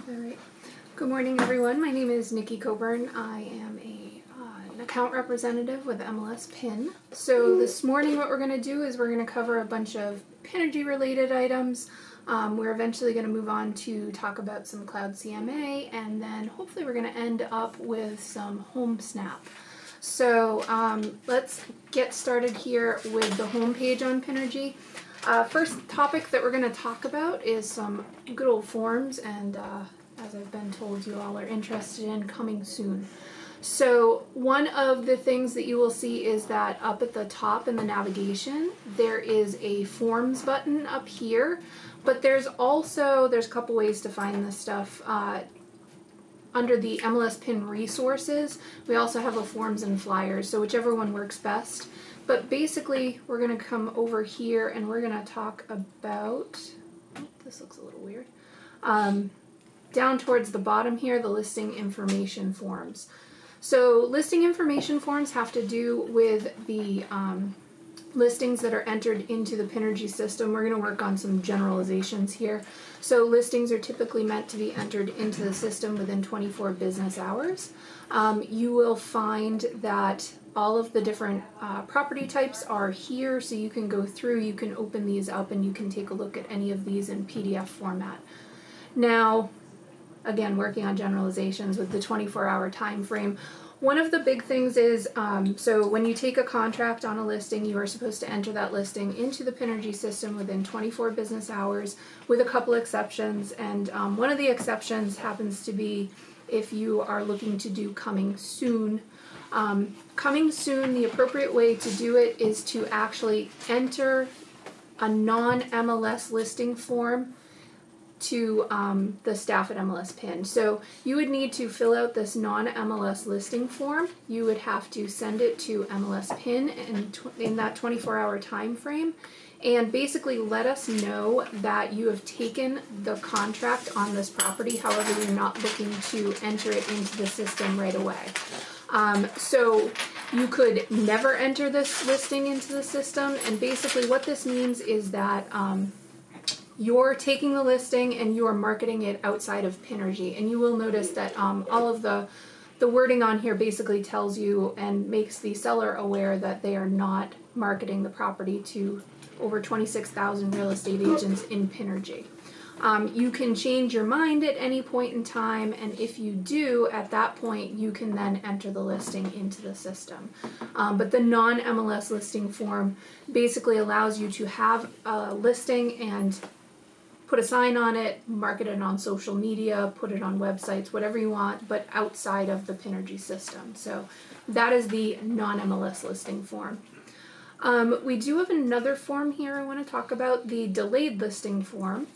All right. Good morning, everyone. My name is Nikki Coburn. I am an account representative with MLSPIN. So this morning what we're going to do is we're going to cover a bunch of Pinergy related items. We're eventually going to move on to talk about some Cloud CMA, and then hopefully we're going to end up with some Homesnap. So let's get started here with the home page on Pinergy. First topic that we're going to talk about is some good old forms, and as I've been told you all are interested in, coming soon. So one of the things that you will see is that up at the top in the navigation there is a forms button up here, but there's a couple ways to find this stuff. Under the MLSPIN resources, we also have a forms and flyers, so whichever one works best. But basically, we're going to come over here and we're going to talk about, this looks a little weird, down towards the bottom here, the listing information forms. So listing information forms have to do with the listings that are entered into the Pinergy system. We're going to work on some generalizations here. So listings are typically meant to be entered into the system within 24 business hours. You will find that all of the different property types are here, so you can go through, you can open these up, and you can take a look at any of these in PDF format. Now, again, working on generalizations with the 24-hour time frame, one of the big things is, so when you take a contract on a listing, you are supposed to enter that listing into the Pinergy system within 24 business hours, with a couple exceptions, and one of the exceptions happens to be if you are looking to do coming soon. Coming soon, the appropriate way to do it is to actually enter a non-MLS listing form to the staff at MLSPIN. So you would need to fill out this non-MLS listing form. You would have to send it to MLSPIN in that 24-hour time frame, and basically let us know that you have taken the contract on this property. However, you're not looking to enter it into the system right away. So you could never enter this listing into the system, and basically what this means is that you're taking the listing and you are marketing it outside of Pinergy. And you will notice that all of the wording on here basically tells you and makes the seller aware that they are not marketing the property to over 26,000 real estate agents in Pinergy. You can change your mind at any point in time, and if you do, at that point you can then enter the listing into the system. But the non-MLS listing form basically allows you to have a listing and put a sign on it, market it on social media, put it on websites, whatever you want, but outside of the Pinergy system. So that is the non-MLS listing form. We do have another form here I want to talk about, the delayed listing form.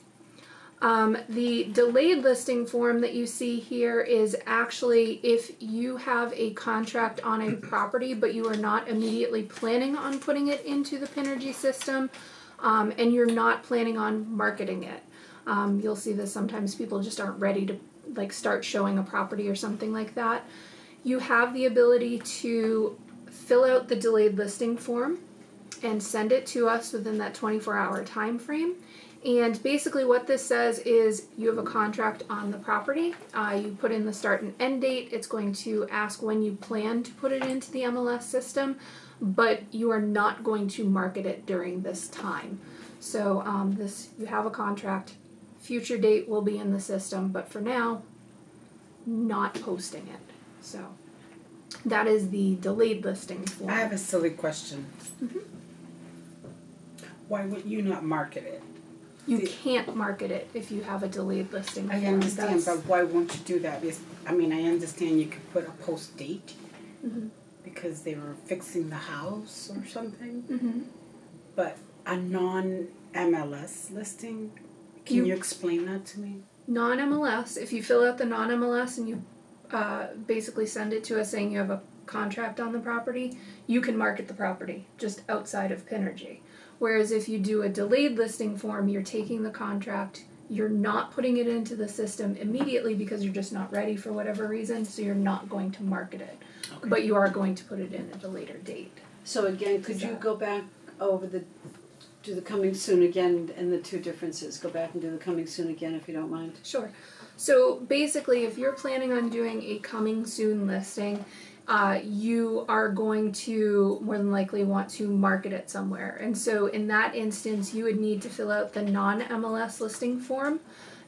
The delayed listing form that you see here is actually if you have a contract on a property but you are not immediately planning on putting it into the Pinergy system, and you're not planning on marketing it. You'll see this sometimes, people just aren't ready to start showing a property or something like that. You have the ability to fill out the delayed listing form and send it to us within that 24-hour time frame. And basically what this says is you have a contract on the property, you put in the start and end date, it's going to ask when you plan to put it into the MLS system, but you are not going to market it during this time. So you have a contract, future date will be in the system, but for now, not posting it. So that is the delayed listing form. I have a silly question. Mm-hmm. Why would you not market it? You can't market it if you have a delayed listing form. I understand, but why won't you do that? I understand you could put a post date, mm-hmm, because they were fixing the house or something, mm-hmm, but a non-MLS listing, can you explain that to me? Non-MLS, if you fill out the non-MLS and you basically send it to us saying you have a contract on the property, you can market the property just outside of Pinergy. Whereas if you do a delayed listing form, you're taking the contract, you're not putting it into the system immediately because you're just not ready for whatever reason, so you're not going to market it. Okay. But you are going to put it in at a later date. So again, could you go back over do the coming soon again and the two differences. Go back and do the coming soon again if you don't mind. Sure. So basically, if you're planning on doing a coming soon listing, you are going to more than likely want to market it somewhere. And so in that instance, you would need to fill out the non-MLS listing form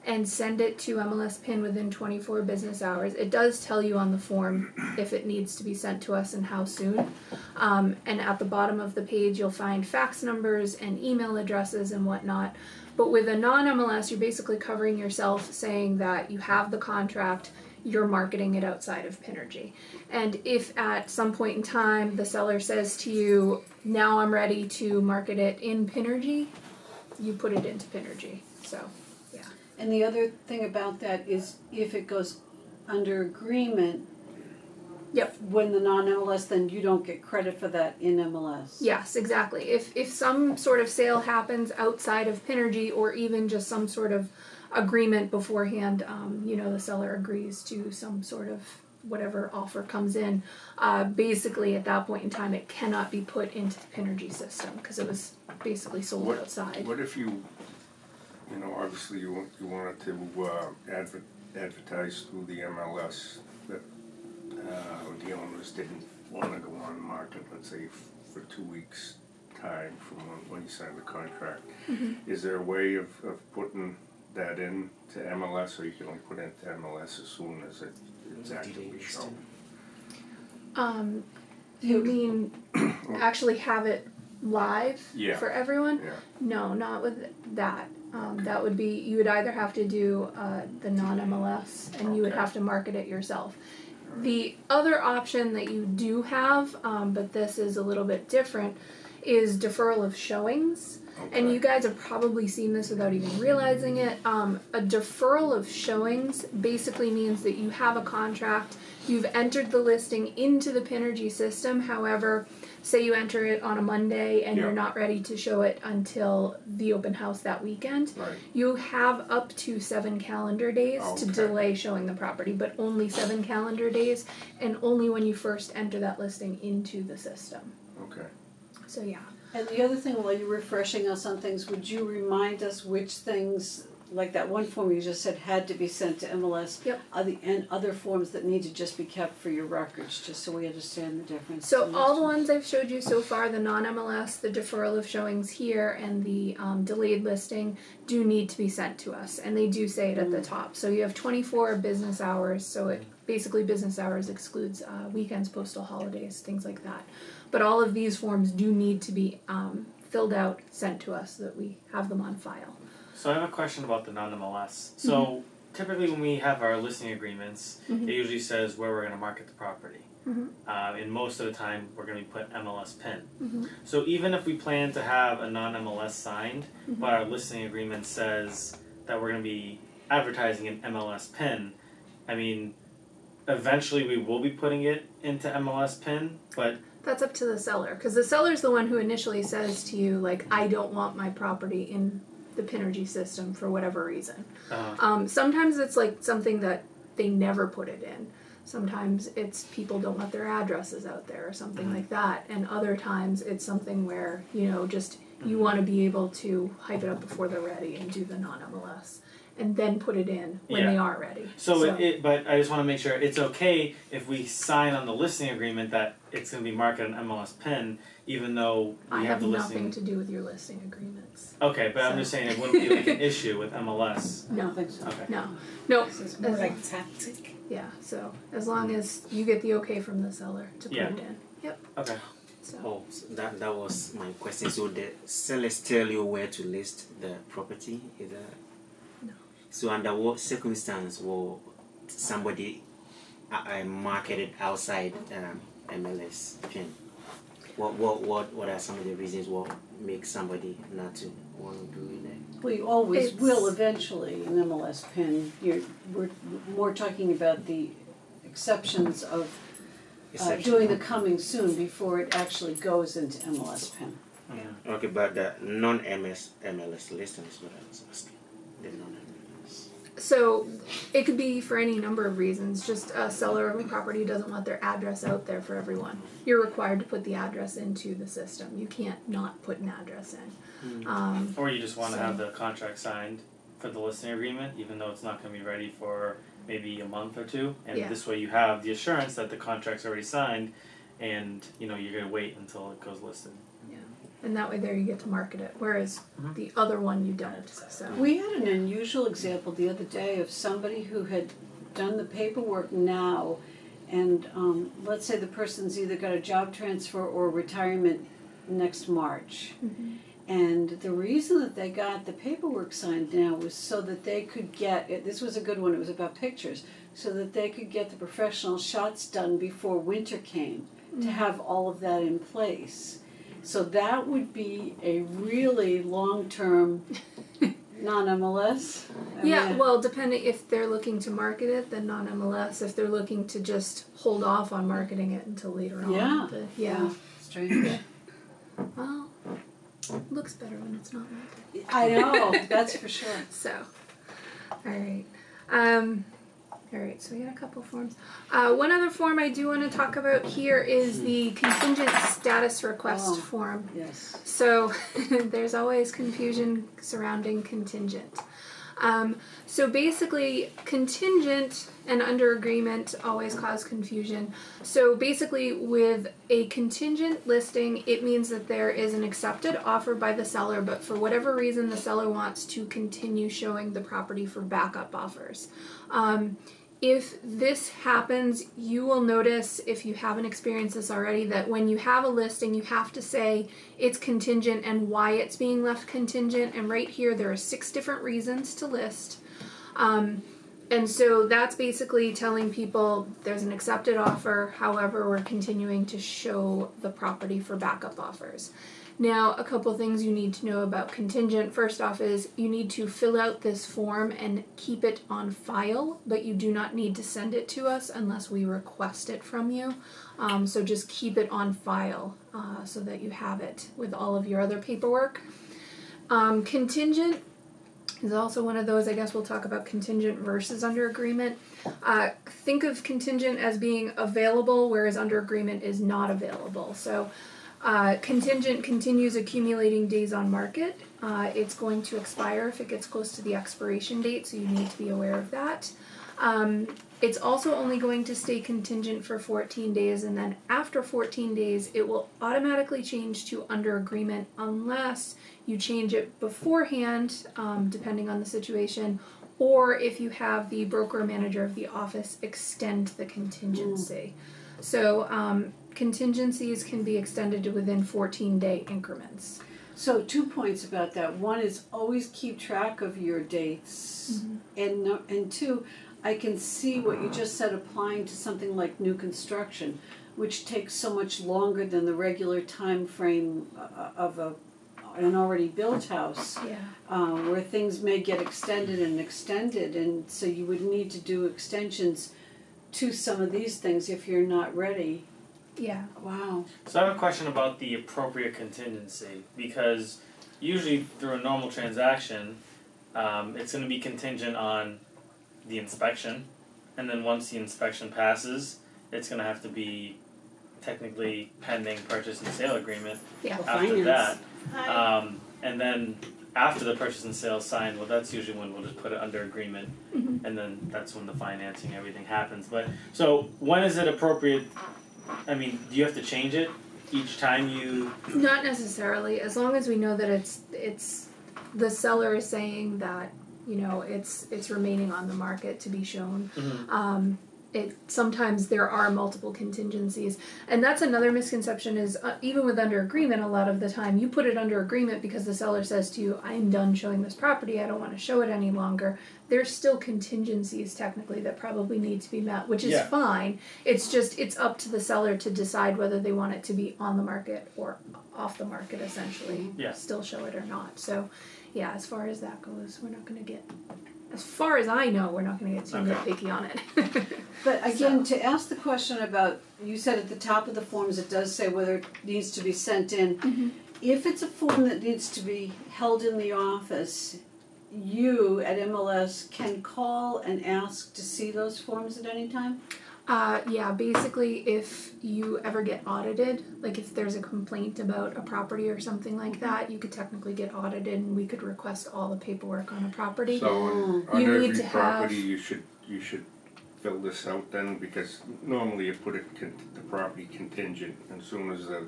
and send it to MLSPIN within 24 business hours. It does tell you on the form if it needs to be sent to us and how soon. And at the bottom of the page, you'll find fax numbers and email addresses and whatnot. But with a non-MLS, you're basically covering yourself, saying that you have the contract, you're marketing it outside of Pinergy. And if at some point in time the seller says to you, now I'm ready to market it in Pinergy, you put it into Pinergy. So, yeah. And the other thing about that is if it goes under agreement, Yep. when the non-MLS, then you don't get credit for that in MLS. Yes, exactly. If some sort of sale happens outside of Pinergy, or even just some sort of agreement beforehand, the seller agrees to some sort of whatever offer comes in, basically at that point in time it cannot be put into the Pinergy system because it was basically sold outside. What if you obviously you wanted to advertise through the MLS, but the owners didn't want to go on the market, let's say, for 2 weeks time from when you signed the contract. Mm-hmm. Is there a way of putting that in to MLS, or you can only put it into MLS as soon as it's actively shown? You mean actually have it live for everyone? Yeah. No, not with that. That would be, you would either have to do the non-MLS and you would have to market it yourself. The other option that you do have, but this is a little bit different, is deferral of showings. Okay. And you guys have probably seen this without even realizing it. A deferral of showings basically means that you have a contract, you've entered the listing into the Pinergy system. However, say you enter it on a Monday and you're not ready to show it until the open house that weekend. Right. You have up to 7 calendar days to delay showing the property, but only 7 calendar days, and only when you first enter that listing into the system. Okay. So yeah. And the other thing, while you're refreshing us on things, would you remind us which things, like that one form you just said had to be sent to MLS, and other forms that need to just be kept for your records, just so we understand the difference? So all the ones I've showed you so far, the non-MLS, the deferral of showings here, and the delayed listing, do need to be sent to us, and they do say it at the top. So you have 24 business hours, so it basically business hours excludes weekends, postal holidays, things like that. But all of these forms do need to be filled out, sent to us, so that we have them on file. So I have a question about the non-MLS. So typically when we have our listing agreements, it usually says where we're going to market the property. And most of the time we're going to put MLSPIN. So even if we plan to have a non-MLS signed, but our listing agreement says that we're going to be advertising an MLSPIN, I mean, eventually we will be putting it into MLSPIN, but that's up to the seller, because the seller's the one who initially says to you, like, I don't want my property in the Pinergy system for whatever reason. Sometimes it's like something that they never put it in. Sometimes it's people don't want their addresses out there or something like that. And other times it's something where, just you want to be able to hype it up before they're ready and do the non-MLS. And then put it in when they are ready. But I just want to make sure it's okay if we sign on the listing agreement that it's going to be marketed on MLSPIN, even though we have the listing. I have nothing to do with your listing agreements. Okay, but I'm just saying it wouldn't be like an issue with MLS. I don't think so. Okay. No. So it's more like tactic. Yeah. So as long as you get the okay from the seller to put it in. Yep. Okay. So. That was my question. So the sellers tell you where to list the property? Is that? So under what circumstance will somebody market it outside MLSPIN? What are some of the reasons what make somebody not to want to do it? We always will eventually in MLSPIN. We're more talking about the exceptions of doing the coming soon before it actually goes into MLSPIN. Okay, but the non-MLS listing is what I was asking. The non-MLS. So it could be for any number of reasons. Just a seller of a property doesn't want their address out there for everyone. You're required to put the address into the system. You can't not put an address in. Or you just want to have the contract signed for the listing agreement, even though it's not going to be ready for maybe a month or two. And this way you have the assurance that the contract's already signed, and you're going to wait until it goes listed. And that way there you get to market it, whereas the other one you don't. So We had an unusual example the other day of somebody who had done the paperwork now, and let's say the person's either got a job transfer or retirement next March. And the reason that they got the paperwork signed now was so that they could get, this was a good one, it was about pictures, so that they could get the professional shots done before winter came, to have all of that in place. So that would be a really long-term non-MLS. well, depending if they're looking to market it, then non-MLS. If they're looking to just hold off on marketing it until later on. Strange. Well, it looks better when it's not marketed. I know, that's for sure. So, alright. Alright, so we got a couple forms. One other form I do want to talk about here is the contingent status request form. Yes. So, there's always confusion surrounding contingent. So basically, contingent and under agreement always cause confusion. So basically, with a contingent listing, it means that there is an accepted offer by the seller, but for whatever reason, the seller wants to continue showing the property for backup offers. If this happens, you will notice, if you haven't experienced this already, that when you have a listing, you have to say it's contingent and why it's being left contingent. And right here, there are 6 different reasons to list. And so that's basically telling people there's an accepted offer, however, we're continuing to show the property for backup offers. Now, a couple things you need to know about contingent. First off is you need to fill out this form and keep it on file, but you do not need to send it to us unless we request it from you. So just keep it on file so that you have it with all of your other paperwork. Contingent is also one of those, I guess we'll talk about contingent versus under agreement. Think of contingent as being available, whereas under agreement is not available. So contingent continues accumulating days on market. It's going to expire if it gets close to the expiration date, so you need to be aware of that. It's also only going to stay contingent for 14 days, and then after 14 days, it will automatically change to under agreement unless you change it beforehand, depending on the situation, or if you have the broker or manager of the office extend the contingency. So contingencies can be extended to within 14-day increments. So 2 points about that. One is always keep track of your dates, and 2, I can see what you just said applying to something like new construction, which takes so much longer than the regular time frame of an already built house, where things may get extended, and so you would need to do extensions to some of these things if you're not ready. Yeah. Wow. So I have a question about the appropriate contingency, because usually through a normal transaction, it's going to be contingent on the inspection, and then once the inspection passes, it's going to have to be technically pending purchase and sale agreement after that. And then after the purchase and sale is signed, well, that's usually when we'll just put it under agreement, and then that's when the financing, everything happens. But so when is it appropriate? I mean, do you have to change it each time you? Not necessarily, as long as we know that it's the seller is saying that it's remaining on the market to be shown. Sometimes there are multiple contingencies, and that's another misconception is even with under agreement, a lot of the time you put it under agreement because the seller says to you, I'm done showing this property, I don't want to show it any longer. There's still contingencies technically that probably need to be met, which is fine. It's just it's up to the seller to decide whether they want it to be on the market or off the market, essentially. Still show it or not. So as far as that goes, we're not going to get, as far as I know, we're not going to get too nitpicky on it. But again, to ask the question about, you said at the top of the forms it does say whether it needs to be sent in. If it's a form that needs to be held in the office, you at MLS can call and ask to see those forms at any time? Yeah, basically if you ever get audited, like if there's a complaint about a property or something like that, you could technically get audited and we could request all the paperwork on a property. So on You need every to property, have- you should fill this out then, because normally you put it the property contingent as soon as the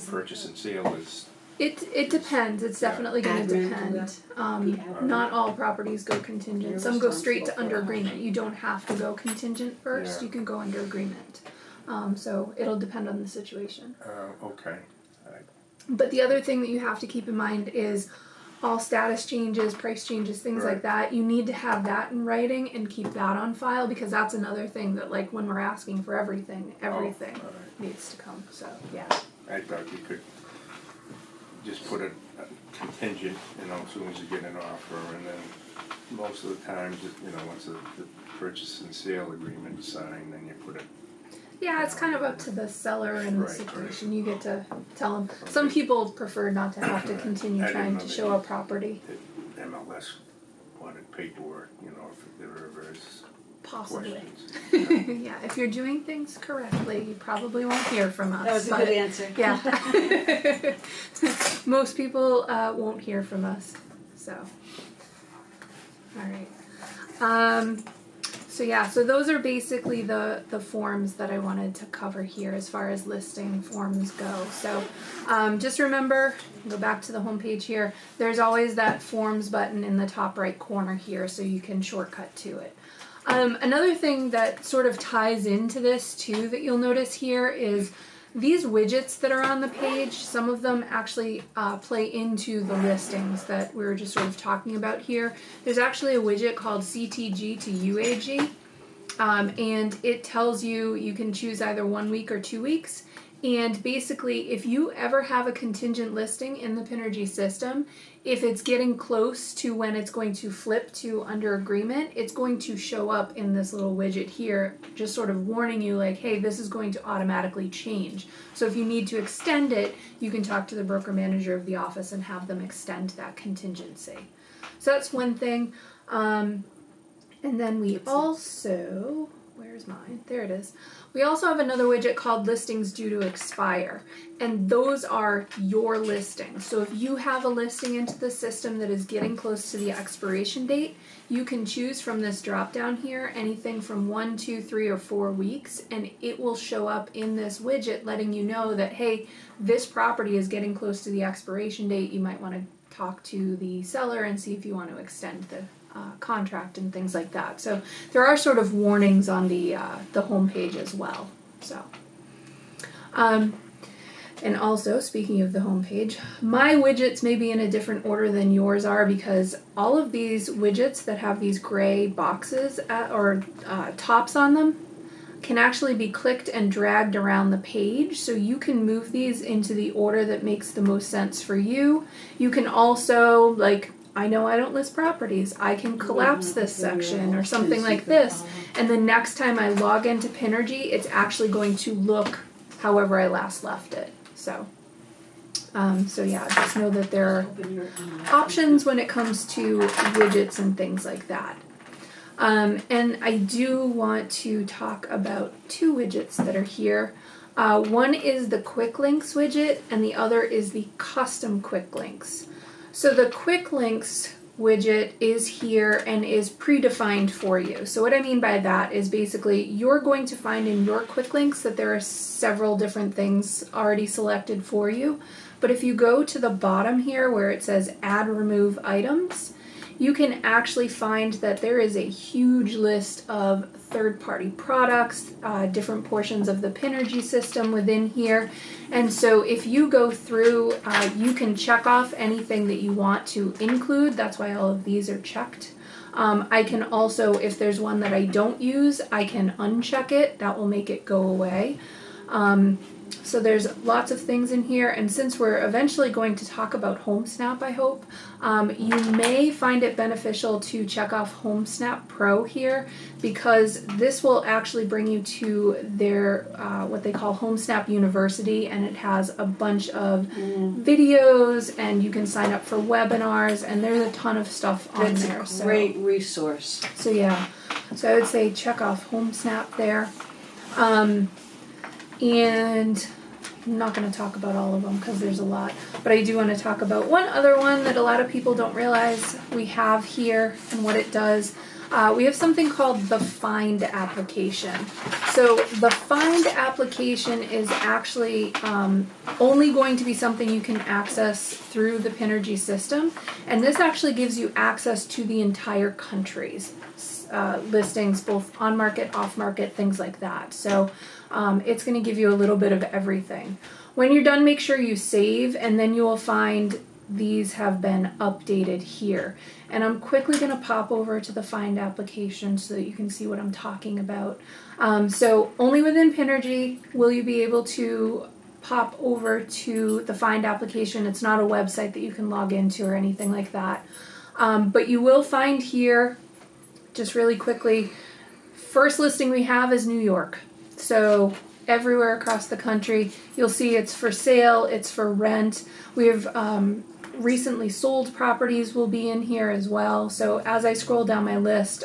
purchase and sale is. It depends. It's definitely going to depend. Not all properties go contingent. Some go straight to under agreement. You don't have to go contingent first. Yeah. You can go under agreement. So it'll depend on the situation. Okay. But the other thing that you have to keep in mind is all status changes, price changes, things like that. You need to have that in writing and keep that on file, because that's another thing that, like, when we're asking for everything needs to come. So yeah. I thought you could just put a contingent, as soon as you get an offer, and then most of the times, once the purchase and sale agreement is signed, then you put it. Yeah, it's kind of up to the seller and the Right, situation. You get to tell them. Some people prefer not to have to continue I didn't trying know to that show you- a property. That MLS wanted paperwork, if there ever is Possibly. questions. Yeah, if you're doing things correctly, you probably won't hear from us. That was a but- good answer. Yeah. Most people won't hear from us. So. Alright. So those are basically the forms that I wanted to cover here as far as listing forms go. So just remember, go back to the home page here, there's always that forms button in the top right corner here, so you can shortcut to it. Another thing that sort of ties into this too that you'll notice here is these widgets that are on the page, some of them actually play into the listings that we were just sort of talking about here. There's actually a widget called CTG to UAG, and it tells you can choose either 1 week or 2 weeks. And basically, if you ever have a contingent listing in the Pinergy system, if it's getting close to when it's going to flip to under agreement, it's going to show up in this little widget here, just sort of warning you like, hey, this is going to automatically change. So if you need to extend it, you can talk to the broker manager of the office and have them extend that contingency. So that's one thing. And then we also, where's mine? There it is. We also have another widget called listings due to expire, and those are your listings. So if you have a listing into the system that is getting close to the expiration date, you can choose from this drop down here anything from 1, 2, 3, or 4 weeks, and it will show up in this widget letting you know that, hey, this property is getting close to the expiration date. You might want to talk to the seller and see if you want to extend the contract and things like that. So there are sort of warnings on the home page as well. So, and also speaking of the home page, my widgets may be in a different order than yours are, because all of these widgets that have these gray boxes or tops on them can actually be clicked and dragged around the page, so you can move these into the order that makes the most sense for you. You can also, like, I know I don't list properties, I can collapse this section or something like this, and the next time I log into Pinergy, it's actually going to look however I last left it. So yeah, just know that there are options when it comes to widgets and things like that. And I do want to talk about 2 widgets that are here. One is the quick links widget, and the other is the custom quick links. So the quick links widget is here and is predefined for you. So what I mean by that is basically you're going to find in your quick links that there are several different things already selected for you. But if you go to the bottom here where it says add remove items, you can actually find that there is a huge list of third-party products, different portions of the Pinergy system within here. And so if you go through, you can check off anything that you want to include. That's why all of these are checked. I can also, if there's one that I don't use, I can uncheck it. That will make it go away. So there's lots of things in here, and since we're eventually going to talk about Homesnap, I hope, you may find it beneficial to check off Homesnap Pro here, because this will actually bring you to their what they call Homesnap University, and it has a bunch of videos, and you can sign up for webinars, and there's a ton of stuff on That's there. a great resource. So yeah, so I would say check off Homesnap there. And I'm not going to talk about all of them because there's a lot, but I do want to talk about one other one that a lot of people don't realize we have here and what it does. We have something called the Find application. So the Find application is actually only going to be something you can access through the Pinergy system, and this actually gives you access to the entire country's listings, both on market, off market, things like that. So it's going to give you a little bit of everything. When you're done, make sure you save, and then you will find these have been updated here. And I'm quickly going to pop over to the Find application so that you can see what I'm talking about. So only within Pinergy will you be able to pop over to the Find application. It's not a website that you can log into or anything like that. But you will find here, just really quickly, first listing we have is New York. So everywhere across the country, you'll see it's for sale, it's for rent. We have recently sold properties will be in here as well. So as I scroll down my list,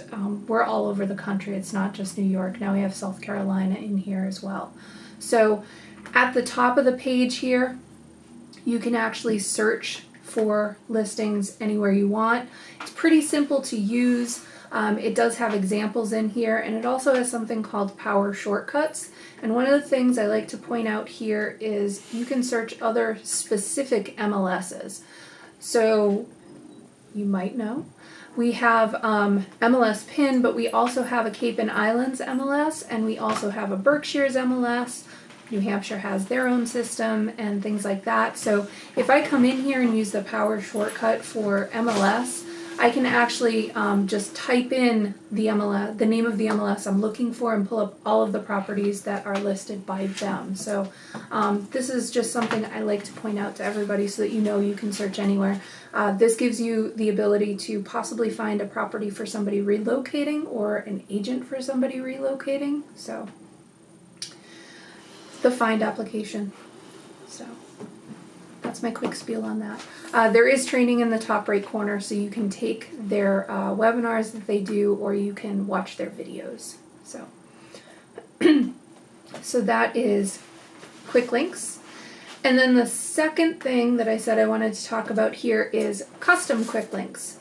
we're all over the country. It's not just New York. Now we have South Carolina in here as well. So at the top of the page here, you can actually search for listings anywhere you want. It's pretty simple to use. It does have examples in here, and it also has something called power shortcuts. And one of the things I like to point out here is you can search other specific MLSs. So you might know we have MLSPIN, but we also have a Cape and Islands MLS, and we also have a Berkshire's MLS. New Hampshire has their own system and things like that. So if I come in here and use the power shortcut for MLS, I can actually just type in the MLS, the name of the MLS I'm looking for, and pull up all of the properties that are listed by them. So this is just something I like to point out to everybody so that you know you can search anywhere. This gives you the ability to possibly find a property for somebody relocating or an agent for somebody relocating. So the Find application. So that's my quick spiel on that. There is training in the top right corner, so you can take their webinars that they do, or you can watch their videos. So, so that is quick links. And then the second thing that I said I wanted to talk about here is custom quick links.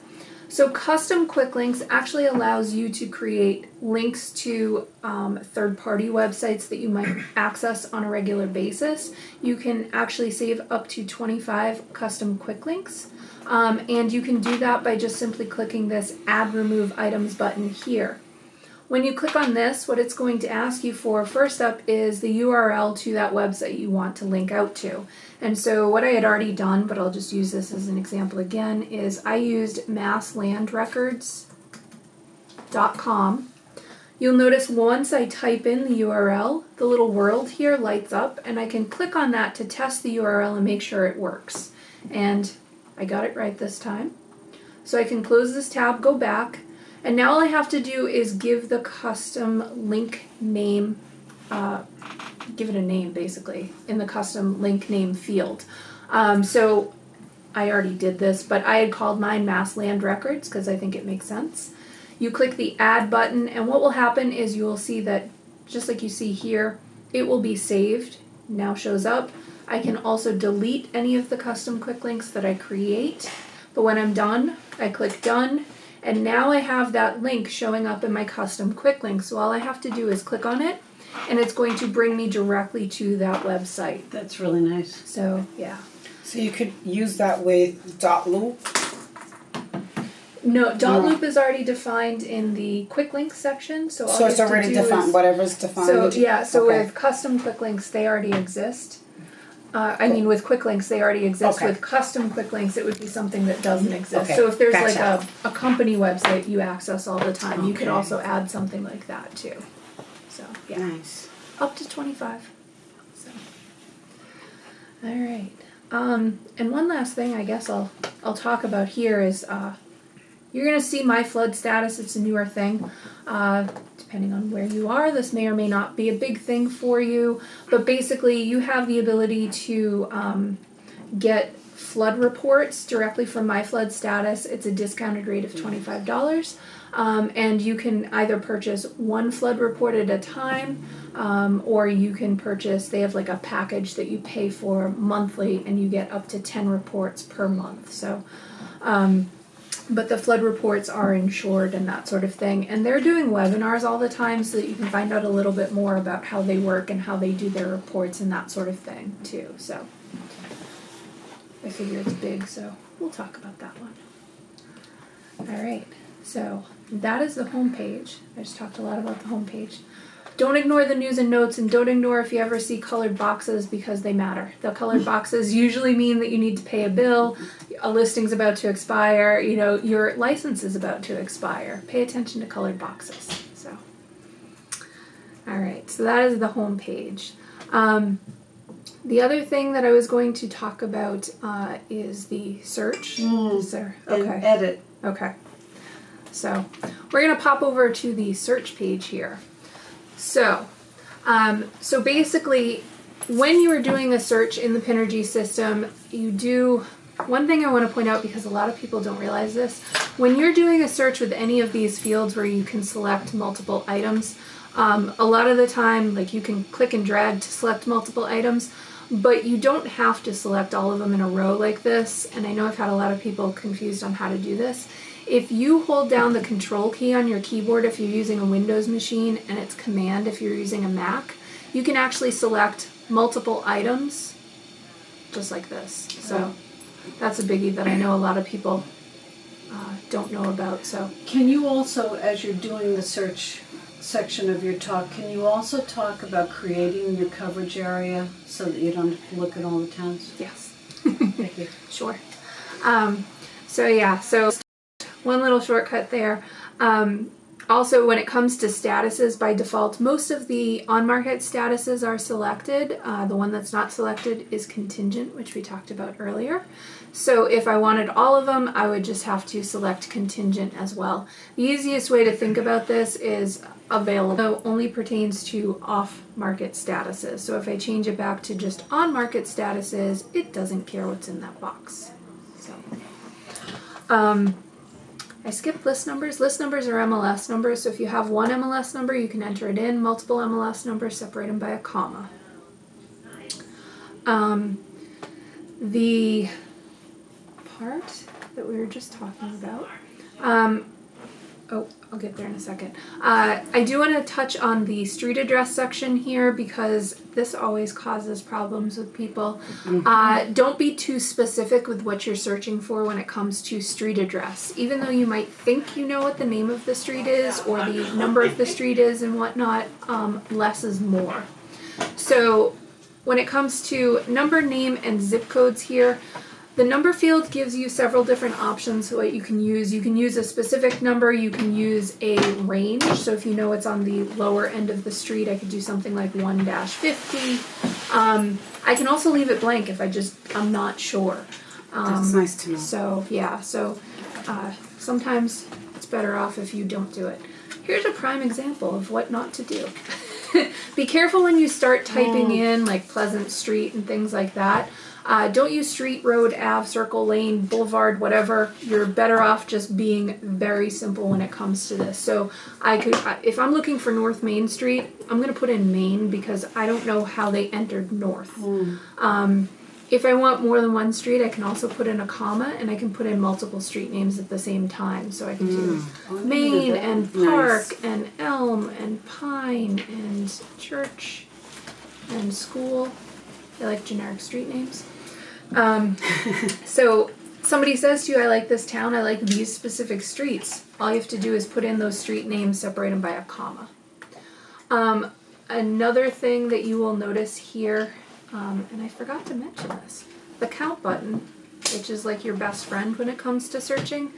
So custom quick links actually allows you to create links to third-party websites that you might access on a regular basis. You can actually save up to 25 custom quick links, and you can do that by just simply clicking this Add Remove Items button here. When you click on this, what it's going to ask you for first up is the URL to that website you want to link out to. And so what I had already done, but I'll just use this as an example again, is I used masslandrecords.com. You'll notice once I type in the URL, the little world here lights up, and I can click on that to test the URL and make sure it works. And I got it right this time. So I can close this tab, go back, and now all I have to do is give the custom link name, give it a name basically, in the custom link name field. So I already did this, but I had called mine Mass Land Records because I think it makes sense. You click the Add button, and what will happen is you will see that, just like you see here, it will be saved, now shows up. I can also delete any of the custom quick links that I create, but when I'm done, I click Done, and now I have that link showing up in my custom quick link. So all I have to do is click on it, and it's going to bring me directly to that website. That's really nice. So yeah. So you could use that with .loop. No, .loop is already defined in the quick links section. So all So you it's have to already do defined. is- Whatever's defined. So yeah, so okay. with custom quick links, they already exist. I mean, with quick links, they already exist. Okay. With custom quick links, it would be something that doesn't exist. Okay, So if there's like gotcha. a company website you access all the time, you could Okay. also add something like that too. So yeah, Nice. up to 25. So All right. And one last thing I guess I'll talk about here is you're going to see my flood status. It's a newer thing. Depending on where you are, this may or may not be a big thing for you. But basically, you have the ability to get flood reports directly from my flood status. It's a discounted rate of $25. And you can either purchase one flood report at a time, or you can purchase, they have like a package that you pay for monthly and you get up to 10 reports per month. So, but the flood reports are insured and that sort of thing. And they're doing webinars all the time so that you can find out a little bit more about how they work and how they do their reports and that sort of thing too. So I figure it's big, so we'll talk about that one. All right, so that is the home page. I just talked a lot about the home page. Don't ignore the news and notes, and don't ignore if you ever see colored boxes because they matter. The colored boxes usually mean that you need to pay a bill, a listing's about to expire, you know, your license is about to expire. Pay attention to colored boxes. So, all right, so that is the home page. The other thing that I was going to talk about is the search. Is there? Okay. And edit. Okay. So we're going to pop over to the search page here. So basically, when you are doing a search in the Pinergy system, you do, one thing I want to point out because a lot of people don't realize this, when you're doing a search with any of these fields where you can select multiple items, a lot of the time, like you can click and drag to select multiple items, but you don't have to select all of them in a row like this. And I know I've had a lot of people confused on how to do this. If you hold down the control key on your keyboard, if you're using a Windows machine, and it's command if you're using a Mac, you can actually select multiple items just like this. So that's a biggie that I know a lot of people don't know about. So Can you also, as you're doing the search section of your talk, can you also talk about creating your coverage area so that you don't have to look at all the towns? yes. Thank you. Sure. So one little shortcut there. Also, when it comes to statuses, by default, most of the on-market statuses are selected. The one that's not selected is contingent, which we talked about earlier. So if I wanted all of them, I would just have to select contingent as well. The easiest way to think about this is available only pertains to off-market statuses. So if I change it back to just on-market statuses, it doesn't care what's in that box. So, I skipped list numbers. List numbers are MLS numbers, so if you have one MLS number, you can enter it in. Multiple MLS numbers, separate them by a comma. The part that we were just talking about, I'll get there in a second. I do want to touch on the street address section here because this always causes problems with people. Don't be too specific with what you're searching for when it comes to street address. Even though you might think you know what the name of the street is or the number of the street is and whatnot, less is more. So when it comes to number, name, and zip codes here, the number field gives you several different options what you can use. You can use a specific number, you can use a range. So if you know it's on the lower end of the street, I could do something like 1-50. I can also leave it blank if I'm not sure. That's nice to know. So yeah, sometimes it's better off if you don't do it. Here's a prime example of what not to do. Be careful when you start typing in like Pleasant Street and things like that. Don't use street, road, ave, circle, lane, boulevard, whatever. You're better off just being very simple when it comes to this. So if I'm looking for North Main Street, I'm going to put in Main because I don't know how they entered north. If I want more than one street, I can also put in a comma and I can put in multiple street names at the same time. So I can do Main and Park and Elm and Pine and Church and School. I like generic street names. So somebody says to you, I like this town, I like these specific streets. All you have to do is put in those street names, separate them by a comma. Another thing that you will notice here, and I forgot to mention this, the count button which is like your best friend when it comes to searching.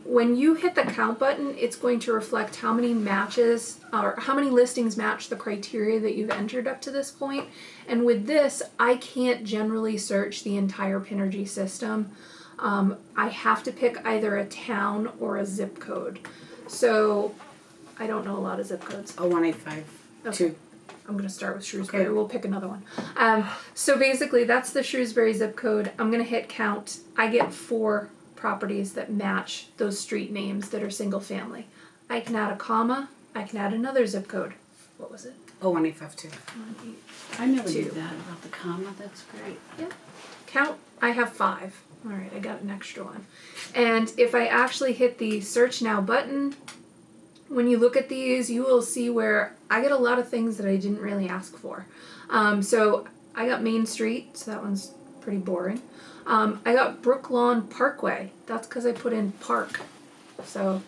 When you hit the count button, it's going to reflect how many matches or how many listings match the criteria that you've entered up to this point. And with this, I can't generally search the entire Pinergy system. I have to pick either a town or a zip code. So I don't know a lot of zip codes. 01852. Okay. I'm going to start with Shrewsbury. Okay. We'll pick another one. So basically, that's the Shrewsbury zip code. I'm going to hit count. I get 4 properties that match those street names that are single family. I can add a comma. I can add another zip code. What was it? 01852. I never 2. knew that about the comma. That's great. Yep. Count. I have 5. All right, I got an extra one. And if I actually hit the search now button, when you look at these, you will see where I get a lot of things that I didn't really ask for. So I got Main Street, so that one's pretty boring. I got Brooklawn Parkway. That's because I put in park. So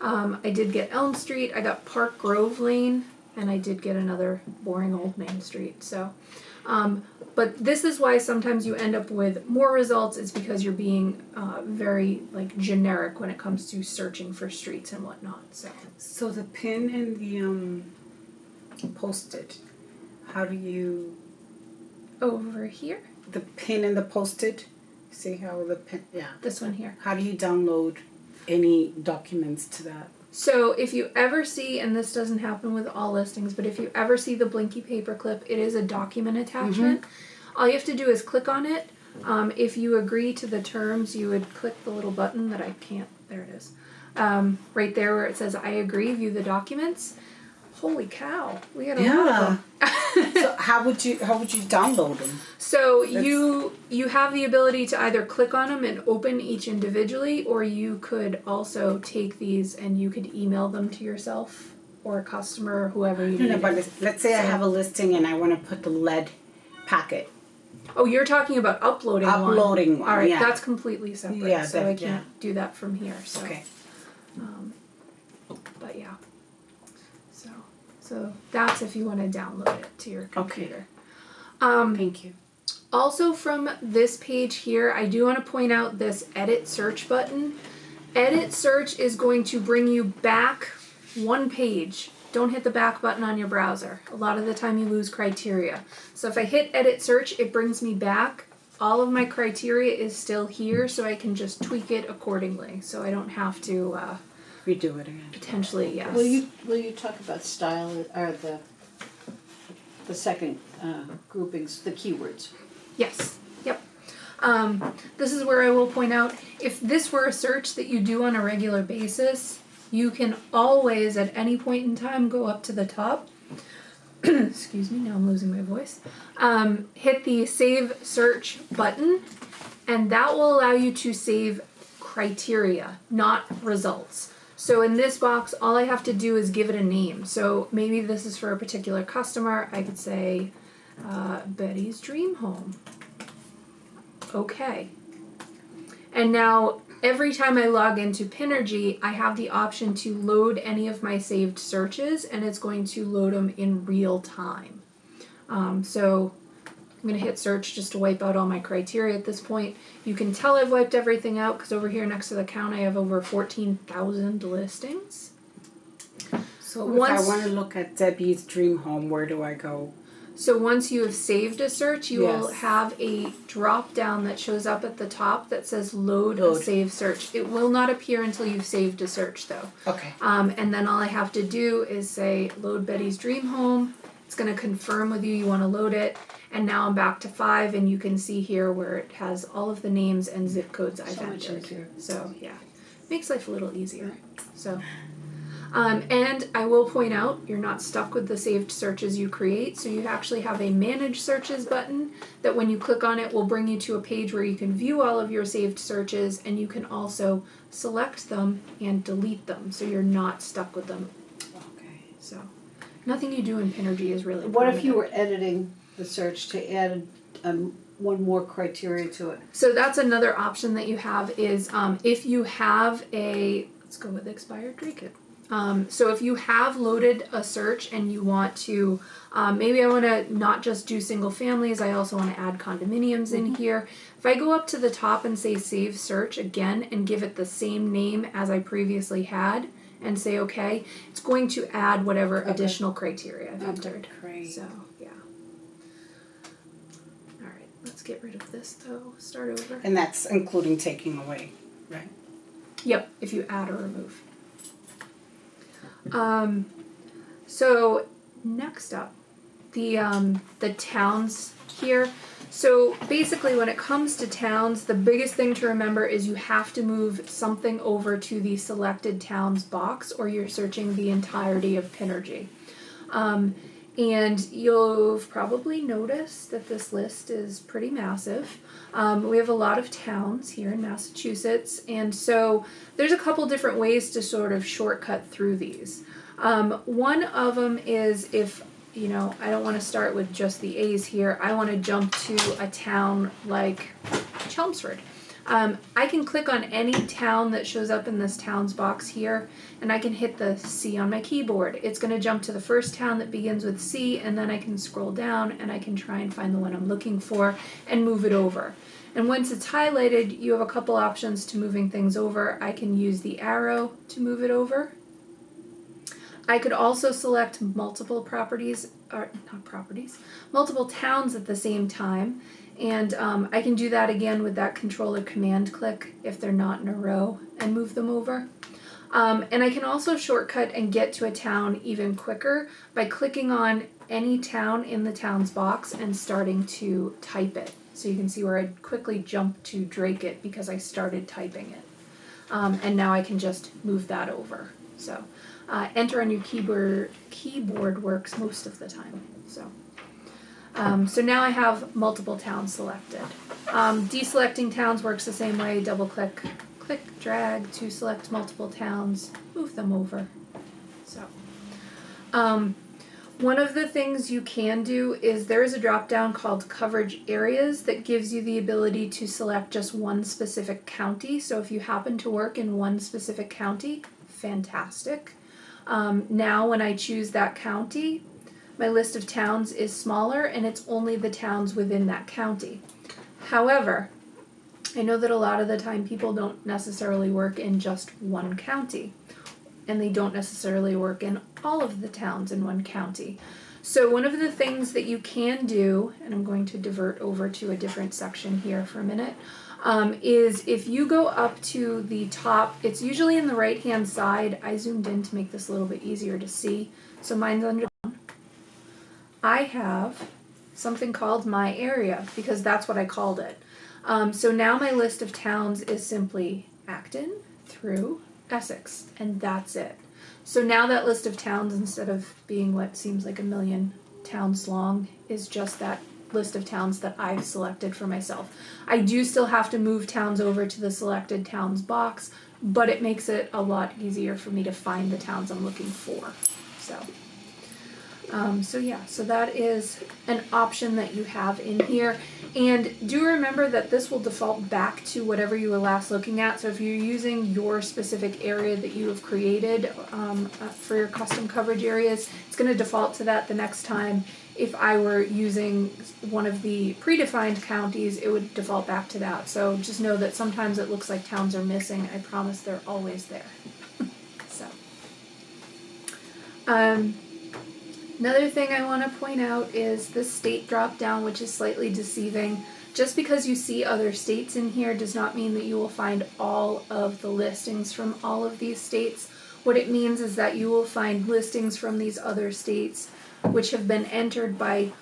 I did get Elm Street. I got Park Grove Lane, and I did get another boring old Main Street. So, but this is why sometimes you end up with more results. Is because you're being very like generic when it comes to searching for streets and whatnot. So the pin and the post-it, how do you... Over here, The pin and the post-it, see how the pin... Yeah. this one here. How do you download any documents to that? So if you ever see, and this doesn't happen with all listings, but if you ever see the Blinky paperclip, it is a document attachment. All you have to do is click on it. If you agree to the terms, you would click the little button that I can't, there it is. Right there where it says, I agree, view the documents. Holy cow, we got a lot of them. So how would you download them? So you have the ability to either click on them and open each individually, or you could also take these and you could email them to yourself or a customer or whoever you need. No, but let's say I have a listing and I want to put the lead packet. Oh, you're talking about uploading one. Uploading one, All right, yeah. that's completely separate. Yeah, so I that- can't do that from here. So. Okay. But yeah. So that's if you want to download it to your computer. Thank you. Also from this page here, I do want to point out this edit search button. Edit search is going to bring you back one page. Don't hit the back button on your browser. A lot of the time you lose criteria. So if I hit edit search, it brings me back. All of my criteria is still here, so I can just tweak it accordingly. So I don't have to Redo it again. potentially, yes. Will you talk about style or the second groupings, the keywords? Yes. Yep. This is where I will point out, if this were a search that you do on a regular basis, you can always, at any point in time, go up to the top. Excuse me, now I'm losing my voice. Hit the Save Search button, and that will allow you to save criteria, not results. So in this box, all I have to do is give it a name. So maybe this is for a particular customer. I could say Betty's Dream Home. Okay. And now every time I log into Pinergy, I have the option to load any of my saved searches, and it's going to load them in real time. So I'm going to hit search just to wipe out all my criteria at this point. You can tell I've wiped everything out because over here next to the count I have over 14,000 listings. So if I want to look at Debbie's Dream Home, where do I go? So once you have saved a search, you will Yes. have a drop down that shows up at the top that says load a save search. It will not appear until you've saved a search though. Okay. And then all I have to do is say load Betty's Dream Home. It's going to confirm with you want to load it. And now I'm back to 5, and you can see here where it has all of the names and zip codes I've So much entered. easier. So yeah, makes life a little easier. So, and I will point out you're not stuck with the saved searches you create. So you actually have a Manage Searches button that when you click on it will bring you to a page where you can view all of your saved searches, and you can also select them and delete them. So you're not stuck with them. Okay. So nothing you do in Pinergy is really. What if you permanent. were editing the search to add one more criteria to it? So that's another option that you have is if you have a, let's go with expired date kit. So if you have loaded a search and you want to, maybe I want to not just do single families, I also want to add condominiums in here. If I go up to the top and say save search again and give it the same name as I previously had and say okay, it's going to add whatever additional criteria I've entered. Great. So, yeah. All right, let's get rid of this though. Start over. And that's including taking away, right? Yep, if you add or remove. So next up, the towns here. So basically when it comes to towns, the biggest thing to remember is you have to move something over to the selected towns box or you're searching the entirety of Pinergy. And you've probably noticed that this list is pretty massive. We have a lot of towns here in Massachusetts, and so there's a couple different ways to sort of shortcut through these. One of them is if, you know, I don't want to start with just the A's here, I want to jump to a town like Chelmsford. I can click on any town that shows up in this towns box here, and I can hit the C on my keyboard. It's going to jump to the first town that begins with C, and then I can scroll down and I can try and find the one I'm looking for and move it over. And once it's highlighted, you have a couple options to moving things over. I can use the arrow to move it over. I could also select multiple multiple towns at the same time. And I can do that again with that control or command click if they're not in a row and move them over. And I can also shortcut and get to a town even quicker by clicking on any town in the towns box and starting to type it. So you can see where I quickly jump to Drake it because I started typing it. And now I can just move that over. So enter on your keyboard works most of the time. So now I have multiple towns selected. Deselecting towns works the same way. Double click, click, drag to select multiple towns, move them over. So one of the things you can do is there is a drop down called coverage areas that gives you the ability to select just one specific county. So if you happen to work in one specific county, fantastic. Now when I choose that county, my list of towns is smaller and it's only the towns within that county. However, I know that a lot of the time people don't necessarily work in just one county, and they don't necessarily work in all of the towns in one county. So one of the things that you can do, and I'm going to divert over to a different section here for a minute, is if you go up to the top, it's usually in the right hand side. I zoomed in to make this a little bit easier to see. So mine's under. I have something called my area because that's what I called it. So now my list of towns is simply Acton through Essex, and that's it. So now that list of towns, instead of being what seems like a million towns long, is just that list of towns that I've selected for myself. I do still have to move towns over to the selected towns box, but it makes it a lot easier for me to find the towns I'm looking for. So that is an option that you have in here. And do remember that this will default back to whatever you were last looking at. So if you're using your specific area that you have created for your custom coverage areas, it's going to default to that the next time. If I were using one of the predefined counties, it would default back to that. So just know that sometimes it looks like towns are missing. I promise they're always there. Another thing I want to point out is the state drop down, which is slightly deceiving. Just because you see other states in here does not mean that you will find all of the listings from all of these states. What it means is that you will find listings from these other states which have been entered by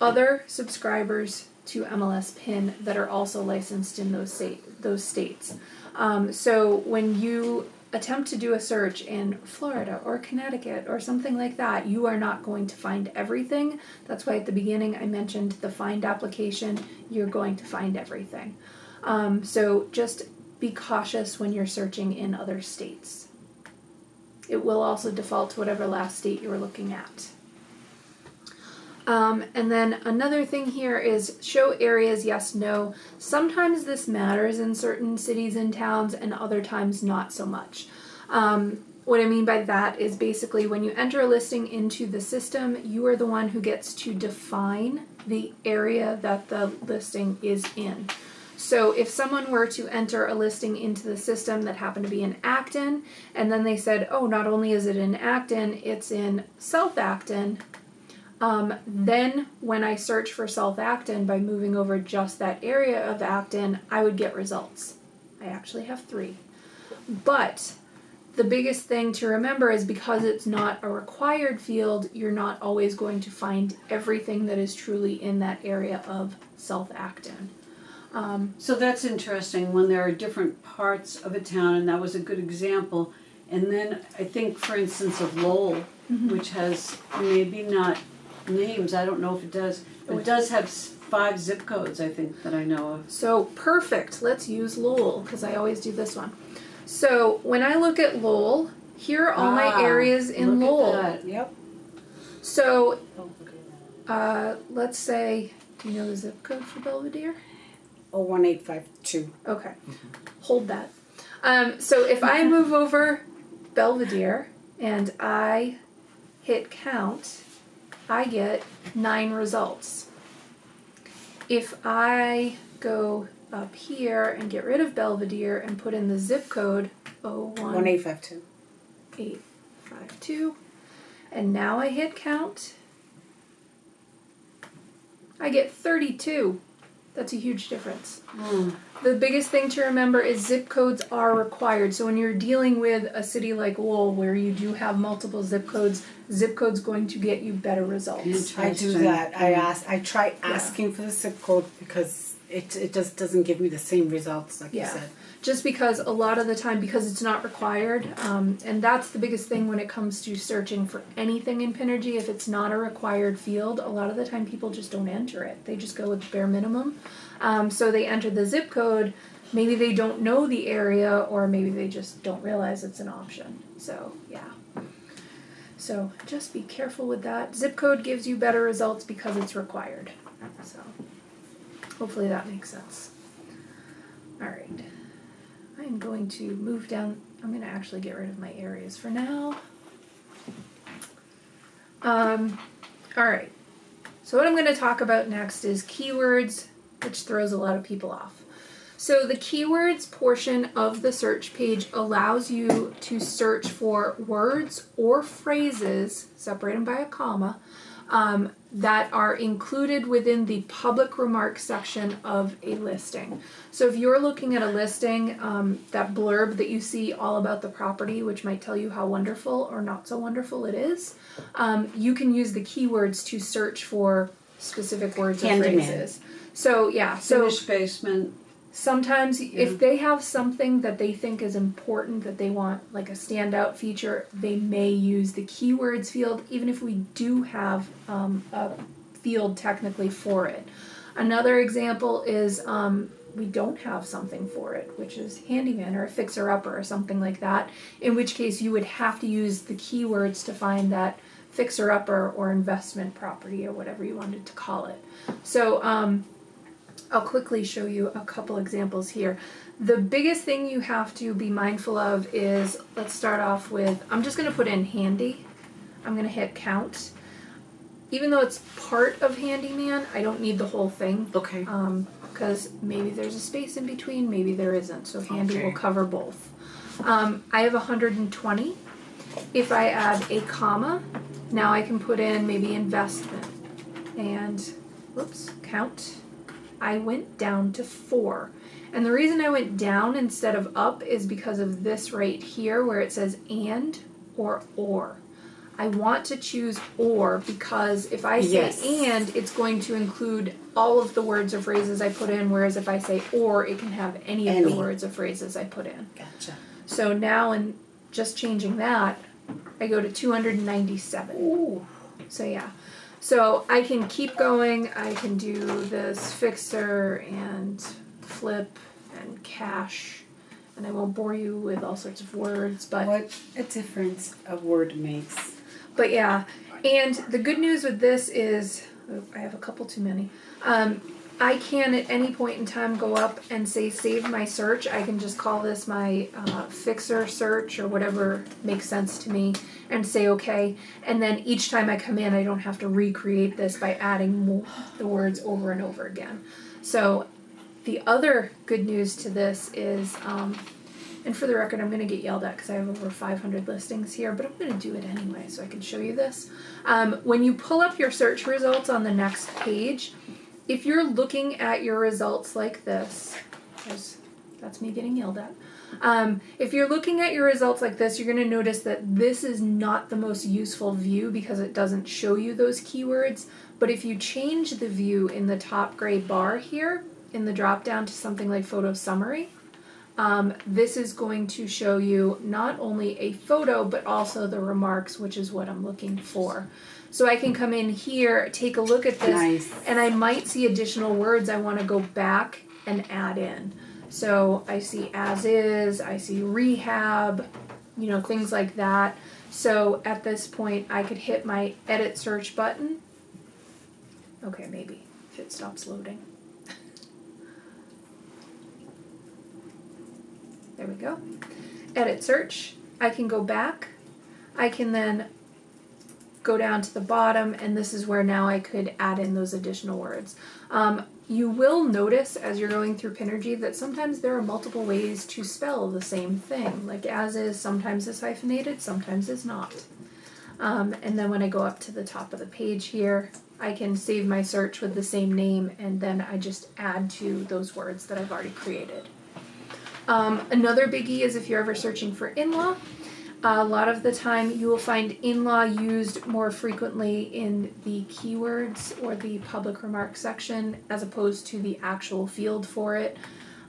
other subscribers to MLSPIN that are also licensed in those states. So when you attempt to do a search in Florida or Connecticut or something like that, you are not going to find everything. That's why at the beginning I mentioned the find application. You're going to find everything. So just be cautious when you're searching in other states. It will also default to whatever last state you were looking at. And then another thing here is show areas yes, no. Sometimes this matters in certain cities and towns and other times not so much. what I mean by that is basically when you enter a listing into the system, you are the one who gets to define the area that the listing is in. So if someone were to enter a listing into the system that happened to be in Acton, and then they said, oh, not only is it in Acton, it's in South Acton, then when I search for South Acton by moving over just that area of Acton, I would get results. I actually have 3. But the biggest thing to remember is because it's not a required field, you're not always going to find everything that is truly in that area of South Acton. So that's interesting when there are different parts of a town, and that was a good example. And then I think, for instance, of Lowell, which has maybe not names, I don't know if it does, but it does have 5 zip codes, I think, that I know of. So perfect. Let's use Lowell because I always do this one. So when I look at Lowell, here are all my areas in Lowell. Look at that. Yep. So let's say, do you know the zip code for Belvedere? 01852. Okay, hold that. So if I move over Belvedere and I hit count, I get 9 results. If I go up here and get rid of Belvedere and put in the zip code 1852. 852, and now I hit count, I get 32. That's a huge difference. The biggest thing to remember is zip codes are required. So when you're dealing with a city like Lowell where you do have multiple zip codes going to get you better results. I do that. I try asking for the zip code because it just doesn't give me the same results like you said. Just because a lot of the time, because it's not required, and that's the biggest thing when it comes to searching for anything in Pinergy. If it's not a required field, a lot of the time people just don't enter it. They just go with bare minimum. So they enter the zip code, maybe they don't know the area, or maybe they just don't realize it's an option. So, yeah. So just be careful with that. Zip code gives you better results because it's required. So hopefully that makes sense. All right. I'm going to move down. I'm going to actually get rid of my areas for now. All right. So what I'm going to talk about next is keywords, which throws a lot of people off. So the keywords portion of the search page allows you to search for words or phrases, separate them by a comma, that are included within the public remarks section of a listing. So if you're looking at a listing, that blurb that you see all about the property, which might tell you how wonderful or not so wonderful it is, you can use the keywords to search for specific words or phrases. So yeah, Finished basement. Sometimes if they have something that they think is important, that they want like a standout feature, they may use the keywords field, even if we do have a field technically for it. Another example is we don't have something for it, which is handyman or a fixer-upper or something like that, in which case you would have to use the keywords to find that fixer-upper or investment property or whatever you wanted to call it. So I'll quickly show you a couple examples here. The biggest thing you have to be mindful of is, let's start off with, I'm just going to put in handy. I'm going to hit count. Even though it's part of handyman, I don't need the whole thing. Okay. Because maybe there's a space in between, maybe there isn't. So handy will cover both. I have 120. If I add a comma, now I can put in maybe investment. And, whoops, count. I went down to 4. And the reason I went down instead of up is because of this right here where it says and or. I want to choose or because if I say and, it's going to include all of the words or phrases I put in, whereas if I say or, it can have any of the words or phrases I put in. Gotcha. So now in just changing that, I go to 297. Ooh. So yeah. So I can keep going, I can do this fixer and flip and cash, and I won't bore you with all sorts of words, but... What a difference a word makes. But yeah, and the good news with this is, I have a couple too many, I can at any point in time go up and say save my search. I can just call this my fixer search or whatever makes sense to me and say okay. And then each time I come in, I don't have to recreate this by adding the words over and over again. So the other good news to this is, and for the record, I'm going to get yelled at because I have over 500 listings here, but I'm going to do it anyway so I can show you this. When you pull up your search results on the next page, if you're looking at your results like this, that's me getting yelled at. If you're looking at your results like this, you're going to notice that this is not the most useful view because it doesn't show you those keywords. But if you change the view in the top gray bar here, in the drop down to something like photo summary, this is going to show you not only a photo, but also the remarks, which is what I'm looking for. So I can come in here, take a look at this, and I might see additional words I want to go back and add in. So I see as is, I see rehab, you know, things like that. So at this point, I could hit my edit search button. Okay, maybe if it stops loading. There we go. Edit search. I can go back. I can then go down to the bottom, and this is where now I could add in those additional words. You will notice as you're going through Pinergy that sometimes there are multiple ways to spell the same thing. Like as is, sometimes is hyphenated, sometimes is not. And then when I go up to the top of the page here, I can save my search with the same name, and then I just add to those words that I've already created. Another biggie is if you're ever searching for in-law. A lot of the time you will find in-law used more frequently in the keywords or the public remarks section as opposed to the actual field for it.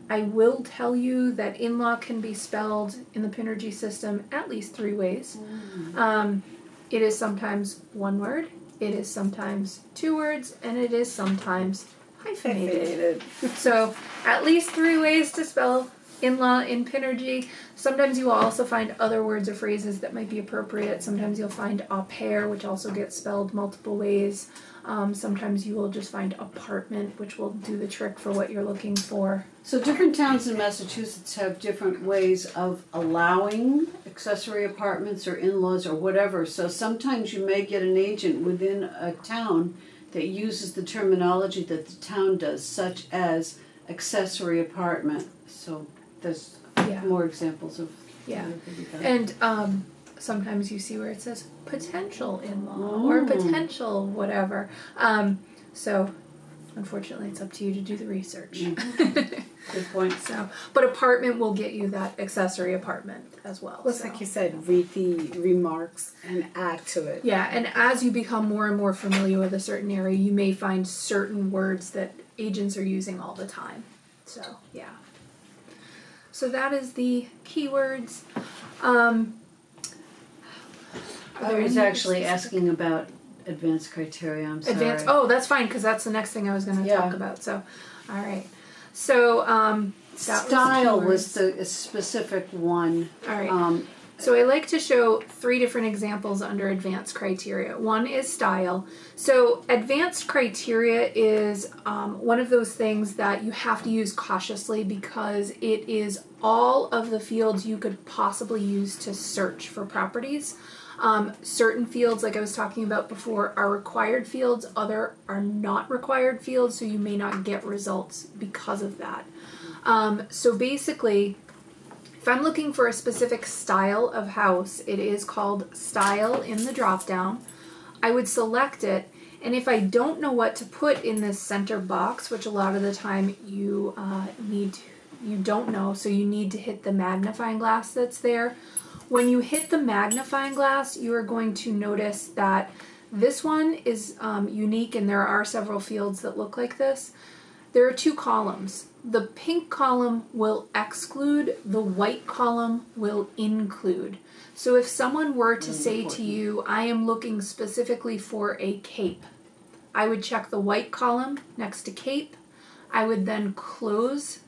I will tell you that in-law can be spelled in the Pinergy system at least 3 ways. It is sometimes one word, it is sometimes 2 words, and it is sometimes hyphenated. So at least 3 ways to spell in-law in Pinergy. Sometimes you will also find other words or phrases that might be appropriate. Sometimes you'll find au pair, which also gets spelled multiple ways. Sometimes you will just find apartment, which will do the trick for what you're looking for. So different towns in Massachusetts have different ways of allowing accessory apartments or in-laws or whatever. So sometimes you may get an agent within a town that uses the terminology that the town does, such as accessory apartment. So there's more examples of and sometimes you see where it says potential in-law or potential whatever. So unfortunately it's up to you to do the research. Good point. So, but apartment will get you that accessory apartment as well. Well, it's like you said, read the remarks and add to it. Yeah, and as you become more and more familiar with a certain area, you may find certain words that agents are using all the time. So, yeah. So that is the keywords. I was actually asking about advanced criteria. I'm sorry. Oh, that's fine, because that's the next thing I was going to talk about. So, all right. So, style was the specific one. All right. So I like to show 3 different examples under advanced criteria. One is style. So advanced criteria is one of those things that you have to use cautiously because it is all of the fields you could possibly use to search for properties. Certain fields, like I was talking about before, are required fields, other are not required fields, so you may not get results because of that. So basically, if I'm looking for a specific style of house, it is called style in the drop-down. I would select it, and if I don't know what to put in this center box, which a lot of the time you don't know, so you need to hit the magnifying glass that's there. When you hit the magnifying glass, you are going to notice that this one is unique, and there are several fields that look like this. There are 2 columns. The pink column will exclude, the white column will include. So if someone were to say to you, I am looking specifically for a cape, I would check the white column next to cape. I would then close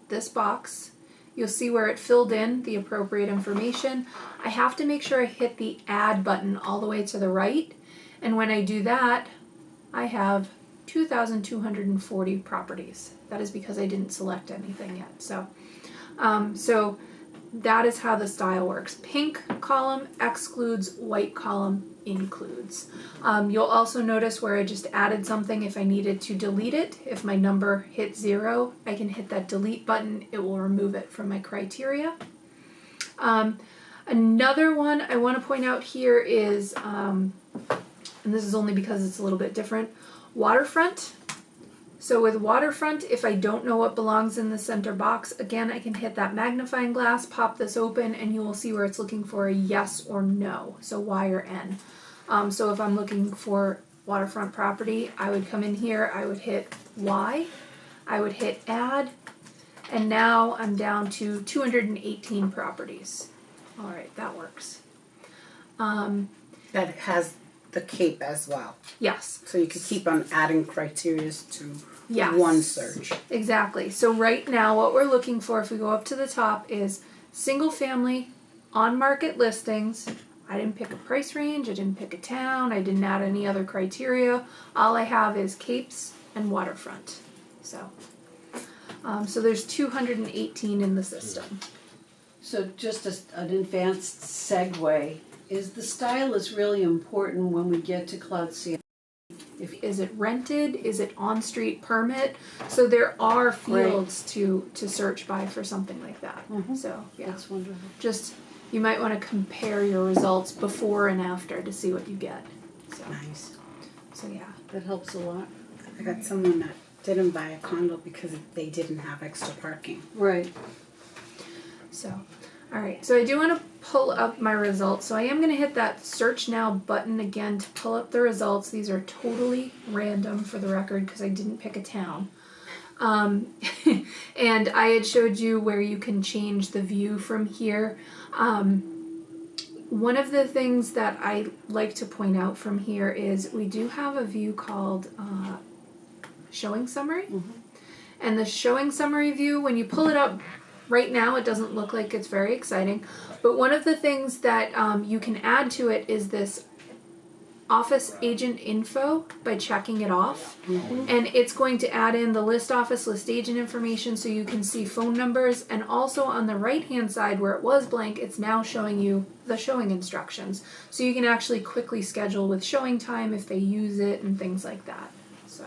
this box. You'll see where it filled in the appropriate information. I have to make sure I hit the add button all the way to the right. And when I do that, I have 2,240 properties. That is because I didn't select anything yet. So, so that is how the style works. Pink column excludes, white column includes. You'll also notice where I just added something if I needed to delete it. If my number hits 0, I can hit that delete button. It will remove it from my criteria. Another one I want to point out here is, and this is only because it's a little bit different, waterfront. So with waterfront, if I don't know what belongs in the center box, again, I can hit that magnifying glass, pop this open, and you will see where it's looking for a yes or no, so Y or N. So if I'm looking for waterfront property, I would come in here, I would hit Y, I would hit add, and now I'm down to 218 properties. All right, that works. That has the cape as well. Yes. So you could keep on adding criteria to Yes. one search. Exactly. So right now what we're looking for, if we go up to the top, is single family on market listings. I didn't pick a price range, I didn't pick a town, I didn't add any other criteria. All I have is capes and waterfront. So, so there's 218 in the system. So just an advanced segue, is the style is really important when we get to Cloud CMS. Is it rented? Is it on-street permit? So there are fields to search by for something like that. So yeah, That's wonderful. just you might want to compare your results before and after to see what you get. So, Nice. so yeah. That helps a lot. I got someone that didn't buy a condo because they didn't have extra parking. Right. So, all right. So I do want to pull up my results. So I am going to hit that search now button again to pull up the results. These are totally random for the record because I didn't pick a town. And I had showed you where you can change the view from here. One of the things that I like to point out from here is we do have a view called showing summary. And the showing summary view, when you pull it up, right now it doesn't look like it's very exciting, but one of the things that you can add to it is this office agent info by checking it off. And it's going to add in the list office, list agent information so you can see phone numbers, and also on the right hand side where it was blank, it's now showing you the showing instructions. So you can actually quickly schedule with showing time if they use it and things like that. So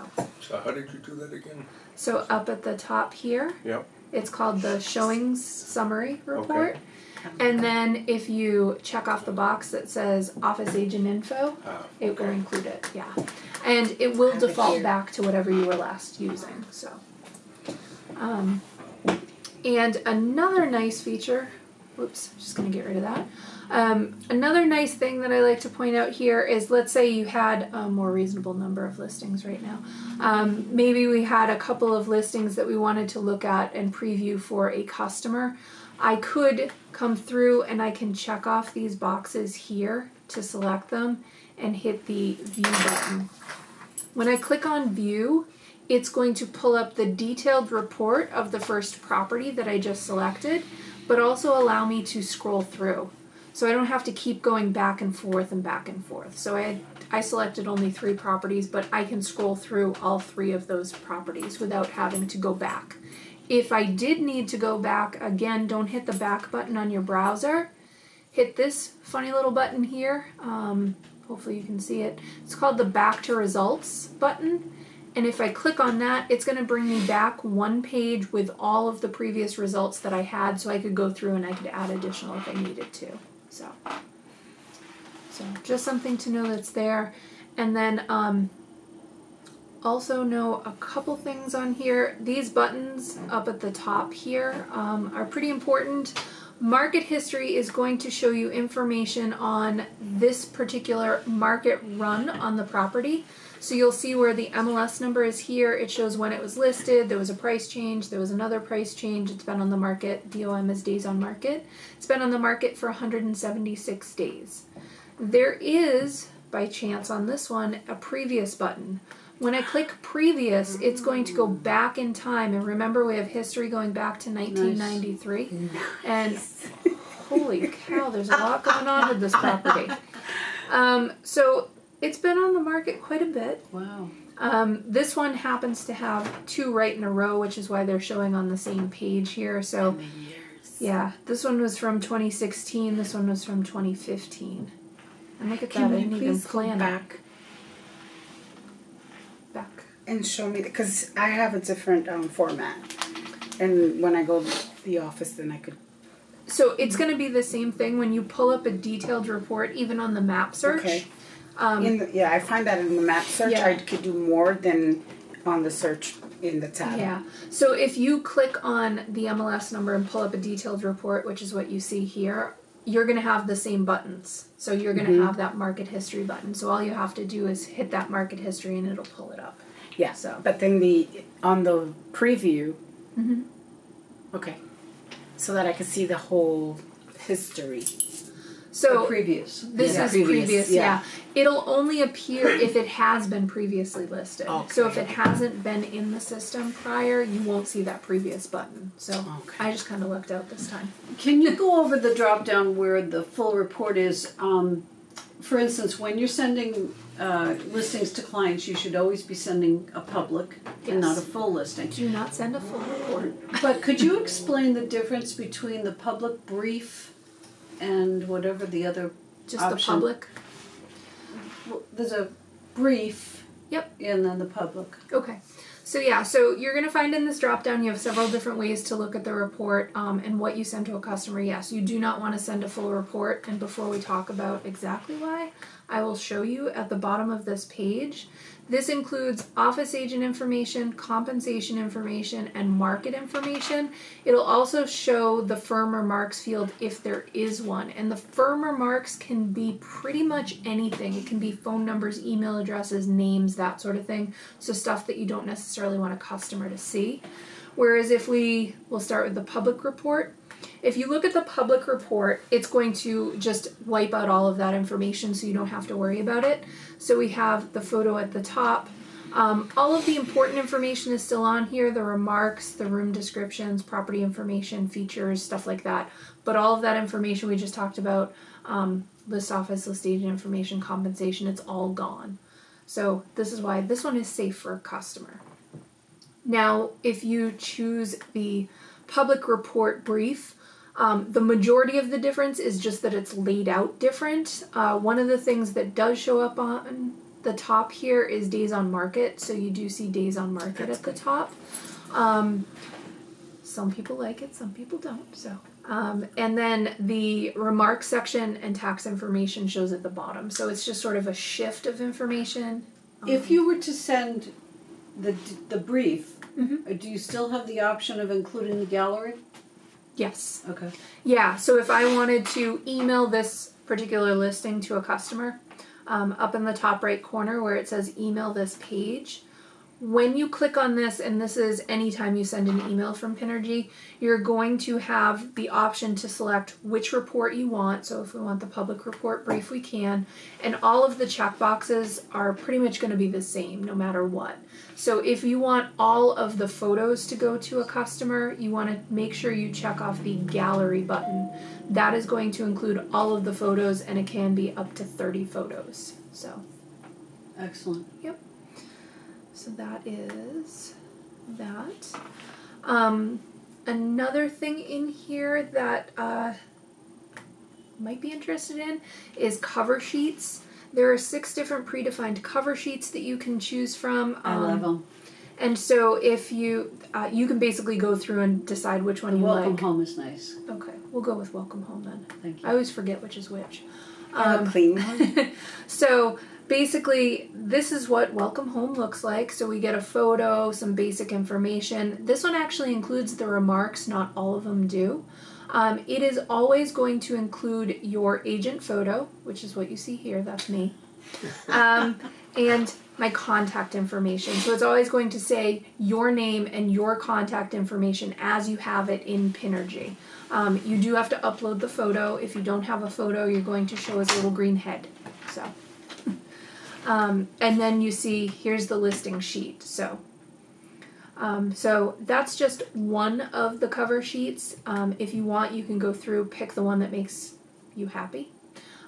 how did you do that again? So up at the top here, Yep. it's called the showings summary report. And then if you check off the box that says office agent info, it will include it, yeah. And it will default back to whatever you were last using, so. And another nice feature, whoops, just gonna get rid of that. Another nice thing that I like to point out here is, let's say you had a more reasonable number of listings right now. Maybe we had a couple of listings that we wanted to look at and preview for a customer. I could come through and I can check off these boxes here to select them and hit the view button. When I click on view, it's going to pull up the detailed report of the first property that I just selected, but also allow me to scroll through. So I don't have to keep going back and forth and back and forth. So I selected only 3 properties, but I can scroll through all 3 of those properties without having to go back. If I did need to go back, again, don't hit the back button on your browser. Hit this funny little button here. Hopefully you can see it. It's called the back to results button. And if I click on that, it's going to bring me back one page with all of the previous results that I had, so I could go through and I could add additional if I needed to. So just something to know that's there. And then also know a couple things on here. These buttons up at the top here are pretty important. Market history is going to show you information on this particular market run on the property. So you'll see where the MLS number is here. It shows when it was listed, there was a price change, there was another price change, it's been on the market, DOM is days on market. It's been on the market for 176 days. There is, by chance on this one, a previous button. When I click previous, it's going to go back in time, and remember we have history going back to 1993. Nice. And holy cow, there's a lot going on with this property. So it's been on the market quite a bit. Wow. This one happens to have 2 right in a row, which is why they're showing on the same page here. So, yeah, this one was from 2016. This one was from 2015. And look at that! I didn't even plan back back and show me, because I have a different format, and when I go to the office, then I could. So it's going to be the same thing when you pull up a detailed report, even on the map search. Okay. I find that in the map search, I could do more than on the search in the tab. Yeah. So if you click on the MLS number and pull up a detailed report, which is what you see here, you're going to have the same buttons. So you're going to have that market history button. So all you have to do is hit that market history and it'll pull it up. Yeah. So. But then on the preview. Okay. So that I can see the whole history. So previous. This is previous, yeah. It'll only appear if it has been previously listed. Okay. So if it hasn't been in the system prior, you won't see that previous button. So I just kind of lucked out this time. Can you go over the drop down where the full report is? For instance, when you're sending listings to clients, you should always be sending a public and not a full listing. Do not send a full report. But could you explain the difference between the public brief and whatever the other Just option? the public? Well, there's a brief. Yep. And then the public. Okay. So yeah, so you're going to find in this drop-down you have several different ways to look at the report and what you send to a customer. Yes, you do not want to send a full report, and before we talk about exactly why, I will show you at the bottom of this page. This includes office agent information, compensation information, and market information. It'll also show the firm remarks field if there is one. And the firm remarks can be pretty much anything. It can be phone numbers, email addresses, names, that sort of thing. So stuff that you don't necessarily want a customer to see. Whereas if we'll start with the public report. If you look at the public report, it's going to just wipe out all of that information so you don't have to worry about it. So we have the photo at the top. All of the important information is still on here, the remarks, the room descriptions, property information, features, stuff like that. But all of that information we just talked about, list office, list agent information, compensation, it's all gone. So this is why this one is safe for a customer. Now, if you choose the public report brief, the majority of the difference is just that it's laid out different. One of the things that does show up on the top here is days on market, so you do see days on market at the top. Some people like it, some people don't. So, and then the remarks section and tax information shows at the bottom. So it's just sort of a shift of information. If you were to send the brief, do you still have the option of including the gallery? Yes. Okay. Yeah, so if I wanted to email this particular listing to a customer, up in the top right corner where it says email this page, when you click on this, and this is anytime you send an email from Pinergy, you're going to have the option to select which report you want. So if we want the public report brief, we can. And all of the checkboxes are pretty much going to be the same no matter what. So if you want all of the photos to go to a customer, you want to make sure you check off the gallery button. That is going to include all of the photos, and it can be up to 30 photos. So, excellent. Yep. So that is that. Another thing in here that might be interested in is cover sheets. There are 6 different predefined cover sheets that you can choose from. I love them. And so if you can basically go through and decide which one you like. Welcome Home is nice. Okay, we'll go with Welcome Home then. Thank you. I always forget which is which. Clean one. So basically, this is what Welcome Home looks like. So we get a photo, some basic information. This one actually includes the remarks. Not all of them do. It is always going to include your agent photo, which is what you see here. That's me. And my contact information. So it's always going to say your name and your contact information as you have it in Pinergy. You do have to upload the photo. If you don't have a photo, you're going to show us a little green head. So, and then you see here's the listing sheet. So that's just one of the cover sheets. If you want, you can go through, pick the one that makes you happy.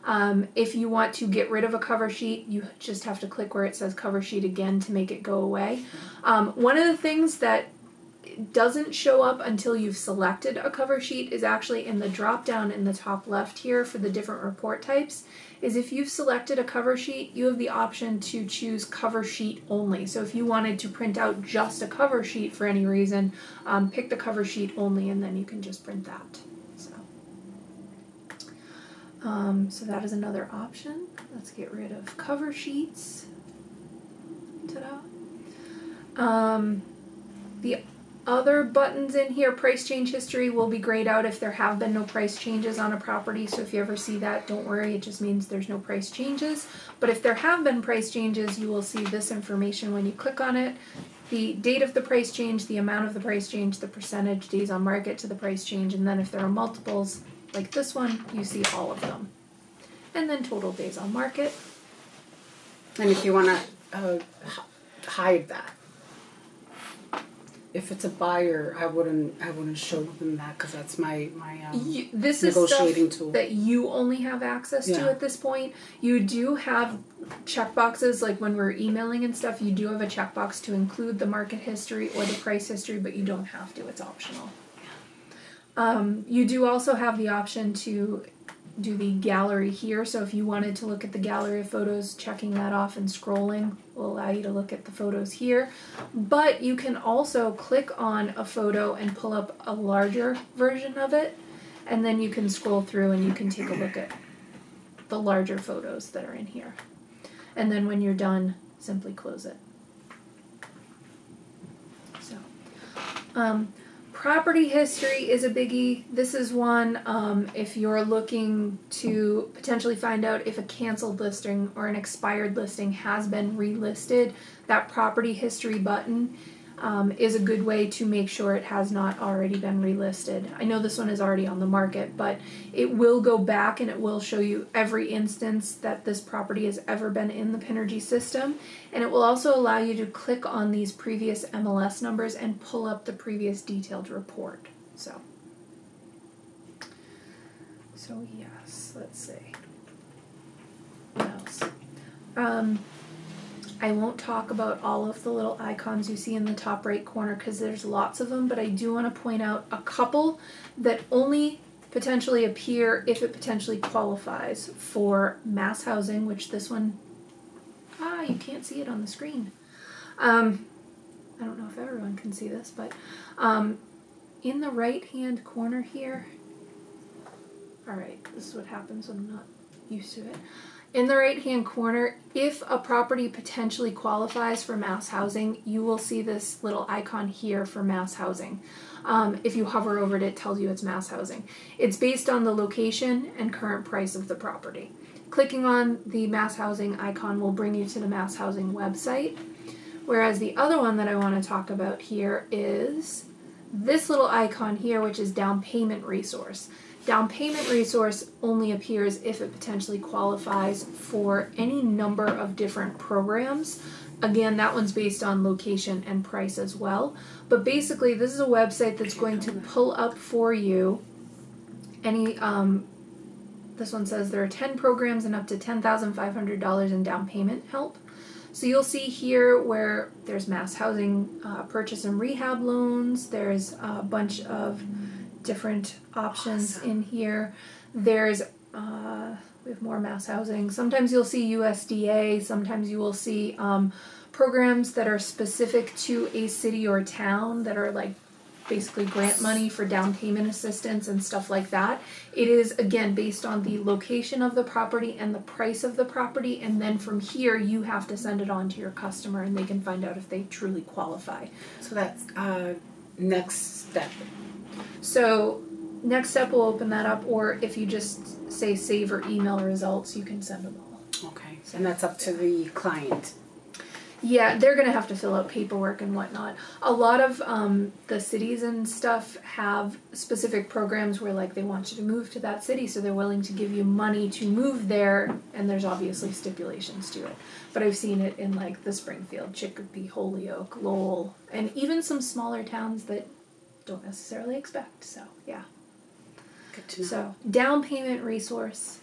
If you want to get rid of a cover sheet, you just have to click where it says cover sheet again to make it go away. One of the things that doesn't show up until you've selected a cover sheet is actually in the drop down in the top left here for the different report types. Is if you've selected a cover sheet, you have the option to choose cover sheet only. So if you wanted to print out just a cover sheet for any reason, pick the cover sheet only and then you can just print that. So that is another option. Let's get rid of cover sheets. Ta-da. The other buttons in here, price change history, will be grayed out if there have been no price changes on a property. So if you ever see that, don't worry, it just means there's no price changes. But if there have been price changes, you will see this information when you click on it. The date of the price change, the amount of the price change, the percentage, days on market to the price change, and then if there are multiples, like this one, you see all of them. And then total days on market. And if you want to hide that, if it's a buyer, I wouldn't show them that because that's my this is negotiating stuff tool that you only have access to at this point. You do have checkboxes, like when we're emailing and stuff, you do have a checkbox to include the market history or the price history, but you don't have to, it's optional. You do also have the option to do the gallery here, so if you wanted to look at the gallery of photos, checking that off and scrolling will allow you to look at the photos here. But you can also click on a photo and pull up a larger version of it, and then you can scroll through and you can take a look at the larger photos that are in here. And then when you're done, simply close it. So, property history is a biggie. This is one if you're looking to potentially find out if a canceled listing or an expired listing has been relisted, that property history button is a good way to make sure it has not already been relisted. I know this one is already on the market, but it will go back and it will show you every instance that this property has ever been in the Pinergy system. And it will also allow you to click on these previous MLS numbers and pull up the previous detailed report. So yes, let's see. What else? I won't talk about all of the little icons you see in the top right corner because there's lots of them, but I do want to point out a couple that only potentially appear if it potentially qualifies for mass housing, which this one, you can't see it on the screen. I don't know if everyone can see this, but in the right-hand corner here, all right, this is what happens when I'm not used to it. In the right-hand corner, if a property potentially qualifies for mass housing, you will see this little icon here for mass housing. If you hover over it, it tells you it's mass housing. It's based on the location and current price of the property. Clicking on the mass housing icon will bring you to the mass housing website, whereas the other one that I want to talk about here is this little icon here, which is down payment resource. Down payment resource only appears if it potentially qualifies for any number of different programs. Again, that one's based on location and price as well. But basically, this is a website that's going to pull up for you any, this one says there are 10 programs and up to $10,500 in down payment help. So you'll see here where there's mass housing, purchase and rehab loans, there's a bunch of different options in here. There's we have more mass housing. Sometimes you'll see USDA, sometimes you will see programs that are specific to a city or town that are like basically grant money for down payment assistance and stuff like that. It is again based on the location of the property and the price of the property, and then from here you have to send it on to your customer and they can find out if they truly qualify. So that's next step. So next step will open that up, or if you just say save or email results, you can send them all. Okay, and that's up to the client. Yeah, they're going to have to fill out paperwork and whatnot. A lot of the cities and stuff have specific programs where like they want you to move to that city, so they're willing to give you money to move there, and there's obviously stipulations to it. But I've seen it in like the Springfield, Chicopee, Holyoke, Lowell, and even some smaller towns that don't necessarily expect. So yeah. Good to know. So down payment resource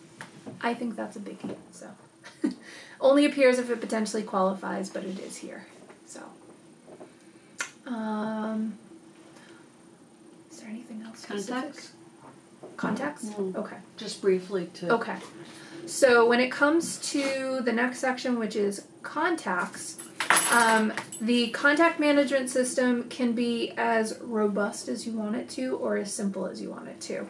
I think that's a biggie. So only appears if it potentially qualifies, but it is here. So is there anything else specific? Contacts? Okay. Just briefly to. Okay. So when it comes to the next section, which is contacts, the contact management system can be as robust as you want it to or as simple as you want it to.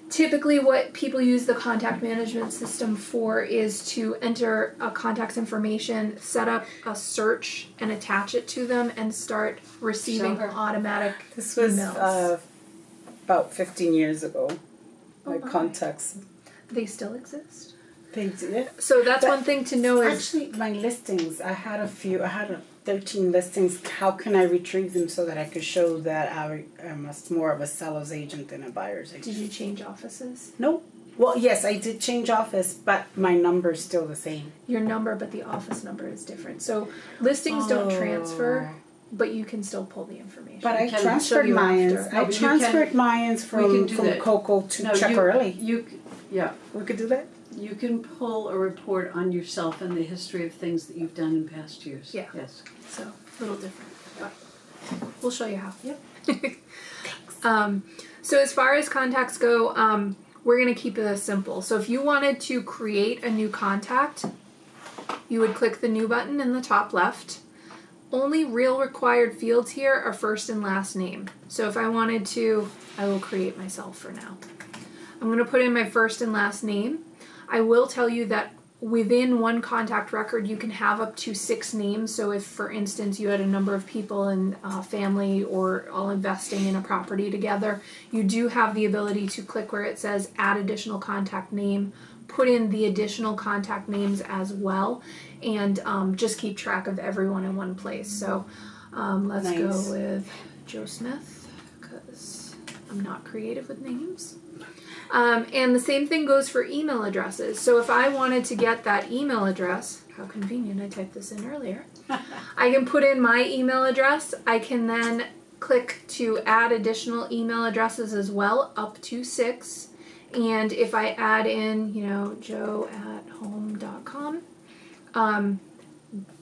Typically what people use the contact management system for is to enter a contact's information, set up a search and attach it to them and start receiving automatic This was emails. About 15 years ago. My my. contacts. They still exist? They did. So that's But one thing to know is Actually, my listings, I had 13 listings. How can I retrieve them so that I could show that I'm more of a seller's agent than a buyer's agent? did you change offices? Nope. Well, yes, I did change office, but my number's still the same. Your number, but the office number is different. So listings don't transfer, but you can still pull the information. But I can transferred show you mine. after. I No, but you transferred can- mine can from do that. Coco to No, Chuck you, Early. Yeah, We could do that? you can pull a report on yourself and the history of things that you've done in past years. Yeah. Yes. So a little different, but we'll show you how. Yep. So as far as contacts go, we're going to keep it simple. So if you wanted to create a new contact, you would click the new button in the top left. Only real required fields here are first and last name. So if I wanted to, I will create myself for now. I'm going to put in my first and last name. I will tell you that within one contact record, you can have up to 6 names. So if, for instance, you had a number of people in family or all investing in a property together, you do have the ability to click where it says add additional contact name, put in the additional contact names as well, and just keep track of everyone in one place. So let's Nice. go with Joe Smith, because I'm not creative with names. And the same thing goes for email addresses. So if I wanted to get that email address, how convenient, I typed this in earlier. I can put in my email address. I can then click to add additional email addresses as well, up to 6. And if I add in, joe@home.com,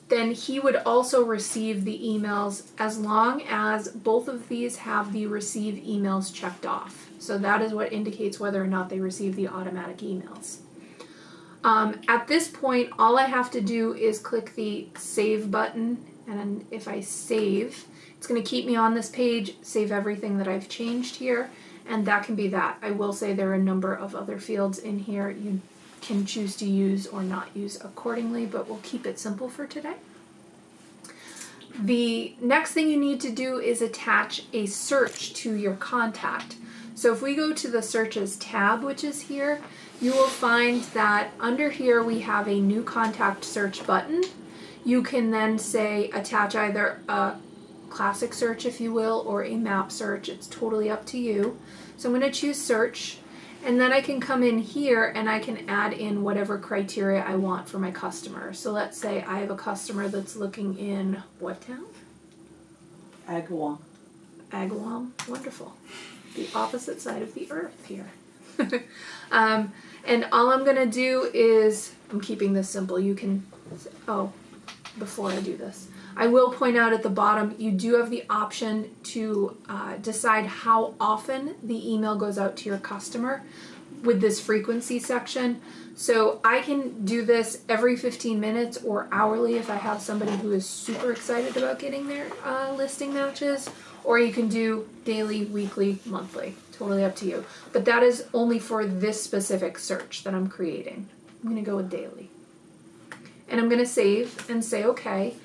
then he would also receive the emails as long as both of these have the receive emails checked off. So that is what indicates whether or not they receive the automatic emails. At this point, all I have to do is click the save button, and if I save, it's going to keep me on this page, save everything that I've changed here, and that can be that. I will say there are a number of other fields in here you can choose to use or not use accordingly, but we'll keep it simple for today. The next thing you need to do is attach a search to your contact. So if we go to the searches tab, which is here, you will find that under here we have a new contact search button. You can then say attach either a classic search, if you will, or a map search. It's totally up to you. So I'm going to choose search, and then I can come in here and I can add in whatever criteria I want for my customer. So let's say I have a customer that's looking in what town? Agawam. Agawam. Wonderful. The opposite side of the earth here. And all I'm going to do is, I'm keeping this simple. You can, before I do this, I will point out at the bottom, you do have the option to decide how often the email goes out to your customer with this frequency section. So I can do this every 15 minutes or hourly if I have somebody who is super excited about getting their listing matches, or you can do daily, weekly, monthly. Totally up to you. But that is only for this specific search that I'm creating. I'm going to go with daily. And I'm going to save and say okay.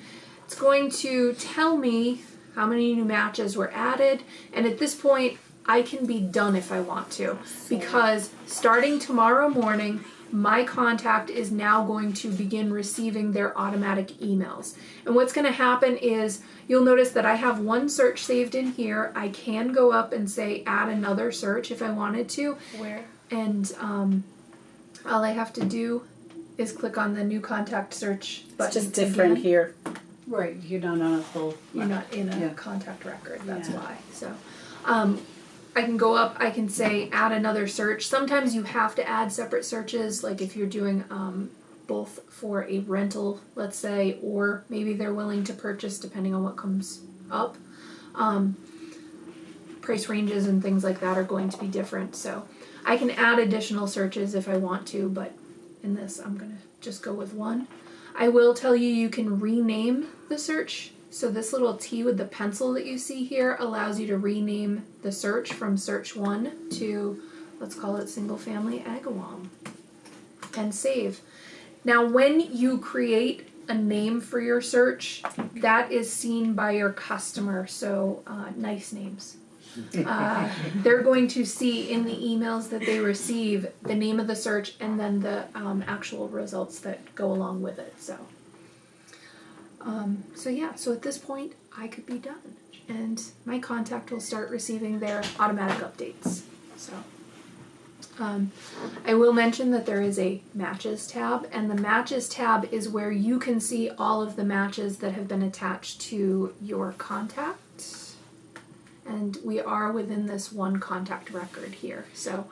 It's going to tell me how many new matches were added, and at this point I can be done if I want to, because starting tomorrow morning my contact is now going to begin receiving their automatic emails. And what's going to happen is you'll notice that I have one search saved in here. I can go up and say add another search if I wanted to. Where? And all I have to do is click on the new contact search button. It's just different again. here. Right, you're not on a full. You're not in a Yeah. contact record, that's Yeah. why. So I can go up, I can say add another search. Sometimes you have to add separate searches, like if you're doing both for a rental, let's say, or maybe they're willing to purchase depending on what comes up. Price ranges and things like that are going to be different, so I can add additional searches if I want to, but in this I'm going to just go with one. I will tell you, you can rename the search. So this little T with the pencil that you see here allows you to rename the search from search 1 to, let's call it single family Agawam, and save. Now when you create a name for your search, that is seen by your customer, so nice names. They're going to see in the emails that they receive the name of the search and then the actual results that go along with it. So yeah, so at this point I could be done and my contact will start receiving their automatic updates. So I will mention that there is a matches tab, and the matches tab is where you can see all of the matches that have been attached to your contact. And we are within this one contact record here. So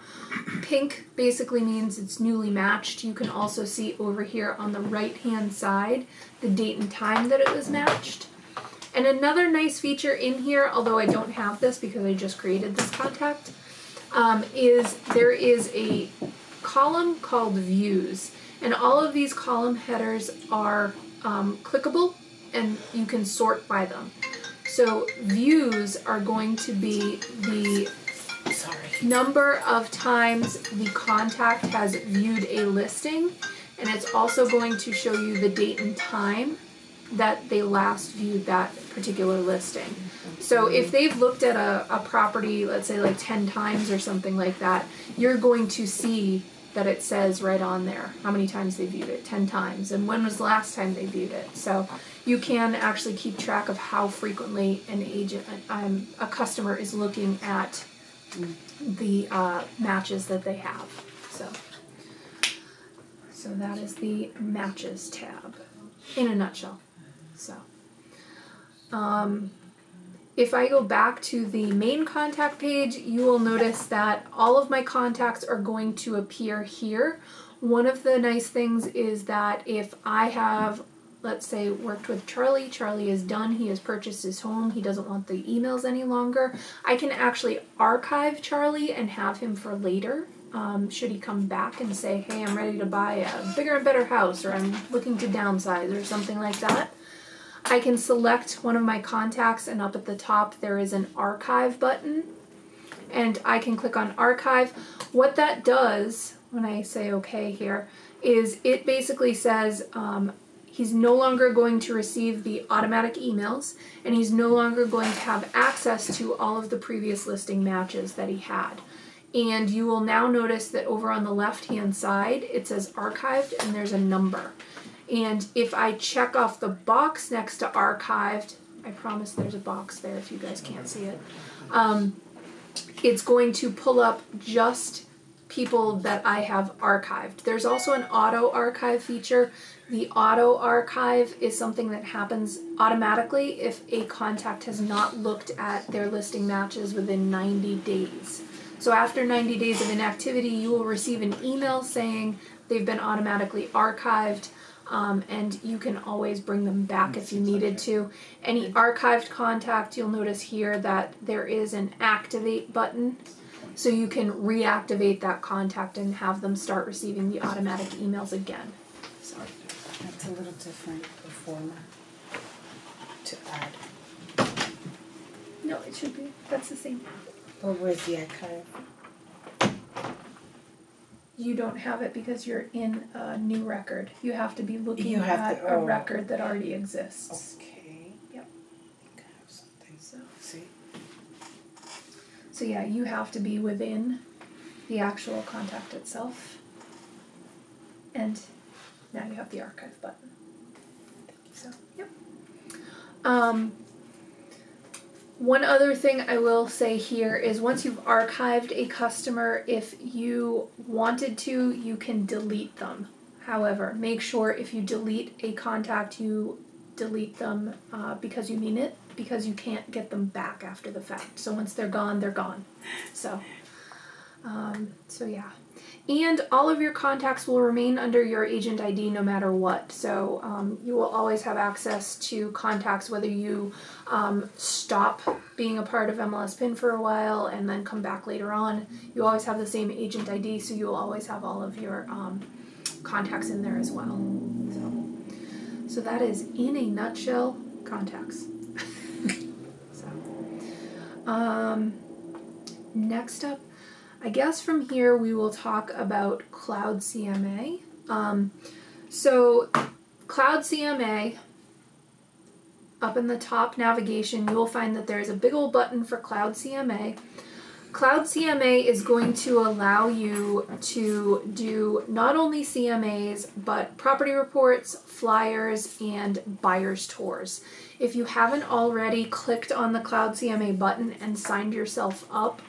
pink basically means it's newly matched. You can also see over here on the right hand side the date and time that it was matched. And another nice feature in here, although I don't have this because I just created this contact, is there is a column called views. And all of these column headers are clickable and you can sort by them. So views are going to be the number of times the contact has viewed a listing, and it's also going to show you the date and time that they last viewed that particular listing. So if they've looked at a property, let's say like 10 times or something like that, you're going to see that it says right on there how many times they viewed it, 10 times, and when was the last time they viewed it. So you can actually keep track of how frequently a customer is looking at the matches that they have. So that is the matches tab in a nutshell. So if I go back to the main contact page, you will notice that all of my contacts are going to appear here. One of the nice things is that if I have, let's say, worked with Charlie, Charlie is done, he has purchased his home, he doesn't want the emails any longer, I can actually archive Charlie and have him for later. Should he come back and say, hey, I'm ready to buy a bigger and better house, or I'm looking to downsize or something like that, I can select one of my contacts, and up at the top there is an archive button, and I can click on archive. What that does, when I say okay here, is it basically says he's no longer going to receive the automatic emails, and he's no longer going to have access to all of the previous listing matches that he had. And you will now notice that over on the left hand side it says archived and there's a number. And if I check off the box next to archived, I promise there's a box there if you guys can't see it, it's going to pull up just people that I have archived. There's also an auto archive feature. The auto archive is something that happens automatically if a contact has not looked at their listing matches within 90 days. So after 90 days of inactivity, you will receive an email saying they've been automatically archived. And you can always bring them back if you needed to. Any archived contact, you'll notice here that there is an activate button, so you can reactivate that contact and have them start receiving the automatic emails again. So that's a little different before to add. No, it should be. That's the same. Or where's the archive? You don't have it because you're in a new record. You have to be looking You have at to- a oh. record that already exists. Okay. Yep. I think I have something. So, See? so yeah, you have to be within the actual contact itself. And now you have the archive button. So, yep. One other thing I will say here is once you've archived a customer, if you wanted to, you can delete them. However, make sure if you delete a contact, you delete them because you mean it, because you can't get them back after the fact. So once they're gone, they're gone. So, so yeah. And all of your contacts will remain under your agent ID no matter what. So you will always have access to contacts whether you stop being a part of MLSPIN for a while and then come back later on. You always have the same agent ID, so you will always have all of your contacts in there as well. So that is, in a nutshell, contacts. So, next up, I guess from here we will talk about Cloud CMA. So Cloud CMA, up in the top navigation, you will find that there is a big old button for Cloud CMA. Cloud CMA is going to allow you to do not only CMAs, but property reports, flyers, and buyer's tours. If you haven't already clicked on the Cloud CMA button and signed yourself up,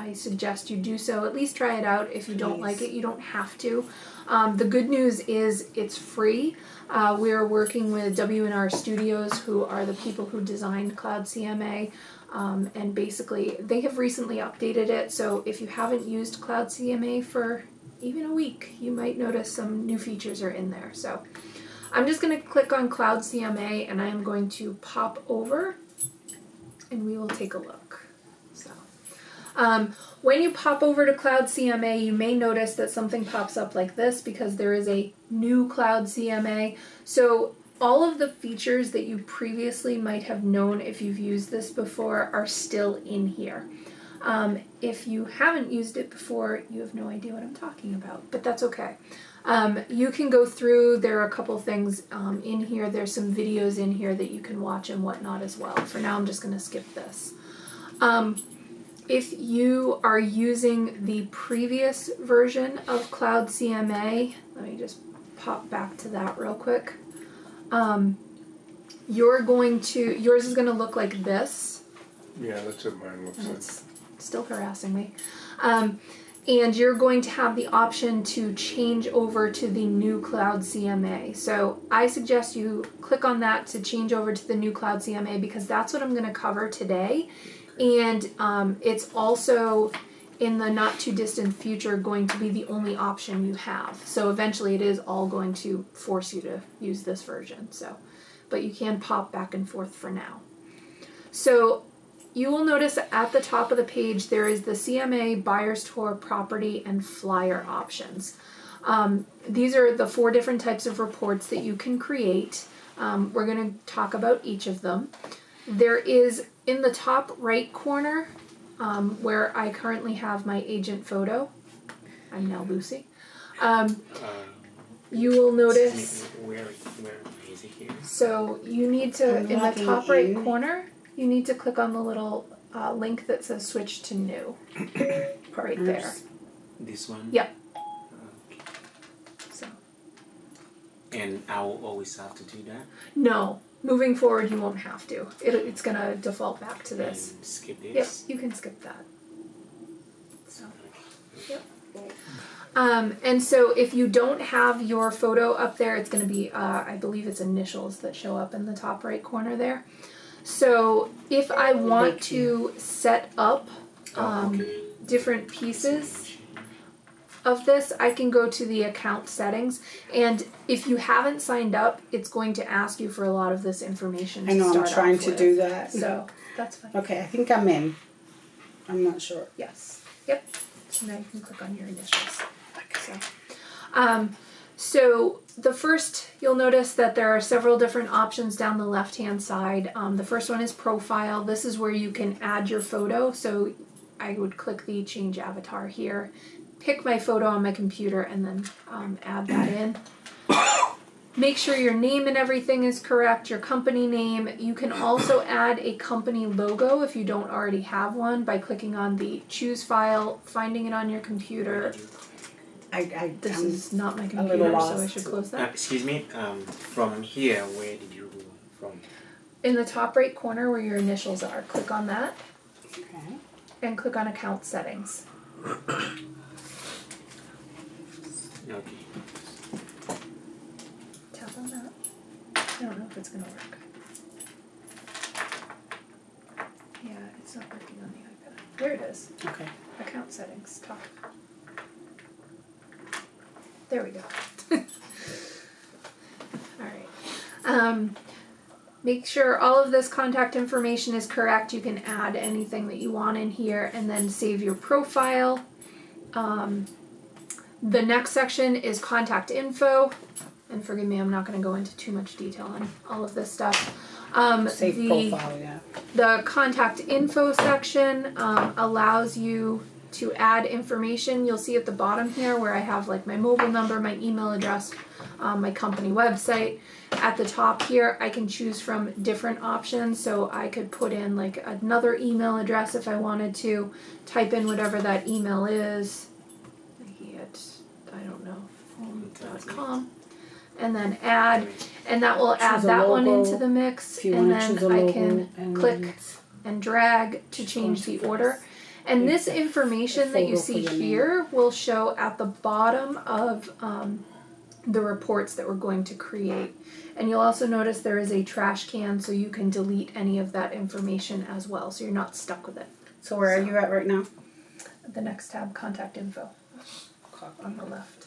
I suggest you do so. At least try it out. If you don't like it, you don't have to. The good news is it's free. We're working with W&R Studios, who are the people who designed Cloud CMA. And basically, they have recently updated it, so if you haven't used Cloud CMA for even a week, you might notice some new features are in there. So I'm just going to click on Cloud CMA, and I am going to pop over, and we will take a look. So when you pop over to Cloud CMA, you may notice that something pops up like this because there is a new Cloud CMA. So all of the features that you previously might have known if you've used this before are still in here. If you haven't used it before, you have no idea what I'm talking about, but that's okay. You can go through, there are a couple things in here, there's some videos in here that you can watch and whatnot as well. For now, I'm just going to skip this. If you are using the previous version of Cloud CMA, let me just pop back to that real quick. Yours is going to look like this. Yeah, that's what mine looks like. It's still harassing me. And you're going to have the option to change over to the new Cloud CMA. So I suggest you click on that to change over to the new Cloud CMA because that's what I'm going to cover today. And it's also, in the not too distant future, going to be the only option you have. So eventually it is all going to force you to use this version. So, but you can pop back and forth for now. So you will notice at the top of the page there is the CMA, buyer's tour, property, and flyer options. These are the 4 different types of reports that you can create. We're going to talk about each of them. There is, in the top right corner, where I currently have my agent photo, I'm now Lucy, you will notice, Where is it here? so you need to, in the top right corner, you need to click on the little link that says switch to new, right there. This one? Yep. Okay. So. And I will always have to do that? No. Moving forward, you won't have to. It's going to default back to this. And skip this? Yep, you can skip that. So, yep. And so if you don't have your photo up there, it's going to be, I believe it's initials that show up in the top right corner there. So if I want to set up different pieces of this, I can go to the account settings, and if you haven't signed up, it's going to ask you for a lot of this information to I know, start I'm trying off to with. do that. So that's fine. Okay, I think I'm in. I'm not sure. Yes. Yep. So now you can click on your initials. So the first, you'll notice that there are several different options down the left-hand side. The first one is profile. This is where you can add your photo. So I would click the change avatar here, pick my photo on my computer, and then add that in. Make sure your name and everything is correct, your company name. You can also add a company logo if you don't already have one by clicking on the choose file, finding it on your computer. This is not my computer, so I should close that. Excuse me, from here, where did you go from? In the top right corner where your initials are, click on that. Okay. And click on account settings. Okay. Tap on that. I don't know if it's going to work. It's not working on the iPad. There it is. Okay. Account settings, top. There we go. Alright. Make sure all of this contact information is correct. You can add anything that you want in here and then save your profile. The next section is contact info. And forgive me, I'm not going to go into too much detail on all of this stuff. Save profile, yeah. The contact info section allows you to add information. You'll see at the bottom here where I have like my mobile number, my email address, my company website. At the top here, I can choose from different options. So I could put in like another email address if I wanted to, type in whatever that email is. I don't know, home.com. And then add, and that will add that one into the mix, and then I can click and drag to change the order. And this information that you see here will show at the bottom of the reports that we're going to create. And you'll also notice there is a trash can, so you can delete any of that information as well, so you're not stuck with it. So where are you at right now? The next tab, contact info, on the left.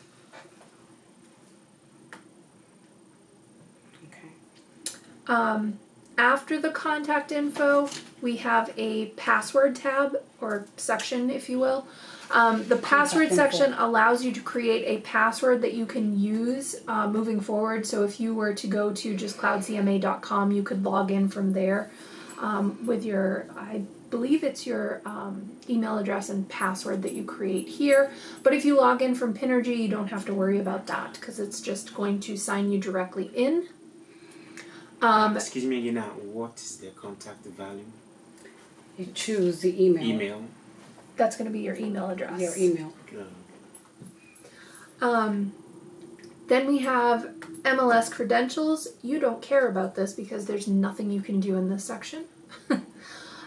After the contact info, we have a password tab, or section, if you will. The password section allows you to create a password that you can use moving forward. So if you were to go to justcloudcma.com, you could log in from there with your, I believe it's your email address and password that you create here. But if you log in from Pinergy, you don't have to worry about that because it's just going to sign you directly in. Excuse me again, what is the contact value? You choose the email. Email. That's going to be your email address. Your email. Then we have MLS credentials. You don't care about this because there's nothing you can do in this section.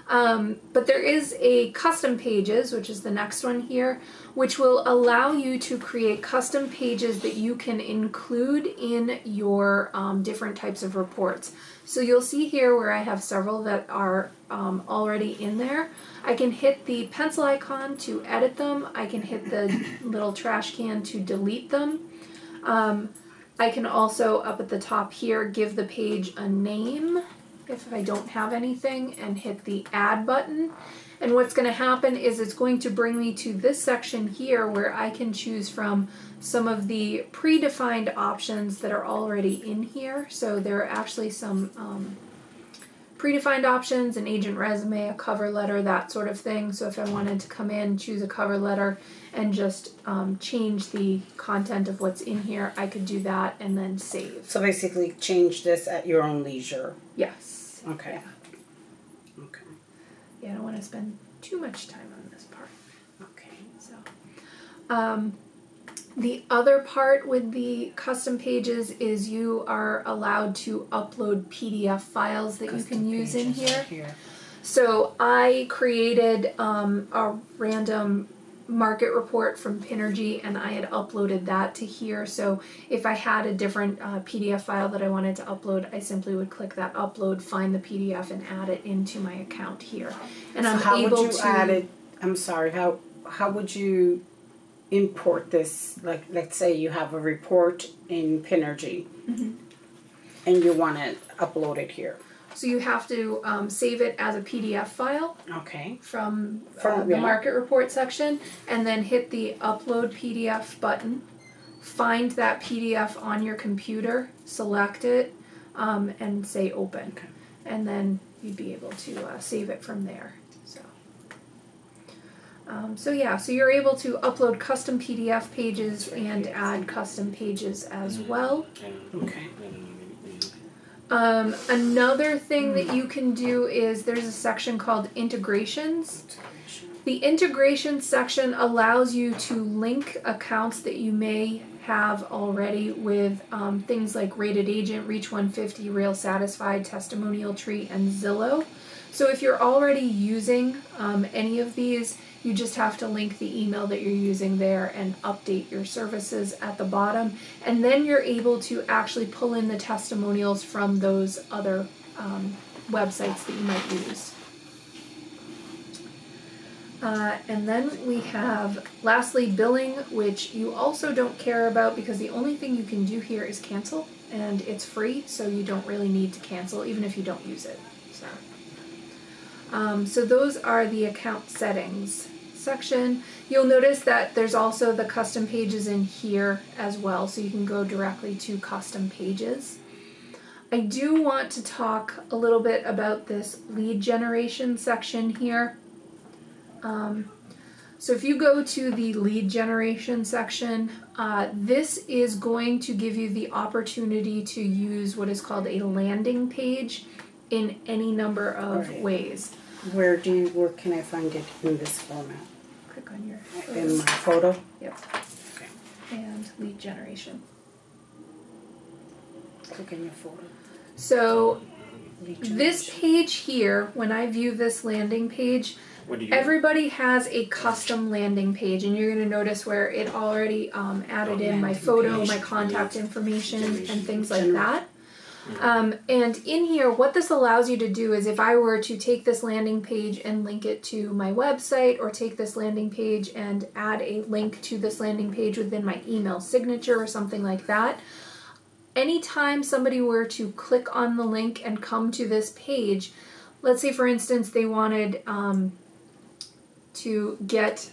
But there is a custom pages, which is the next one here, which will allow you to create custom pages that you can include in your different types of reports. So you'll see here where I have several that are already in there. I can hit the pencil icon to edit them. I can hit the little trash can to delete them. I can also, up at the top here, give the page a name if I don't have anything, and hit the add button. And what's going to happen is it's going to bring me to this section here where I can choose from some of the predefined options that are already in here. So there are actually some predefined options, an agent resume, a cover letter, that sort of thing. So if I wanted to come in, choose a cover letter, and just change the content of what's in here, I could do that and then save. So basically change this at your own leisure. Yes. Okay. Yeah. Okay. Yeah, I don't want to spend too much time on this part. Okay. So, the other part with the custom pages is you are allowed to upload PDF files that you can use in here. So I created a random market report from Pinergy, and I had uploaded that to here. So if I had a different PDF file that I wanted to upload, I simply would click that upload, find the PDF, and add it into my account here. And so I'm how able would you to add it? I'm sorry. How would you import this? Like, let's say you have a report in Pinergy, and you want to upload it here. So you have to save it as a PDF file. Okay. From the market report section, and then hit the upload PDF button. Find that PDF on your computer, select it, and say open. Okay. And then you'd be able to save it from there. So yeah, so you're able to upload custom PDF pages and add custom pages as well. Okay. Another thing that you can do is there's a section called integrations. The integration section allows you to link accounts that you may have already with things like Rated Agent, Reach 150, Real Satisfied, Testimonial Tree, and Zillow. So if you're already using any of these, you just have to link the email that you're using there and update your services at the bottom. And then you're able to actually pull in the testimonials from those other websites that you might use. And then we have, lastly, billing, which you also don't care about because the only thing you can do here is cancel, and it's free, so you don't really need to cancel, even if you don't use it. So those are the account settings section. You'll notice that there's also the custom pages in here as well, so you can go directly to custom pages. I do want to talk a little bit about this lead generation section here. So if you go to the lead generation section, this is going to give you the opportunity to use what is called a landing page in any number of ways. Where can I find it in this format? Click on your In my photo? Yep. Okay. And lead generation. Click in your photo. So Lead this generation. page here, when I view this landing page, What do you? everybody has a custom landing page, and you're going to notice where it already added in my Landing photo, page. my contact information, and things like General. that. And in here, what this allows you to do is if I were to take this landing page and link it to my website, or take this landing page and add a link to this landing page within my email signature or something like that, anytime somebody were to click on the link and come to this page, let's say for instance they wanted to get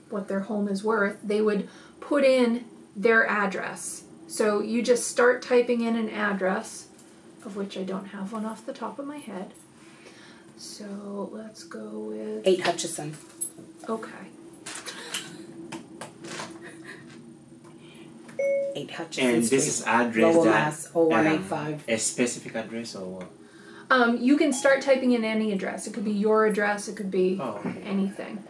what their home is worth, they would put in their address. So you just start typing in an address, of which I don't have one off the top of my head. So let's go with 8 Hutchison. Okay. 8 Hutchison And Street. this is address Lowell, that Mass. 0185. a specific address or what? You can start typing in any address. It could be your address. It could be Oh, okay. anything.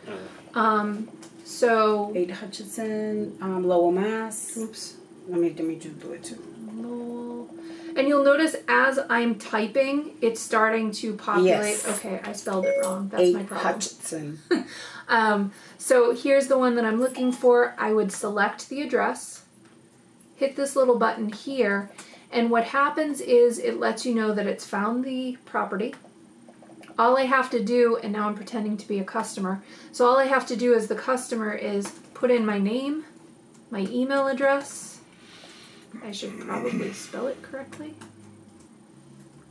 Oh. So 8 Hutchison, Lowell, Mass. oops. Let me just do it too. Lowell. And you'll notice as I'm typing, it's starting to populate. Yes. Okay, I spelled it wrong. That's 8 my problem. Hutchison. So here's the one that I'm looking for. I would select the address, hit this little button here, and what happens is it lets you know that it's found the property. All I have to do, and now I'm pretending to be a customer, so all I have to do as the customer is put in my name, my email address. I should probably spell it correctly.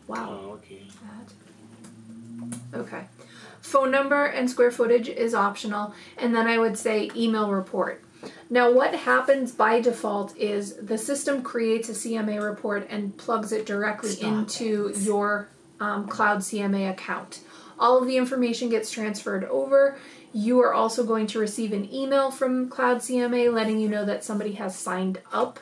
Wow. Oh, okay. Okay. Phone number and square footage is optional, and then I would say email report. Now what happens by default is the system creates a CMA report and plugs it directly into your Cloud CMA account. All of the information gets transferred over. You are also going to receive an email from Cloud CMA letting you know that somebody has signed up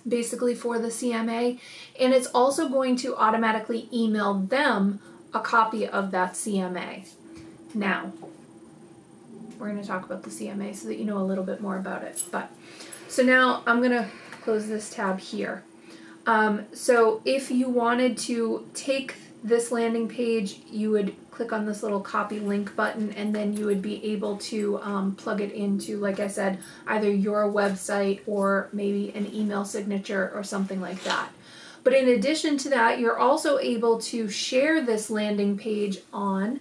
basically for the CMA, and it's also going to automatically email them a copy of that CMA. Now, we're going to talk about the CMA so that you know a little bit more about it. So now I'm going to close this tab here. So if you wanted to take this landing page, you would click on this little copy link button, and then you would be able to plug it into, like I said, either your website or maybe an email signature or something like that. But in addition to that, you're also able to share this landing page on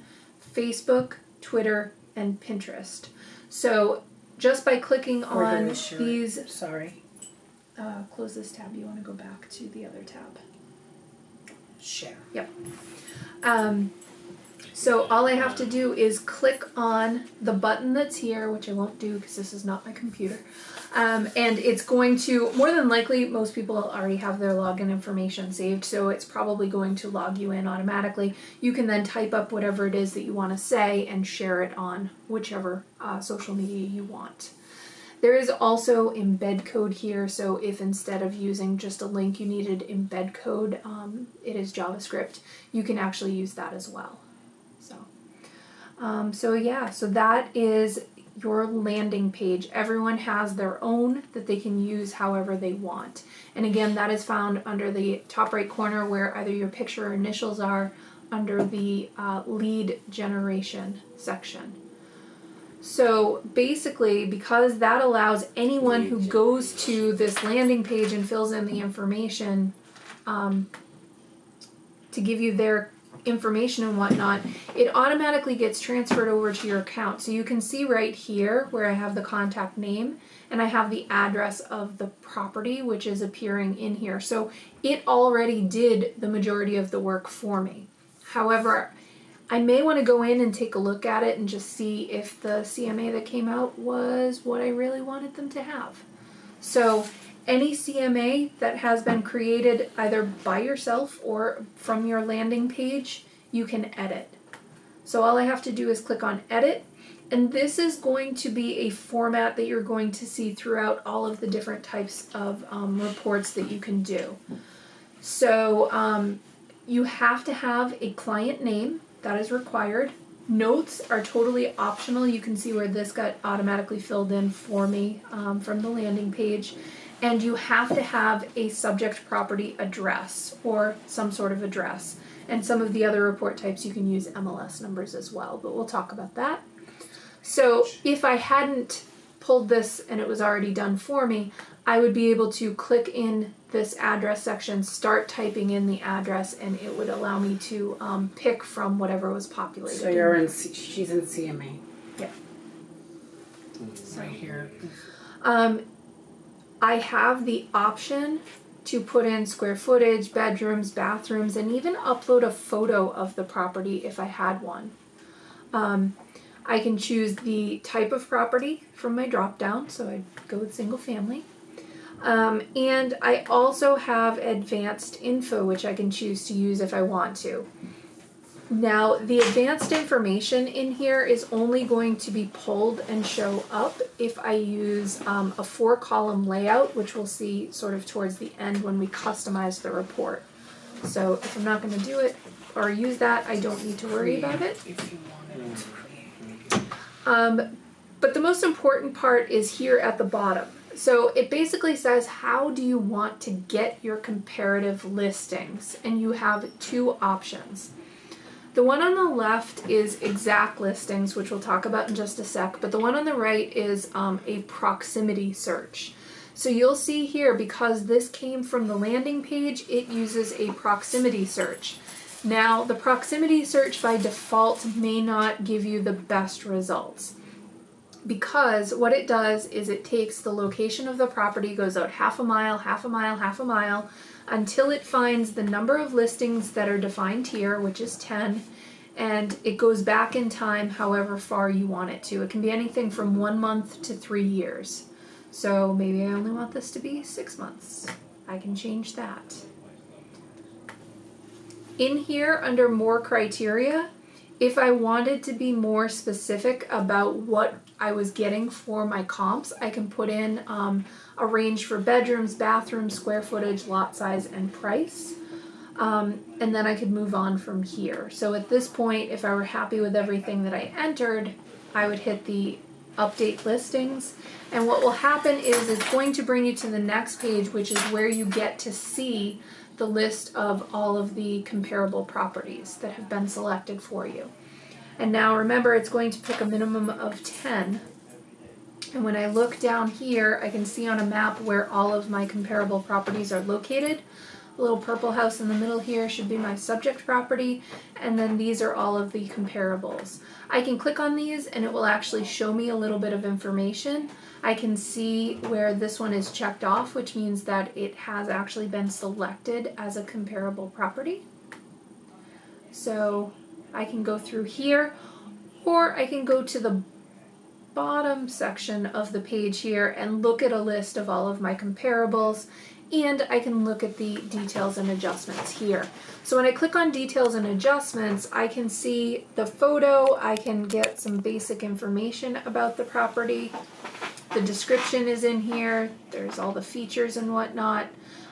Facebook, Twitter, and Pinterest. So just by clicking on these, Sorry. close this tab. You want to go back to the other tab. Share. Yep. So all I have to do is click on the button that's here, which I won't do because this is not my computer. And it's going to, more than likely, most people already have their login information saved, so it's probably going to log you in automatically. You can then type up whatever it is that you want to say and share it on whichever social media you want. There is also embed code here, so if instead of using just a link you needed embed code, it is JavaScript, you can actually use that as well. So that is your landing page. Everyone has their own that they can use however they want. And again, that is found under the top right corner where either your picture or initials are, under the lead generation section. So basically, because that allows anyone who goes to this landing page and fills in the information to give you their information and whatnot, it automatically gets transferred over to your account. So you can see right here where I have the contact name and I have the address of the property, which is appearing in here. So it already did the majority of the work for me. However, I may want to go in and take a look at it and just see if the CMA that came out was what I really wanted them to have. So any CMA that has been created either by yourself or from your landing page, you can edit. So all I have to do is click on edit, and this is going to be a format that you're going to see throughout all of the different types of reports that you can do. So you have to have a client name. That is required. Notes are totally optional. You can see where this got automatically filled in for me from the landing page. And you have to have a subject property address or some sort of address. And some of the other report types you can use MLS numbers as well, but we'll talk about that. So if I hadn't pulled this and it was already done for me, I would be able to click in this address section, start typing in the address, and it would allow me to pick from whatever was populated. So you're in, she's in CMA. Yeah. Right here. I have the option to put in square footage, bedrooms, bathrooms, and even upload a photo of the property if I had one. I can choose the type of property from my drop down, so I'd go with single family. And I also have advanced info, which I can choose to use if I want to. Now, the advanced information in here is only going to be pulled and show up if I use a 4-column layout, which we'll see sort of towards the end when we customize the report. So if I'm not going to do it or use that, I don't need to worry about it. If you wanted to create. But the most important part is here at the bottom. So it basically says, how do you want to get your comparative listings? And you have 2 options. The one on the left is exact listings, which we'll talk about in just a sec, but the one on the right is a proximity search. So you'll see here, because this came from the landing page, it uses a proximity search. Now, the proximity search by default may not give you the best results, because what it does is it takes the location of the property, goes out half a mile, half a mile, half a mile, until it finds the number of listings that are defined here, which is 10, and it goes back in time however far you want it to. It can be anything from 1 month to 3 years. So maybe I only want this to be 6 months. I can change that. In here, under more criteria, if I wanted to be more specific about what I was getting for my comps, I can put in a range for bedrooms, bathrooms, square footage, lot size, and price. And then I could move on from here. So at this point, if I were happy with everything that I entered, I would hit the update listings. And what will happen is it's going to bring you to the next page, which is where you get to see the list of all of the comparable properties that have been selected for you. And now remember, it's going to pick a minimum of 10. And when I look down here, I can see on a map where all of my comparable properties are located. The little purple house in the middle here should be my subject property, and then these are all of the comparables. I can click on these and it will actually show me a little bit of information. I can see where this one is checked off, which means that it has actually been selected as a comparable property. So I can go through here, or I can go to the bottom section of the page here and look at a list of all of my comparables, and I can look at the details and adjustments here. So when I click on details and adjustments, I can see the photo, I can get some basic information about the property. The description is in here, there's all the features and whatnot.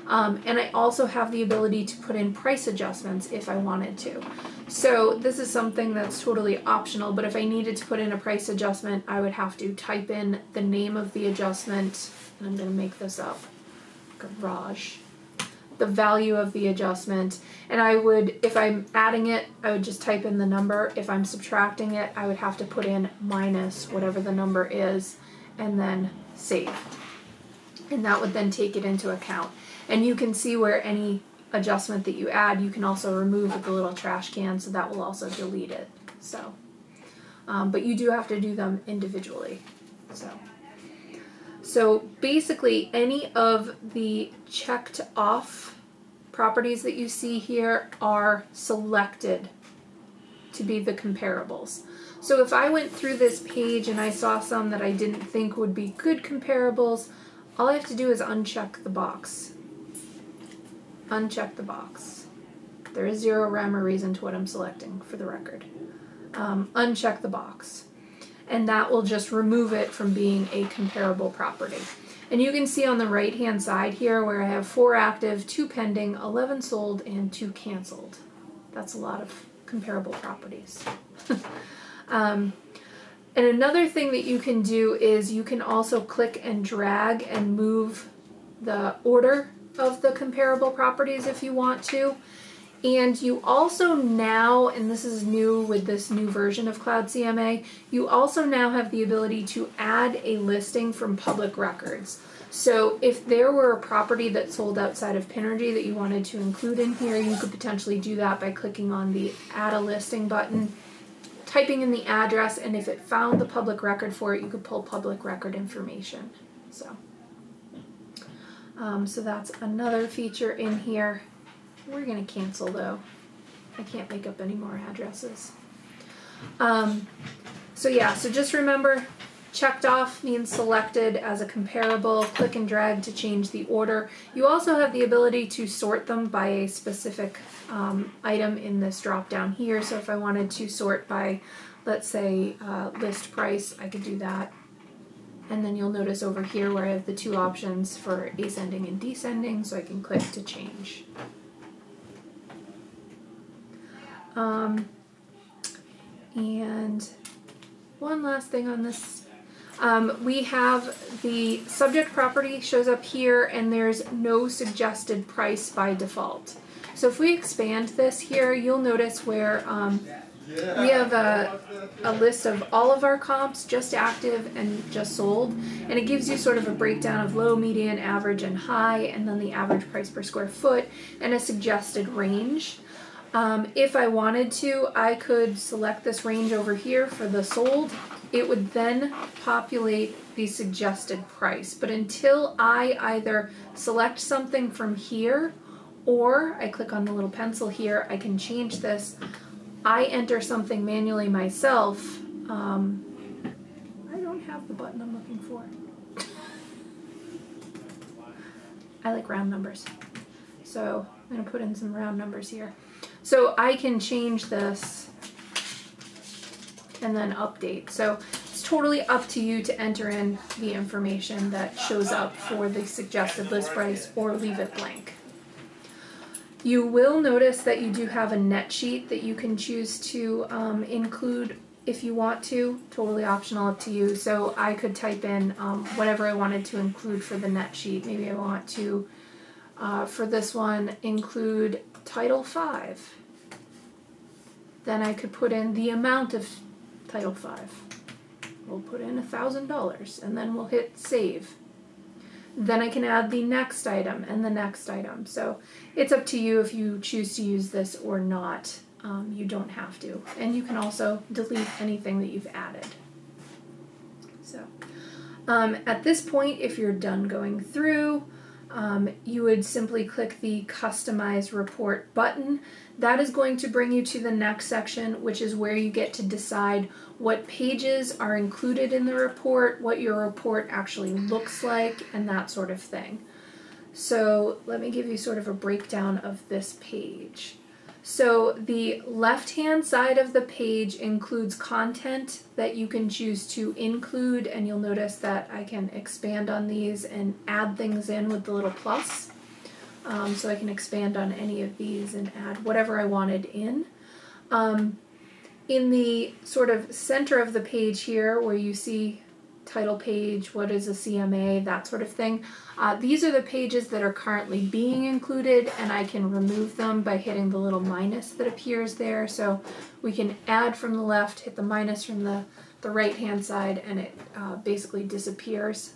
And I also have the ability to put in price adjustments if I wanted to. So this is something that's totally optional, but if I needed to put in a price adjustment, I would have to type in the name of the adjustment, and I'm going to make this up, garage, the value of the adjustment, and I would, if I'm adding it, I would just type in the number. If I'm subtracting it, I would have to put in minus whatever the number is, and then save. And that would then take it into account. And you can see where any adjustment that you add, you can also remove with the little trash can, so that will also delete it. So, but you do have to do them individually. So basically, any of the checked off properties that you see here are selected to be the comparables. So if I went through this page and I saw some that I didn't think would be good comparables, all I have to do is uncheck the box. Uncheck the box. There is zero rhyme or reason to what I'm selecting, for the record. Uncheck the box. And that will just remove it from being a comparable property. And you can see on the right hand side here where I have 4 active, 2 pending, 11 sold, and 2 canceled. That's a lot of comparable properties. And another thing that you can do is you can also click and drag and move the order of the comparable properties if you want to. And you also now, and this is new with this new version of Cloud CMA, you also now have the ability to add a listing from public records. So if there were a property that sold outside of Pinergy that you wanted to include in here, you could potentially do that by clicking on the Add a Listing button, typing in the address, and if it found the public record for it, you could pull public record information. So that's another feature in here. We're going to cancel though. I can't make up any more addresses. So just remember, checked off means selected as a comparable. Click and drag to change the order. You also have the ability to sort them by a specific item in this drop down here. So if I wanted to sort by, let's say, list price, I could do that. And then you'll notice over here where I have the 2 options for ascending and descending, so I can click to change. And one last thing on this. We have the subject property shows up here, and there's no suggested price by default. So if we expand this here, you'll notice where we have a list of all of our comps, just active and just sold, and it gives you sort of a breakdown of low, median, average, and high, and then the average price per square foot, and a suggested range. If I wanted to, I could select this range over here for the sold. It would then populate the suggested price. But until I either select something from here or I click on the little pencil here, I can change this. I enter something manually myself. I don't have the button I'm looking for. I like round numbers. So I'm going to put in some round numbers here. So I can change this and then update. So it's totally up to you to enter in the information that shows up for the suggested list price or leave it blank. You will notice that you do have a net sheet that you can choose to include if you want to, totally optional, up to you. So I could type in whatever I wanted to include for the net sheet. Maybe I want to, for this one, include Title 5. Then I could put in the amount of Title 5. We'll put in $1,000 and then we'll hit save. Then I can add the next item and the next item. So it's up to you if you choose to use this or not. You don't have to. And you can also delete anything that you've added. So at this point, if you're done going through, you would simply click the Customize Report button. That is going to bring you to the next section, which is where you get to decide what pages are included in the report, what your report actually looks like, and that sort of thing. So let me give you sort of a breakdown of this page. So the left-hand side of the page includes content that you can choose to include, and you'll notice that I can expand on these and add things in with the little plus. So I can expand on any of these and add whatever I wanted in. In the sort of center of the page here where you see title page, what is a CMA, that sort of thing. These are the pages that are currently being included, and I can remove them by hitting the little minus that appears there. So we can add from the left, hit the minus from the right hand side, and it basically disappears.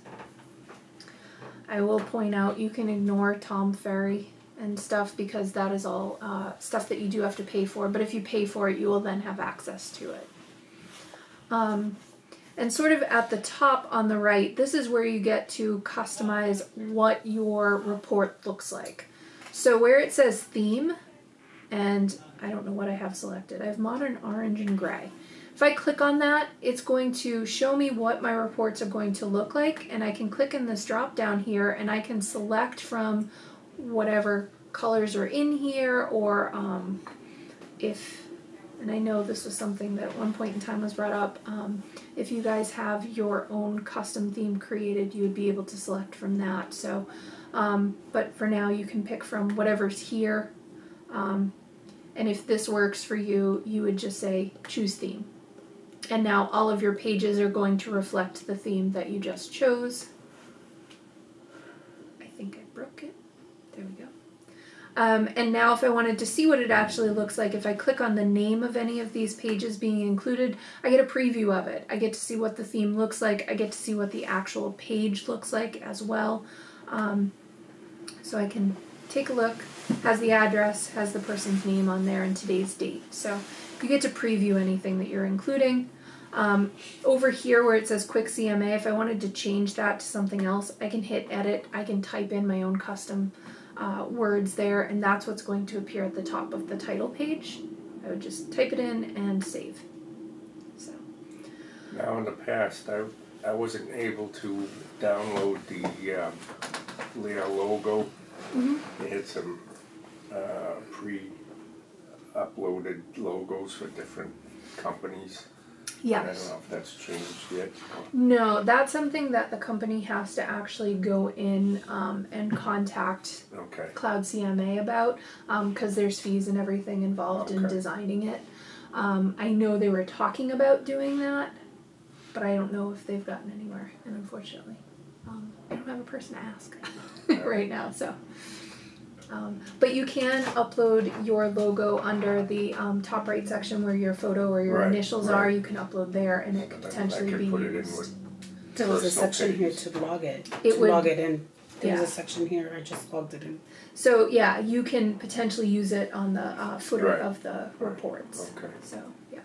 I will point out you can ignore Tom Ferry and stuff, because that is all stuff that you do have to pay for. But if you pay for it, you will then have access to it. And sort of at the top on the right, this is where you get to customize what your report looks like. So where it says theme, and I don't know what I have selected. I have modern, orange, and gray. If I click on that, it's going to show me what my reports are going to look like, and I can click in this drop down here and I can select from whatever colors are in here, or and I know this was something that at one point in time was brought up, if you guys have your own custom theme created, you would be able to select from that. So, but for now you can pick from whatever's here, and if this works for you, you would just say choose theme. And now all of your pages are going to reflect the theme that you just chose. I think I broke it. There we go. And now if I wanted to see what it actually looks like, if I click on the name of any of these pages being included, I get a preview of it. I get to see what the theme looks like. I get to see what the actual page looks like as well. So I can take a look. Has the address, has the person's name on there, and today's date. So you get to preview anything that you're including. Over here where it says quick CMA, if I wanted to change that to something else, I can hit edit. I can type in my own custom words there, and that's what's going to appear at the top of the title page. I would just type it in and save. So Now in the past, I wasn't able to download the LAER logo. They had some pre-uploaded logos for different companies. yes. I don't know if that's changed yet. No, that's something that the company has to actually go in and contact Okay. Cloud CMA about, because there's fees and everything involved in Okay. designing it. I know they were talking about doing that, but I don't know if they've gotten anywhere, and unfortunately, I don't have a person to ask right now, so. But you can upload your logo under the top right section where your photo or your Right, initials right. are. You can upload there, and it could Then potentially I could be put it in used. with There was a personal section here pages. to log it. It to would- log it in. There yeah. was a section here. I just logged it in. So yeah, you can potentially use it on the footer Right. of the reports. Okay. So yeah.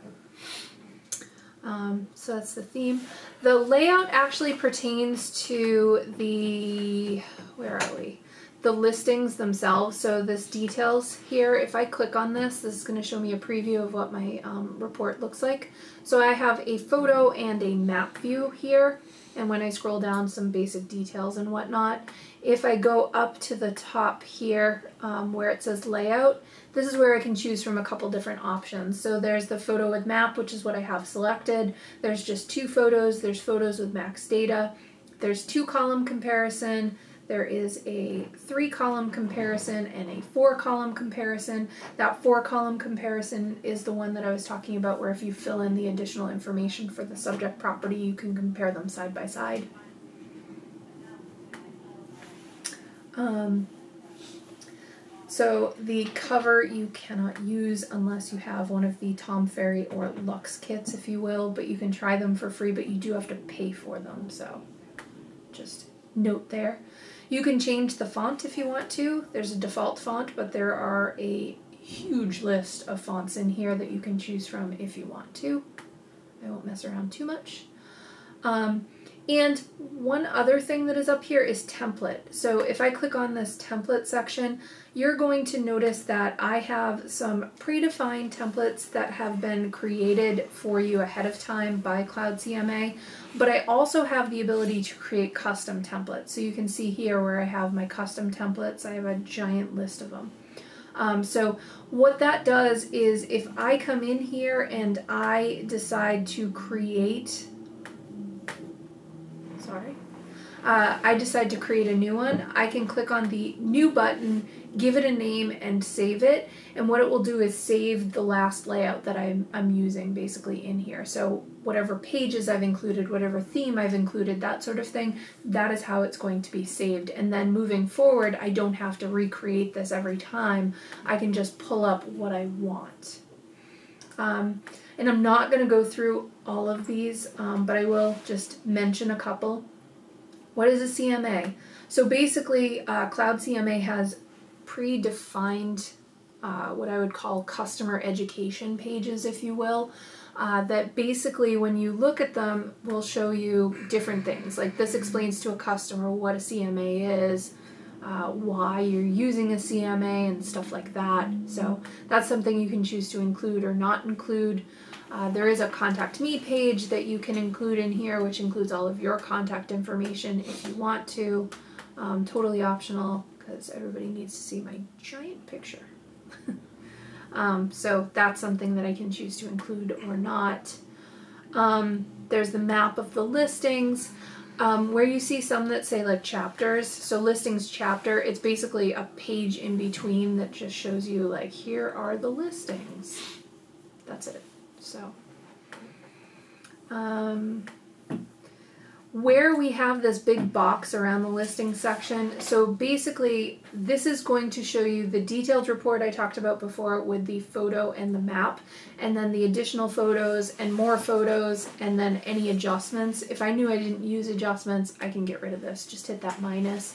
So that's the theme. The layout actually pertains to the, where are we? The listings themselves. So this details here, if I click on this is going to show me a preview of what my report looks like. So I have a photo and a map view here. And when I scroll down, some basic details and whatnot. If I go up to the top here where it says layout, this is where I can choose from a couple different options. So there's the photo with map, which is what I have selected. There's just 2 photos. There's photos with max data. There's 2-column comparison. There is a 3-column comparison and a 4-column comparison. That 4-column comparison is the one that I was talking about, where if you fill in the additional information for the subject property, you can compare them side by side. So the cover you cannot use unless you have one of the Tom Ferry or Lux kits, if you will, but you can try them for free, but you do have to pay for them, so just note there. You can change the font if you want to. There's a default font, but there are a huge list of fonts in here that you can choose from if you want to. I won't mess around too much. And one other thing that is up here is template. So if I click on this template section, you're going to notice that I have some predefined templates that have been created for you ahead of time by Cloud CMA, but I also have the ability to create custom templates. So you can see here where I have my custom templates, I have a giant list of them. So what that does is if I come in here and I decide to create, I decide to create a new one, I can click on the new button, give it a name, and save it. And what it will do is save the last layout that I'm using basically in here. So whatever pages I've included, whatever theme I've included, that sort of thing, that is how it's going to be saved. And then moving forward, I don't have to recreate this every time. I can just pull up what I want. And I'm not going to go through all of these, but I will just mention a couple. What is a CMA? So basically, Cloud CMA has predefined what I would call customer education pages, if you will, that basically when you look at them will show you different things. Like this explains to a customer what a CMA is, why you're using a CMA and stuff like that. So that's something you can choose to include or not include. There is a contact me page that you can include in here, which includes all of your contact information if you want to. Totally optional because everybody needs to see my giant picture. So that's something that I can choose to include or not. There's the map of the listings. Where you see some that say like chapters, so listings chapter, it's basically a page in between that just shows you like, here are the listings. That's it. So, where we have this big box around the listing section, so basically this is going to show you the detailed report I talked about before with the photo and the map, and then the additional photos and more photos, and then any adjustments. If I knew I didn't use adjustments, I can get rid of this, just hit that minus.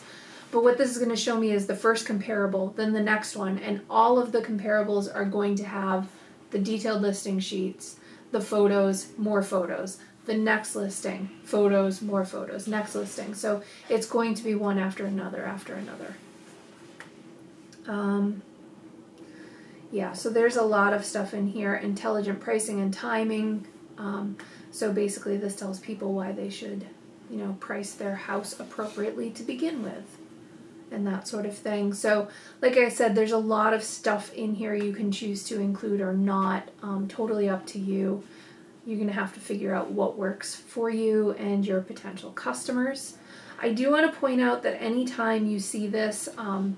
But what this is going to show me is the first comparable, then the next one, and all of the comparables are going to have the detailed listing sheets, the photos, more photos. The next listing, photos, more photos, next listing. So it's going to be one after another after another. Yeah, so there's a lot of stuff in here. Intelligent pricing and timing. So basically this tells people why they should, price their house appropriately to begin with. And that sort of thing. So like I said, there's a lot of stuff in here you can choose to include or not. Totally up to you. You're going to have to figure out what works for you and your potential customers. I do want to point out that anytime you see this under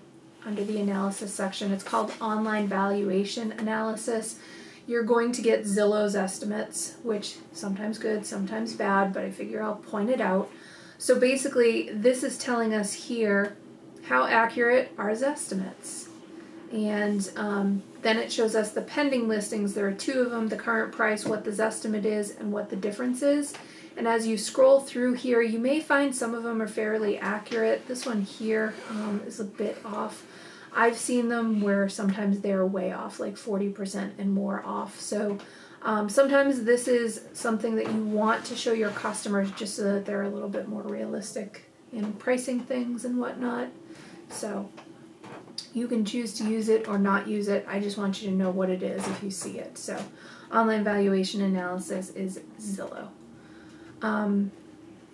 the analysis section, it's called online valuation analysis. You're going to get Zillow's estimates, which sometimes good, sometimes bad, but I figure I'll point it out. So basically, this is telling us here how accurate are his estimates. And then it shows us the pending listings. There are 2 of them, the current price, what the estimate is, and what the difference is. And as you scroll through here, you may find some of them are fairly accurate. This one here is a bit off. I've seen them where sometimes they're way off, like 40% and more off. So sometimes this is something that you want to show your customers just so that they're a little bit more realistic in pricing things and whatnot. So you can choose to use it or not use it. I just want you to know what it is if you see it. So online valuation analysis is Zillow.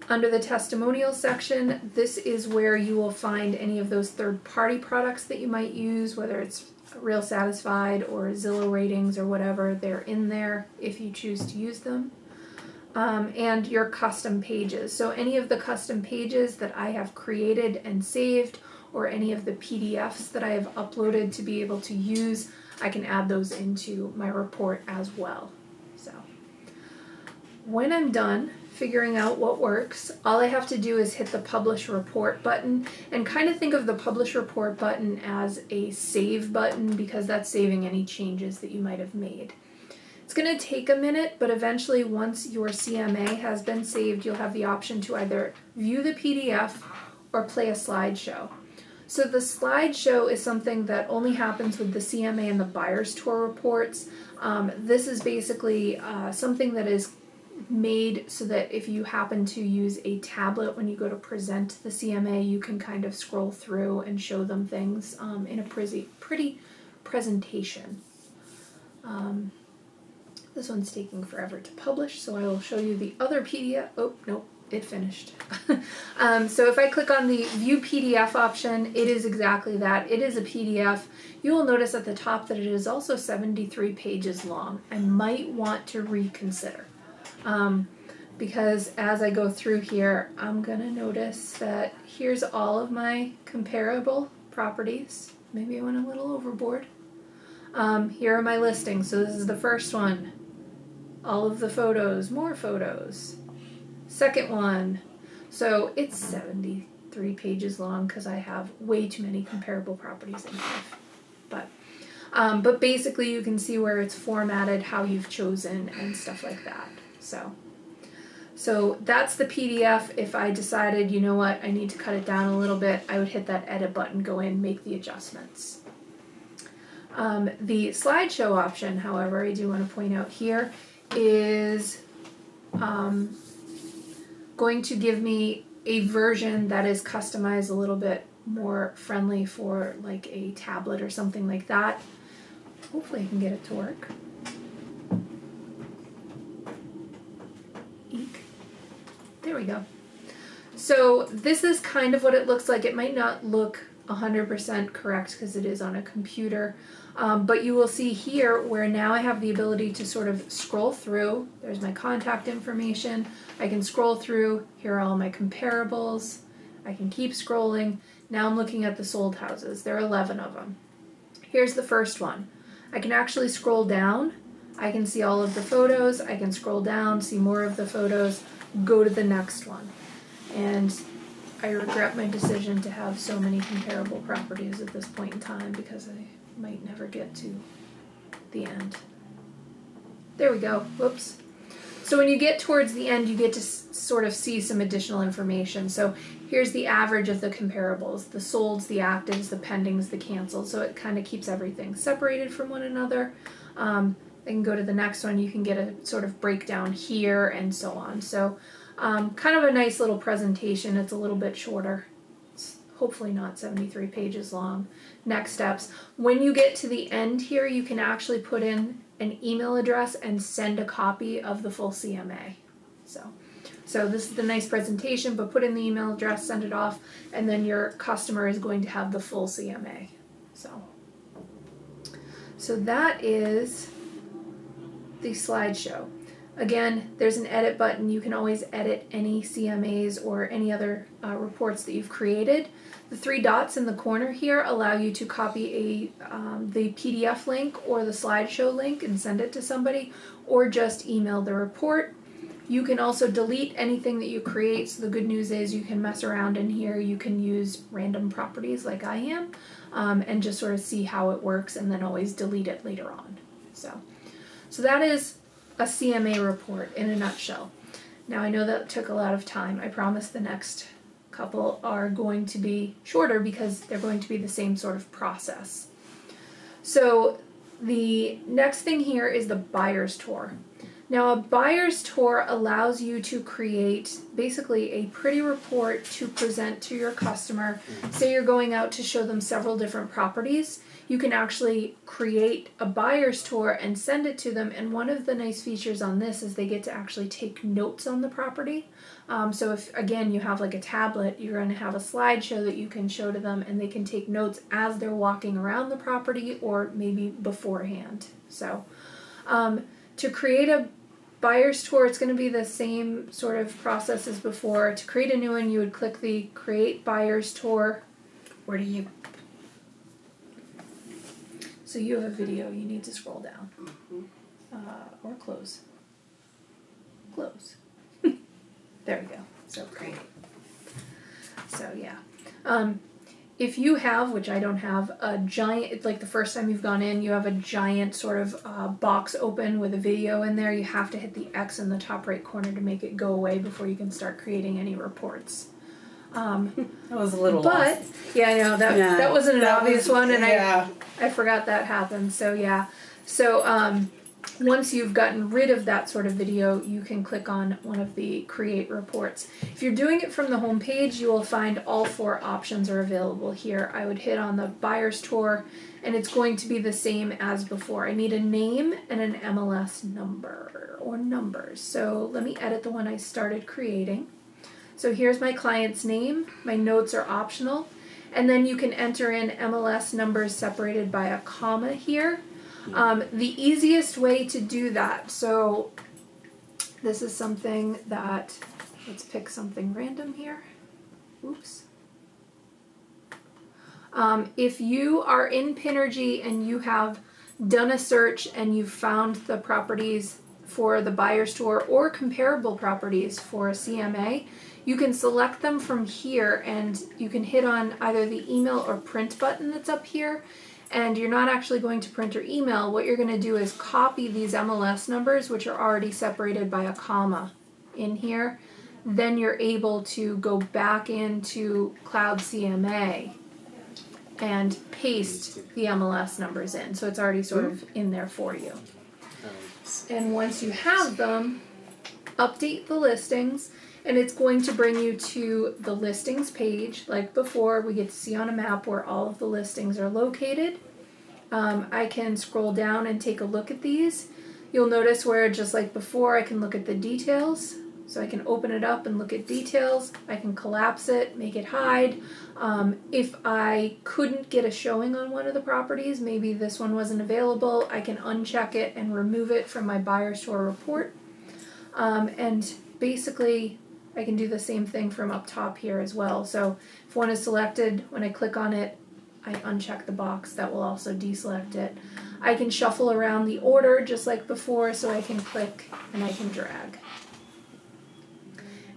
Under the testimonial section, this is where you will find any of those third-party products that you might use, whether it's Real Satisfied or Zillow ratings or whatever. They're in there if you choose to use them. And your custom pages. So any of the custom pages that I have created and saved, or any of the PDFs that I have uploaded to be able to use, I can add those into my report as well. So when I'm done figuring out what works, all I have to do is hit the Publish Report button, and kind of think of the Publish Report button as a save button, because that's saving any changes that you might have made. It's going to take a minute, but eventually once your CMA has been saved, you'll have the option to either view the PDF or play a slideshow. So the slideshow is something that only happens with the CMA and the buyer's tour reports. This is basically something that is made so that if you happen to use a tablet when you go to present the CMA, you can kind of scroll through and show them things in a pretty presentation. This one's taking forever to publish, so I will show you the other PDF. Oh, nope. It finished. So if I click on the View PDF option, it is exactly that. It is a PDF. You will notice at the top that it is also 73 pages long. I might want to reconsider. Because as I go through here, I'm going to notice that here's all of my comparable properties. Maybe I went a little overboard. Here are my listings. So this is the first one. All of the photos, more photos. Second one, so it's 73 pages long because I have way too many comparable properties in here. But basically you can see where it's formatted, how you've chosen, and stuff like that. So So that's the PDF. If I decided, you know what, I need to cut it down a little bit, I would hit that edit button, go in, make the adjustments. The slideshow option, however, I do want to point out here, is going to give me a version that is customized a little bit more friendly for like a tablet or something like that. Hopefully I can get it to work. Eek. There we go. So this is kind of what it looks like. It might not look 100% correct because it is on a computer, but you will see here where now I have the ability to sort of scroll through. There's my contact information. I can scroll through. Here are all my comparables. I can keep scrolling. Now I'm looking at the sold houses. There are 11 of them. Here's the first one. I can actually scroll down. I can see all of the photos. I can scroll down, see more of the photos, go to the next one. And I regret my decision to have so many comparable properties at this point in time because I might never get to the end. There we go. Whoops. So when you get towards the end, you get to sort of see some additional information. So here's the average of the comparables, the solds, the actives, the pendings, the cancels. So it kind of keeps everything separated from one another. I can go to the next one. You can get a sort of breakdown here and so on. So kind of a nice little presentation. It's a little bit shorter. It's hopefully not 73 pages long. Next steps. When you get to the end here, you can actually put in an email address and send a copy of the full CMA. So this is the nice presentation, but put in the email address, send it off, and then your customer is going to have the full CMA. So that is the slideshow. Again, there's an edit button. You can always edit any CMAs or any other reports that you've created. The 3 dots in the corner here allow you to copy the PDF link or the slideshow link and send it to somebody, or just email the report. You can also delete anything that you create. So the good news is you can mess around in here. You can use random properties like I am and just sort of see how it works and then always delete it later on. So that is a CMA report in a nutshell. Now I know that took a lot of time. I promise the next couple are going to be shorter because they're going to be the same sort of process. So the next thing here is the buyer's tour. Now a buyer's tour allows you to create basically a pretty report to present to your customer. Say you're going out to show them several different properties. You can actually create a buyer's tour and send it to them, and one of the nice features on this is they get to actually take notes on the property. So if, again, you have like a tablet, you're going to have a slideshow that you can show to them and they can take notes as they're walking around the property or maybe beforehand. So to create a buyer's tour, it's going to be the same sort of process as before. To create a new one, you would click the Create Buyer's Tour. Where do you... So you have a video, you need to scroll down. Or close. Close. There we go. So great. So yeah. If you have, which I don't have, a giant, it's like the first time you've gone in, you have a giant sort of box open with a video in there, you have to hit the X in the top right corner to make it go away before you can start creating any reports. That was a little But, lost. yeah, I know, that wasn't an obvious one, and yeah. I forgot that happened, so yeah. So once you've gotten rid of that sort of video, you can click on one of the Create Reports. If you're doing it from the home page, you will find all 4 options are available here. I would hit on the Buyer's Tour, and it's going to be the same as before. I need a name and an MLS number, or numbers. So let me edit the one I started creating. So here's my client's name. My notes are optional. And then you can enter in MLS numbers separated by a comma here. The easiest way to do that, so this is something that, let's pick something random here. Oops. If you are in Pinergy and you have done a search and you've found the properties for the buyer's tour or comparable properties for a CMA, you can select them from here and you can hit on either the email or print button that's up here, and you're not actually going to print or email. What you're going to do is copy these MLS numbers, which are already separated by a comma. in here, then you're able to go back into Cloud CMA and paste the MLS numbers in. So it's already sort of in there for you. And once you have them, update the listings, and it's going to bring you to the listings page. Like before, we get to see on a map where all of the listings are located. I can scroll down and take a look at these. You'll notice where, just like before, I can look at the details. So I can open it up and look at details. I can collapse it, make it hide. If I couldn't get a showing on one of the properties, maybe this one wasn't available, I can uncheck it and remove it from my buyer's tour report. And basically, I can do the same thing from up top here as well. So if one is selected, when I click on it, I uncheck the box. That will also deselect it. I can shuffle around the order just like before, so I can click and I can drag.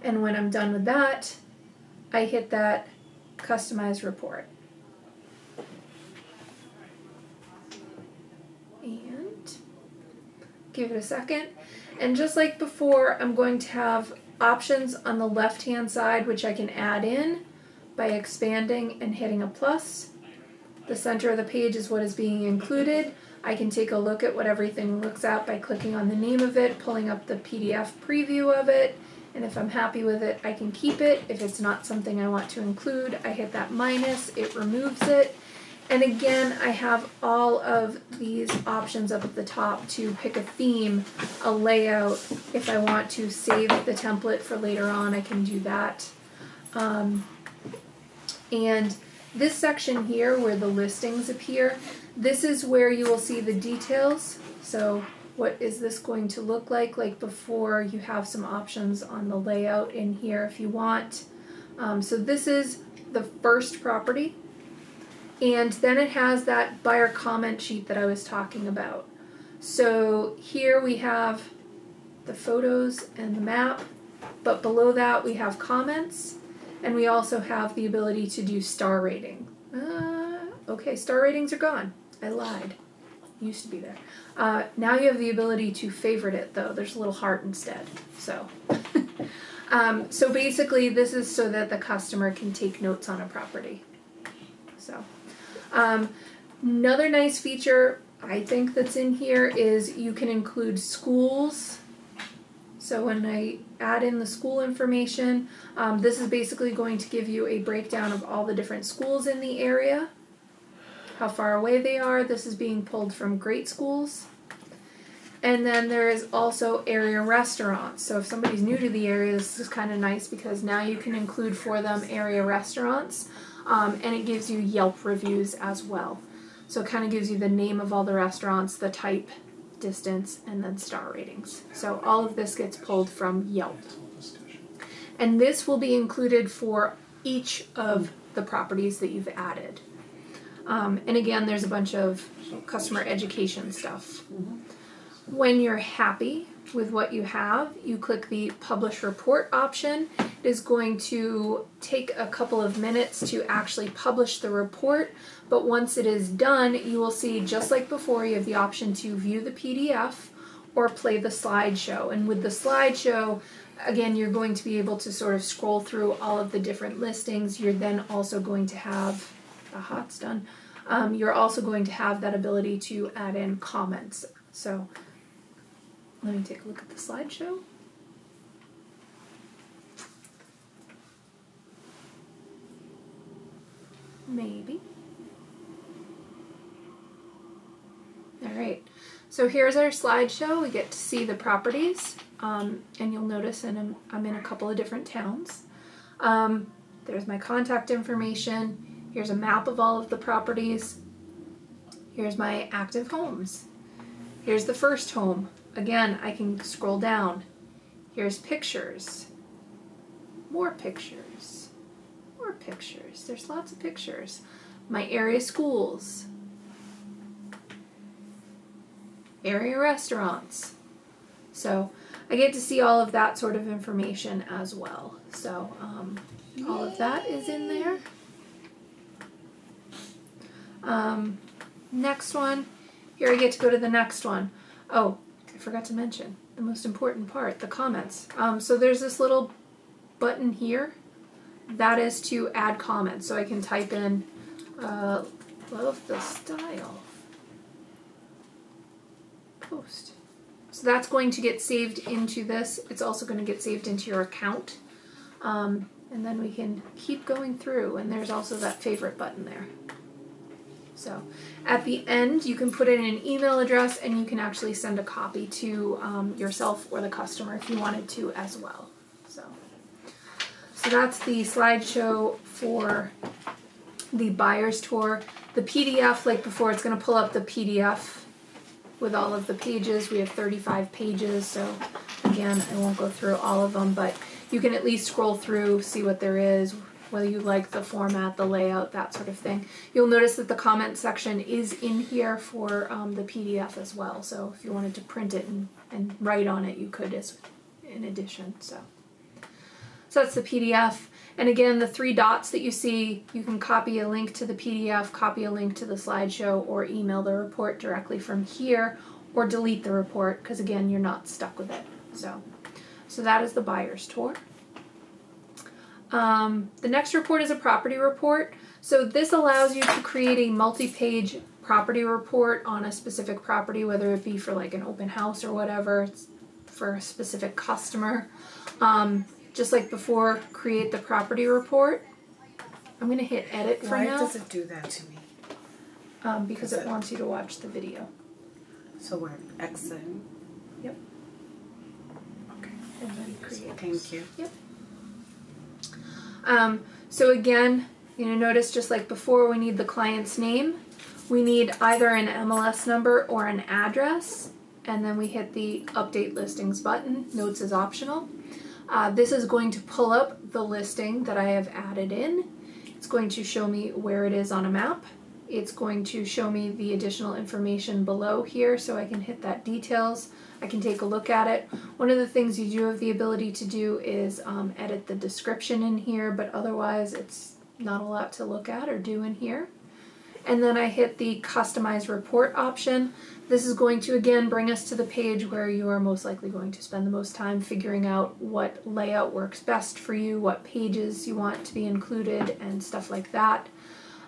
And when I'm done with that, I hit that customize report. And give it a second. And just like before, I'm going to have options on the left-hand side, which I can add in by expanding and hitting a plus. The center of the page is what is being included. I can take a look at what everything looks at by clicking on the name of it, pulling up the PDF preview of it, and if I'm happy with it, I can keep it. If it's not something I want to include, I hit that minus, it removes it. And again, I have all of these options up at the top to pick a theme, a layout. If I want to save the template for later on, I can do that. And this section here where the listings appear, this is where you will see the details. So what is this going to look like? Like before, you have some options on the layout in here if you want. So this is the first property. And then it has that buyer comment sheet that I was talking about. So here we have the photos and the map, but below that we have comments, and we also have the ability to do star rating. Okay, star ratings are gone. I lied. Used to be there. Now you have the ability to favorite it, though. There's a little heart instead. So, so basically this is so that the customer can take notes on a property. So. Another nice feature I think that's in here is you can include schools. So when I add in the school information, this is basically going to give you a breakdown of all the different schools in the area, how far away they are. This is being pulled from Great Schools. And then there is also area restaurants. So if somebody's new to the area, this is kind of nice because now you can include for them area restaurants. And it gives you Yelp reviews as well. So it kind of gives you the name of all the restaurants, the type, distance, and then star ratings. So all of this gets pulled from Yelp. And this will be included for each of the properties that you've added. And again, there's a bunch of customer education stuff. When you're happy with what you have, you click the Publish Report option. It is going to take a couple of minutes to actually publish the report, but once it is done, you will see, just like before, you have the option to view the PDF or play the slideshow. And with the slideshow, again, you're going to be able to sort of scroll through all of the different listings. You're then also going to have, it's done. You're also going to have that ability to add in comments. So let me take a look at the slideshow. Maybe. All right, so here's our slideshow. We get to see the properties, and you'll notice I'm in a couple of different towns. There's my contact information. Here's a map of all of the properties. Here's my active homes. Here's the first home. Again, I can scroll down. Here's pictures. More pictures. More pictures. There's lots of pictures. My area schools. Area restaurants. So I get to see all of that sort of information as well. So all of that is in there. Next one. Here I get to go to the next one. Oh, I forgot to mention. the most important part, the comments. So there's this little button here. That is to add comments. So I can type in, love the style. Post. So that's going to get saved into this. It's also going to get saved into your account. And then we can keep going through. And there's also that favorite button there. So at the end, you can put in an email address and you can actually send a copy to yourself or the customer if you wanted to as well. So that's the slideshow for the buyer's tour. The PDF, like before, it's going to pull up the PDF with all of the pages. We have 35 pages, so again, I won't go through all of them, but you can at least scroll through, see what there is, whether you like the format, the layout, that sort of thing. You'll notice that the comment section is in here for the PDF as well, so if you wanted to print it and write on it, you could as in addition. So that's the PDF. And again, the 3 dots that you see, you can copy a link to the PDF, copy a link to the slideshow, or email the report directly from here, or delete the report, because again, you're not stuck with it. So that is the buyer's tour. The next report is a property report. So this allows you to create a multi-page property report on a specific property, whether it be for like an open house or whatever, it's for a specific customer. Just like before, create the property report. I'm going to hit edit for now. Why does it do that to me? Because it wants you to watch the video. So we're exiting. Yep. Okay. And then create. Thank you. Yep. So again, notice just like before, we need the client's name. We need either an MLS number or an address. And then we hit the update listings button. Notes is optional. This is going to pull up the listing that I have added in. It's going to show me where it is on a map. It's going to show me the additional information below here, so I can hit that details. I can take a look at it. One of the things you do have the ability to do is edit the description in here, but otherwise it's not a lot to look at or do in here. And then I hit the customize report option. This is going to again bring us to the page where you are most likely going to spend the most time figuring out what layout works best for you, what pages you want to be included, and stuff like that.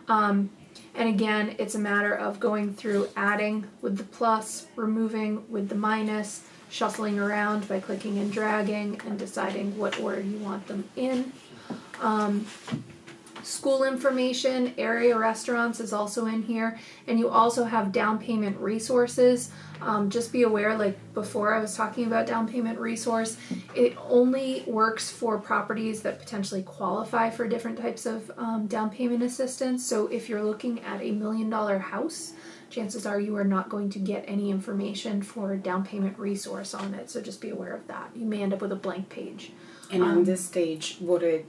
And again, it's a matter of going through adding with the plus, removing with the minus, shuffling around by clicking and dragging, and deciding what order you want them in. School information, area restaurants is also in here, and you also have down payment resources. Just be aware, like before I was talking about down payment resource, it only works for properties that potentially qualify for different types of down payment assistance. So if you're looking at $1 million house, chances are you are not going to get any information for down payment resource on it. So just be aware of that. You may end up with a blank page. And on this stage, would it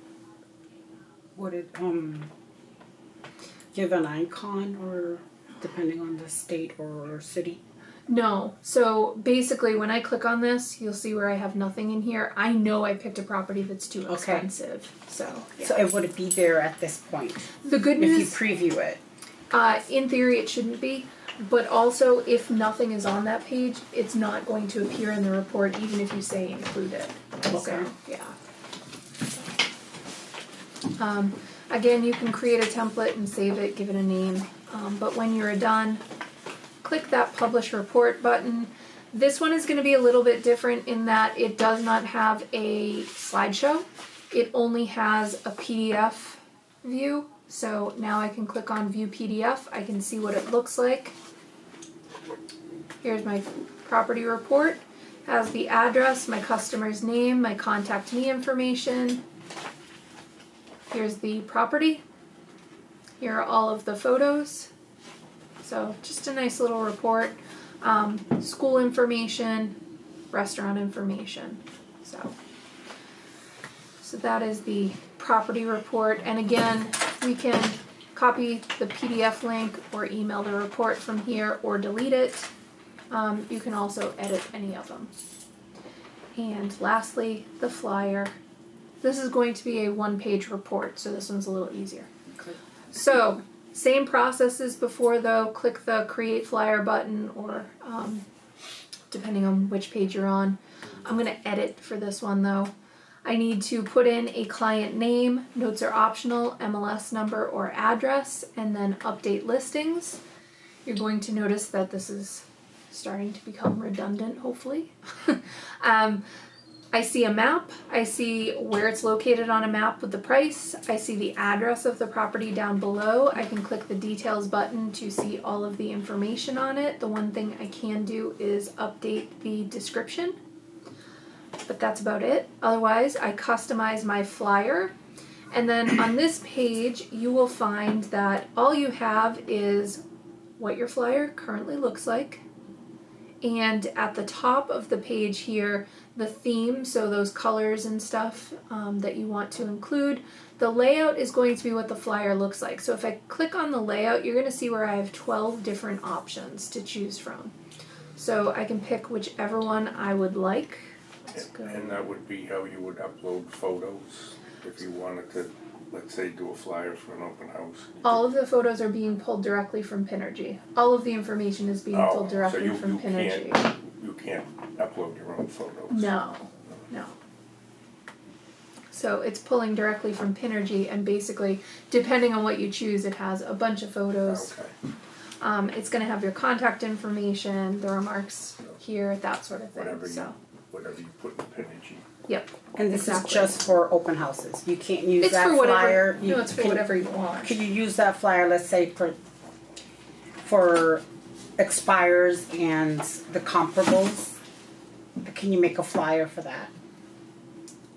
give an icon, or depending on the state or city? No. So basically when I click on this, you'll see where I have nothing in here. I know I picked a property that's too expensive. So yeah. So it would be there at this point The good news, if you preview it. In theory it shouldn't be, but also if nothing is on that page, it's not going to appear in the report even if you say include it. Okay. So, yeah. Again, you can create a template and save it, give it a name, but when you're done, click that Publish Report button. This one is going to be a little bit different in that it does not have a slideshow. It only has a PDF view. So now I can click on View PDF. I can see what it looks like. Here's my property report. Has the address, my customer's name, my contact me information. Here's the property. Here are all of the photos. So just a nice little report. School information, restaurant information. So that is the property report. And again, we can copy the PDF link or email the report from here or delete it. You can also edit any of them. And lastly, the flyer. This is going to be a one-page report, so this one's a little easier. Okay. So, same process as before though. Click the Create Flyer button or depending on which page you're on. I'm going to edit for this one though. I need to put in a client name, notes are optional, MLS number or address, and then update listings. You're going to notice that this is starting to become redundant, hopefully. I see a map, I see where it's located on a map with the price, I see the address of the property down below. I can click the details button to see all of the information on it. The one thing I can do is update the description, but that's about it. Otherwise, I customize my flyer, and then on this page you will find that all you have is what your flyer currently looks like, and at the top of the page here, the theme, so those colors and stuff that you want to include. The layout is going to be what the flyer looks like. So if I click on the layout, you're going to see where I have 12 different options to choose from. So I can pick whichever one I would like. And that would be how you would upload photos if you wanted to, let's say, do a flyer for an open house. All of the photos are being pulled directly from Pinergy. All of the information is being pulled directly from Pinergy. You can't upload your own photos. No. So it's pulling directly from Pinergy, and basically, depending on what you choose, it has a bunch of photos. Okay. It's going to have your contact information, the remarks here, that sort of thing. Whatever you put in Pinergy. Yep. And this is just for open houses. You can't use It's that for whatever. flyer. No, it's for whatever you want. Could you use that flyer, let's say, for expires and the comparables? Can you make a flyer for that?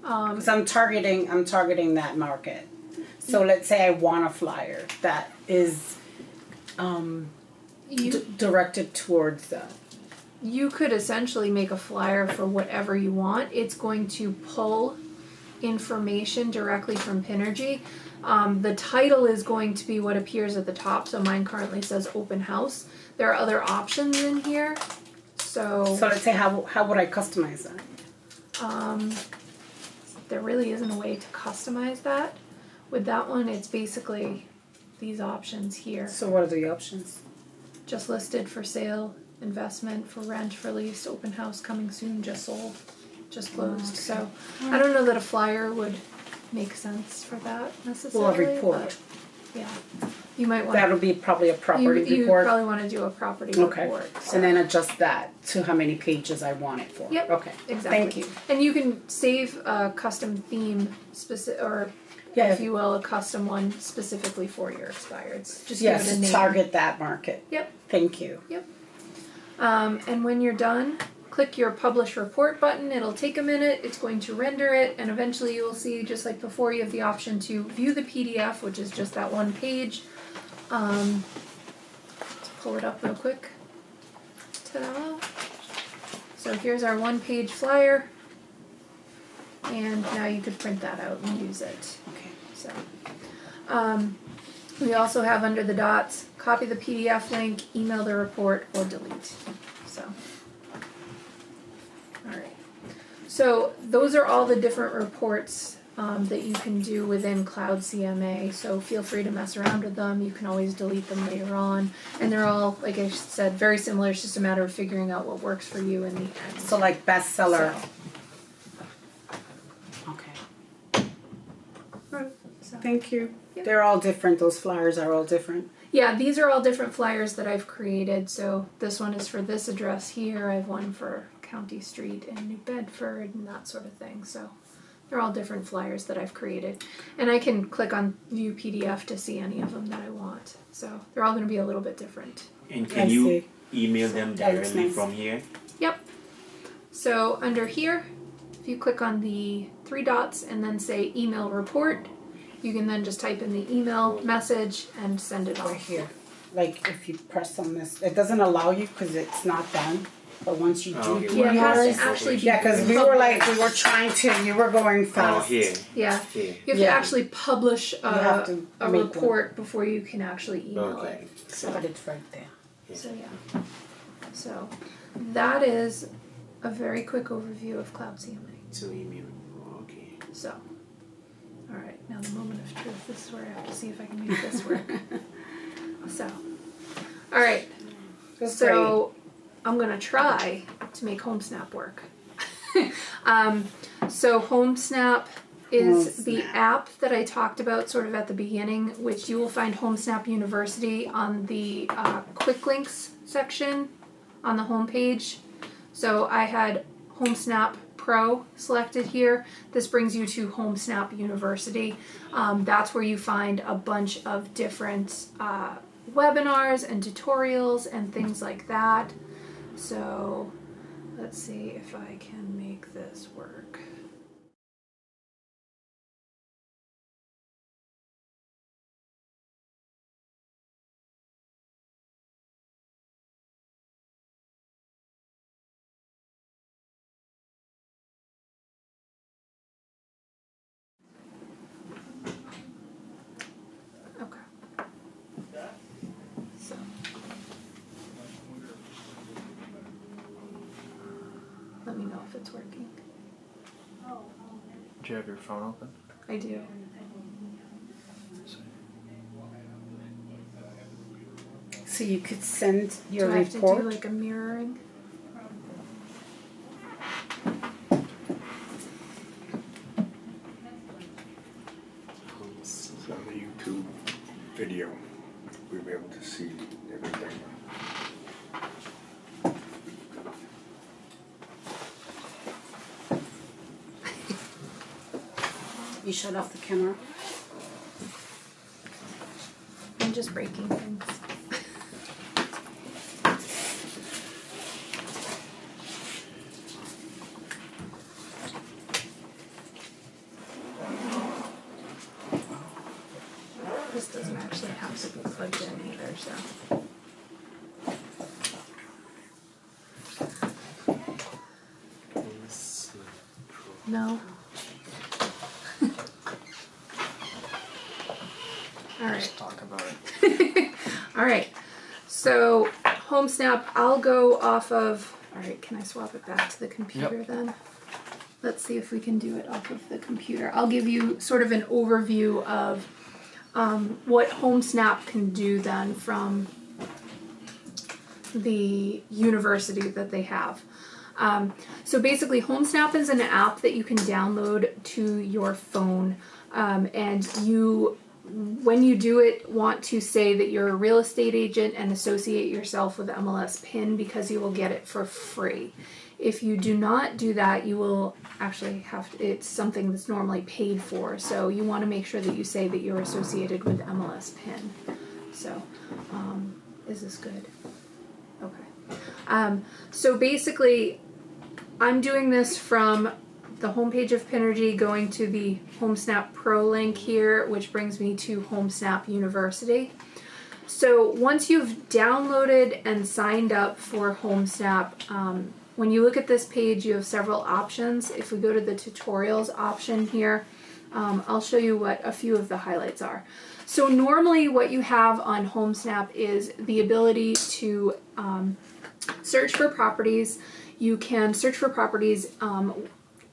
Because I'm targeting that market. So let's say I want a flyer that is directed towards that. You could essentially make a flyer for whatever you want. It's going to pull information directly from Pinergy. The title is going to be what appears at the top, so mine currently says open house. There are other options in here. So let's say how would I customize that? There really isn't a way to customize that. With that one, it's basically these options here. So what are the options? Just listed, for sale, investment, for rent, for lease, open house, coming soon, just sold, just closed. Okay. So I don't know that a flyer would make sense for that necessarily. Well, a report. Yeah. You might want That'll be probably a property report. You probably want to do a property report. So. And then adjust that to how many pages I want it for. Yep. Okay. Exactly. Thank you. And you can save a custom theme if you will, a custom one specifically for your expireds. Just give it a name. Target that market. Yep. Thank you. Yep. And when you're done, click your Publish Report button. It'll take a minute. It's going to render it, and eventually you will see, just like before, you have the option to view the PDF, which is just that one page. Let's pull it up real quick. Ta-da! So here's our one-page flyer, and now you could print that out and use it. Okay. So, we also have under the dots, copy the PDF link, email the report, or delete. So, alright. So those are all the different reports that you can do within Cloud CMA. So feel free to mess around with them. You can always delete them later on. And they're all, like I said, very similar. It's just a matter of figuring out what works for you in the end. So like bestseller. So. Okay. Right. So. Thank you. Yep. They're all different. Those flyers are all different. Yeah, these are all different flyers that I've created. So this one is for this address here. I have one for County Street in New Bedford and that sort of thing. So they're all different flyers that I've created. And I can click on View PDF to see any of them that I want. So they're all going to be a little bit different. And can you email them directly from here? Yep. So under here, if you click on the three dots and then say Email Report, you can then just type in the email message and send it off. Right here. Like if you press on this, it doesn't allow you because it's not done. But once you do it has to actually be because we were trying to, you were going fast. Oh, here. Yeah. Here. You have to actually publish a make report before you can actually email it. So but it's right there. Yeah. So yeah. So that is a very quick overview of Cloud CMA. So email. Okay. So, all right, now the moment of truth. This is where I have to see if I can make this work. So, all right. So I'm gonna try to make Homesnap work. So Homesnap is the app that I talked about sort of at the beginning, which you will find Homesnap University on the quick links section on the homepage. So I had Homesnap Pro selected here. This brings you to Homesnap University. That's where you find a bunch of different webinars and tutorials and things like that. So let's see if I can make this work. So let me know if it's working. Do you have your phone open? I do. So you could send your Do I have report. to do like a mirroring? So the YouTube video, we'll be able to see everything. You shut off the camera. I'm just breaking things. This doesn't actually have to be plugged in either, so. No. All right. Let's talk about it. All right. So Homesnap, I'll go off of. All right. Can I swap it back to the computer then? Let's see if we can do it off of the computer. I'll give you sort of an overview of what Homesnap can do then from the university that they have. So basically, Homesnap is an app that you can download to your phone, and you, when you do it, want to say that you're a real estate agent and associate yourself with MLSPIN because you will get it for free. If you do not do that, you will actually have to, it's something that's normally paid for, so you want to make sure that you say that you're associated with MLSPIN. So, is this good? Okay. So basically, I'm doing this from the homepage of Pinergy, going to the Homesnap Pro link here, which brings me to Homesnap University. So once you've downloaded and signed up for Homesnap, when you look at this page, you have several options. If we go to the tutorials option here, I'll show you what a few of the highlights are. So normally what you have on Homesnap is the ability to search for properties. You can search for properties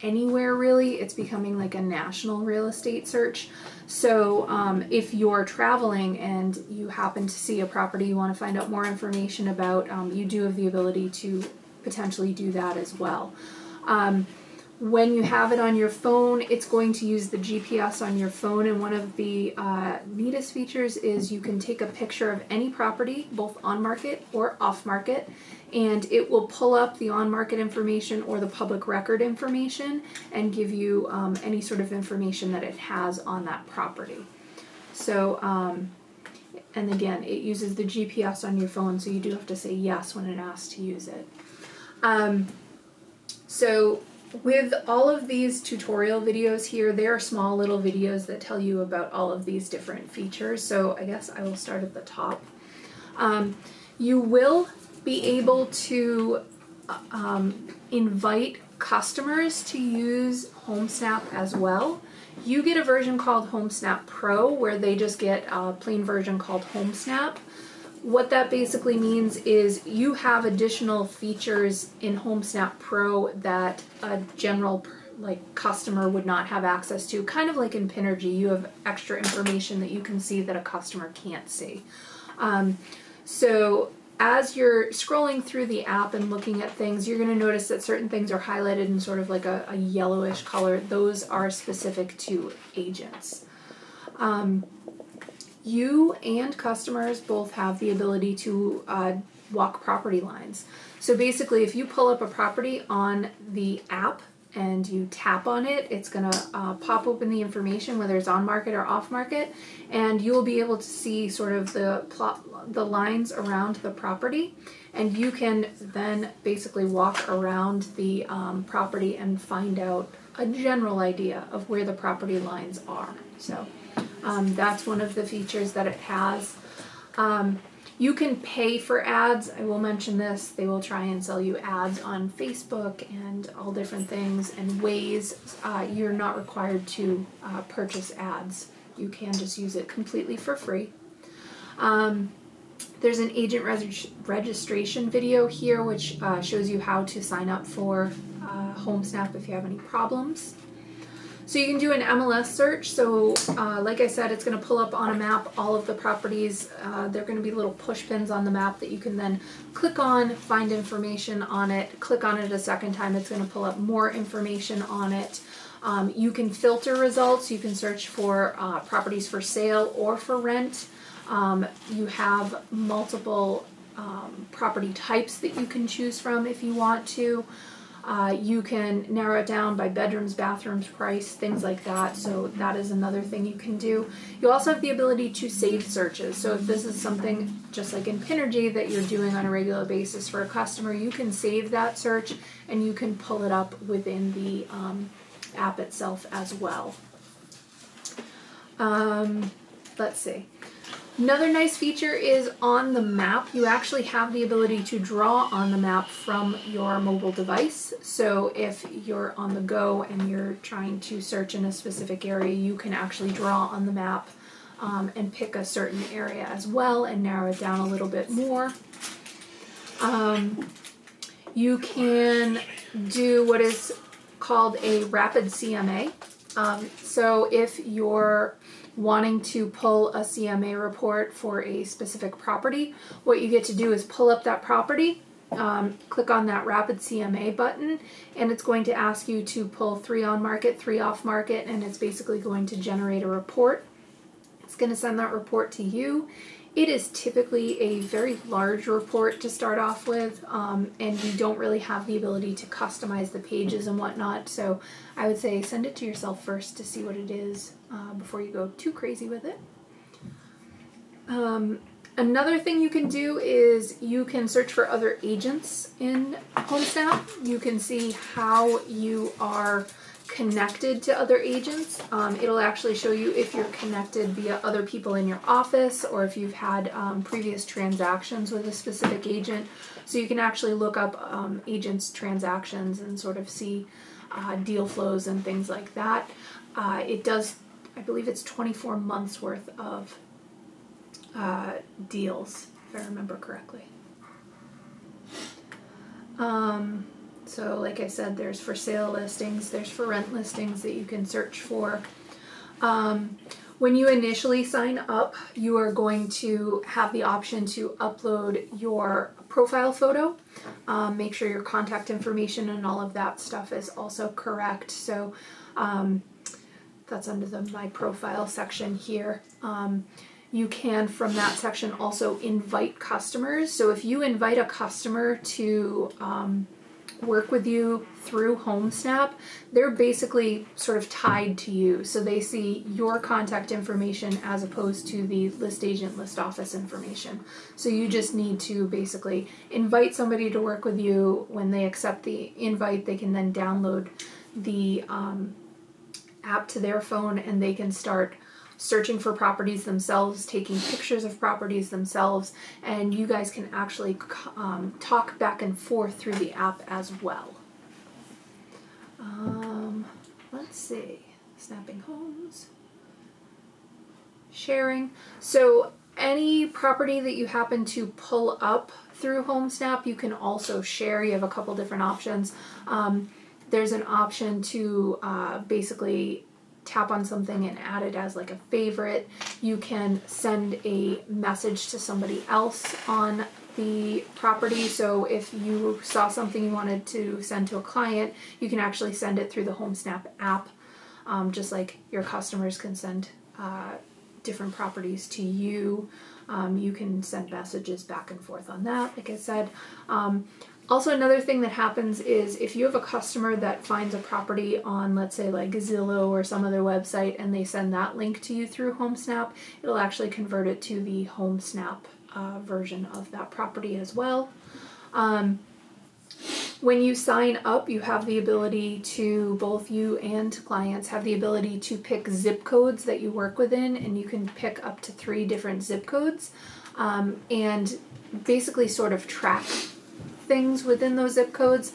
anywhere really. It's becoming like a national real estate search. So if you're traveling and you happen to see a property you want to find out more information about, you do have the ability to potentially do that as well. When you have it on your phone, it's going to use the GPS on your phone, and one of the neatest features is you can take a picture of any property, both on market or off market, and it will pull up the on market information or the public record information and give you any sort of information that it has on that property. So, and again, it uses the GPS on your phone, so you do have to say yes when it asks to use it. So with all of these tutorial videos here, they are small little videos that tell you about all of these different features. So I guess I will start at the top. You will be able to invite customers to use Homesnap as well. You get a version called Homesnap Pro where they just get a plain version called Homesnap. What that basically means is you have additional features in Homesnap Pro that a general customer would not have access to. Kind of like in Pinergy, you have extra information that you can see that a customer can't see. So as you're scrolling through the app and looking at things, you're going to notice that certain things are highlighted in sort of like a yellowish color. Those are specific to agents. You and customers both have the ability to walk property lines. So basically, if you pull up a property on the app and you tap on it, it's going to pop open the information, whether it's on market or off market, and you'll be able to see sort of the lines around the property, and you can then basically walk around the property and find out a general idea of where the property lines are. So that's one of the features that it has. You can pay for ads. I will mention this. They will try and sell you ads on Facebook and all different things and ways. You're not required to purchase ads. You can just use it completely for free. There's an agent registration video here which shows you how to sign up for Homesnap if you have any problems. So you can do an MLS search. So like I said, it's going to pull up on a map all of the properties. They're going to be little push pins on the map that you can then click on, find information on it, click on it a second time. It's going to pull up more information on it. You can filter results. You can search for properties for sale or for rent. You have multiple property types that you can choose from if you want to. You can narrow it down by bedrooms, bathrooms, price, things like that. So that is another thing you can do. You also have the ability to save searches. So if this is something just like in Pinergy that you're doing on a regular basis for a customer, you can save that search and you can pull it up within the app itself as well. Let's see. Another nice feature is on the map, you actually have the ability to draw on the map from your mobile device. So if you're on the go and you're trying to search in a specific area, you can actually draw on the map and pick a certain area as well and narrow it down a little bit more. You can do what is called a rapid CMA. So if you're wanting to pull a CMA report for a specific property, what you get to do is pull up that property, click on that rapid CMA button, and it's going to ask you to pull 3 on market, 3 off market, and it's basically going to generate a report. It's going to send that report to you. It is typically a very large report to start off with, and you don't really have the ability to customize the pages and whatnot, so I would say send it to yourself first to see what it is before you go too crazy with it. Another thing you can do is you can search for other agents in Homesnap. You can see how you are connected to other agents. It'll actually show you if you're connected via other people in your office or if you've had previous transactions with a specific agent. So you can actually look up agents' transactions and sort of see deal flows and things like that. It does, I believe it's 24 months worth of deals, if I remember correctly. So like I said, there's for sale listings, there's for rent listings that you can search for. When you initially sign up, you are going to have the option to upload your profile photo. Make sure your contact information and all of that stuff is also correct. So that's under the My Profile section here. You can, from that section, also invite customers. So if you invite a customer to work with you through Homesnap, they're basically sort of tied to you. So they see your contact information as opposed to the list agent, list office information. So you just need to basically invite somebody to work with you. When they accept the invite, they can then download the app to their phone and they can start searching for properties themselves, taking pictures of properties themselves, and you guys can actually talk back and forth through the app as well. Let's see, snapping homes, sharing. So any property that you happen to pull up through Homesnap, you can also share. You have a couple different options. There's an option to basically tap on something and add it as like a favorite. You can send a message to somebody else on the property. So if you saw something you wanted to send to a client, you can actually send it through the Homesnap app, just like your customers can send different properties to you. You can send messages back and forth on that, like I said. Also, another thing that happens is if you have a customer that finds a property on, let's say, like Zillow or some other website, and they send that link to you through Homesnap, it'll actually convert it to the Homesnap version of that property as well. When you sign up, you have the ability to, both you and clients have the ability to pick zip codes that you work within, and you can pick up to 3 different zip codes, and basically sort of track things within those zip codes.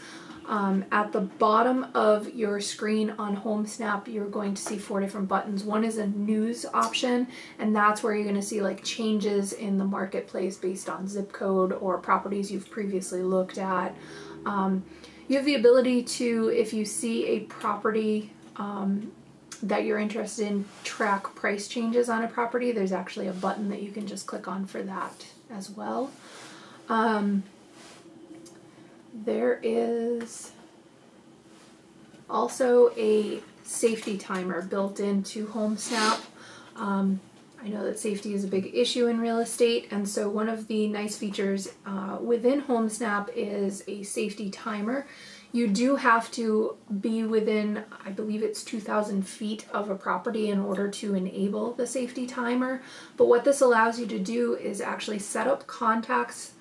At the bottom of your screen on Homesnap, you're going to see 4 different buttons. One is a news option, and that's where you're going to see like changes in the marketplace based on zip code or properties you've previously looked at. You have the ability to, if you see a property that you're interested in, track price changes on a property. There's actually a button that you can just click on for that as well. There is also a safety timer built into Homesnap. I know that safety is a big issue in real estate, and so one of the nice features within Homesnap is a safety timer. You do have to be within, I believe it's 2,000 feet of a property in order to enable the safety timer, but what this allows you to do is actually set up contacts.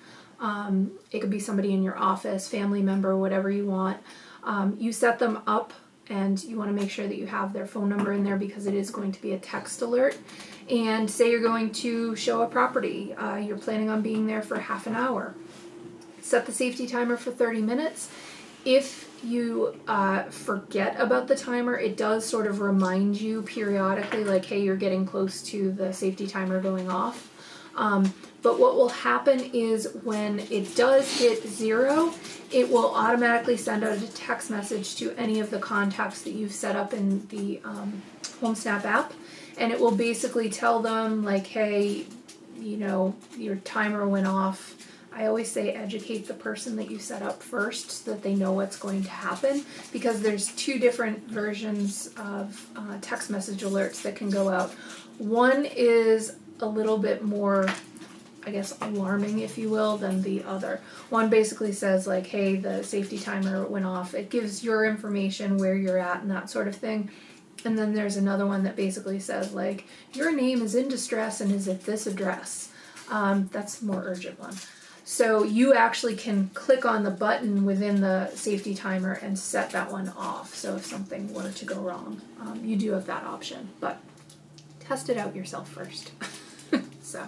It could be somebody in your office, family member, whatever you want. You set them up, and you want to make sure that you have their phone number in there because it is going to be a text alert. And say you're going to show a property, you're planning on being there for half an hour. Set the safety timer for 30 minutes. If you forget about the timer, it does sort of remind you periodically, like, hey, you're getting close to the safety timer going off. But what will happen is when it does hit 0, it will automatically send out a text message to any of the contacts that you've set up in the Homesnap app. And it will basically tell them, like, hey, you know, your timer went off. I always say educate the person that you set up first so that they know what's going to happen, because there's 2 different versions of text message alerts that can go out. One is a little bit more, I guess, alarming, if you will, than the other. One basically says, like, hey, the safety timer went off. It gives your information, where you're at, and that sort of thing. And then there's another one that basically says, like, your name is in distress and is at this address. That's a more urgent one. So you actually can click on the button within the safety timer and set that one off. So if something were to go wrong, you do have that option. But test it out yourself first. So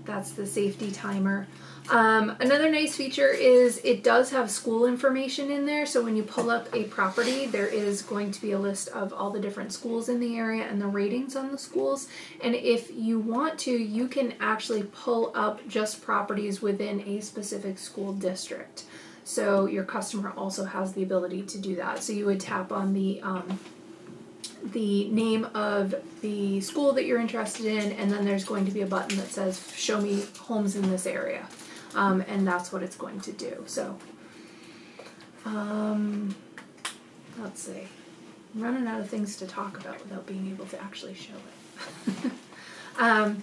that's the safety timer. Another nice feature is it does have school information in there. So when you pull up a property, there is going to be a list of all the different schools in the area and the ratings on the schools. And if you want to, you can actually pull up just properties within a specific school district. So your customer also has the ability to do that. So you would tap on the name of the school that you're interested in, and then there's going to be a button that says show me homes in this area, and that's what it's going to do. So let's see, I'm running out of things to talk about without being able to actually show it.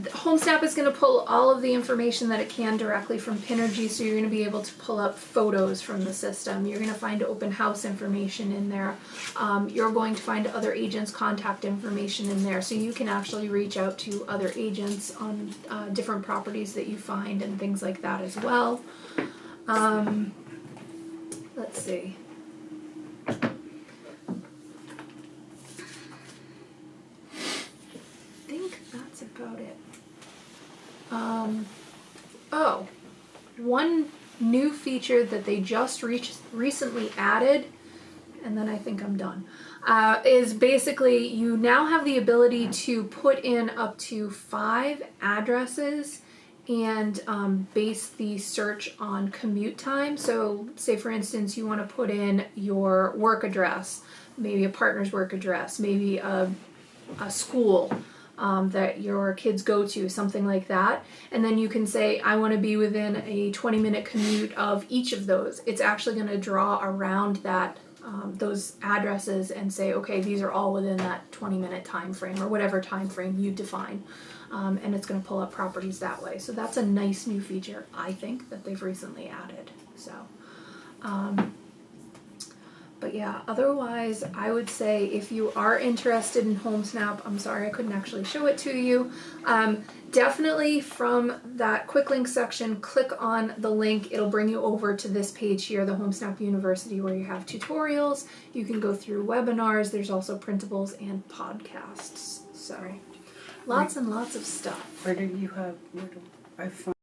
Homesnap is going to pull all of the information that it can directly from Pinergy, so you're going to be able to pull up photos from the system. You're going to find open house information in there. You're going to find other agents' contact information in there, so you can actually reach out to other agents on different properties that you find and things like that as well. Let's see. That's about it. Oh, one new feature that they just recently added, and then I think I'm done, is basically you now have the ability to put in up to 5 addresses and base the search on commute time. So say for instance you want to put in your work address, maybe a partner's work address, maybe a school, that your kids go to, something like that. And then you can say, I want to be within a 20-minute commute of each of those. It's actually going to draw around that those addresses and say, okay, these are all within that 20-minute time frame or whatever time frame you define. And it's going to pull up properties that way. So that's a nice new feature, I think, that they've recently added. So, but yeah, otherwise, I would say if you are interested in Homesnap, I'm sorry I couldn't actually show it to you. Definitely from that quick link section, click on the link. It'll bring you over to this page here, the Homesnap University, where you have tutorials. You can go through webinars. There's also printables and podcasts. So lots and lots of stuff. Where do I find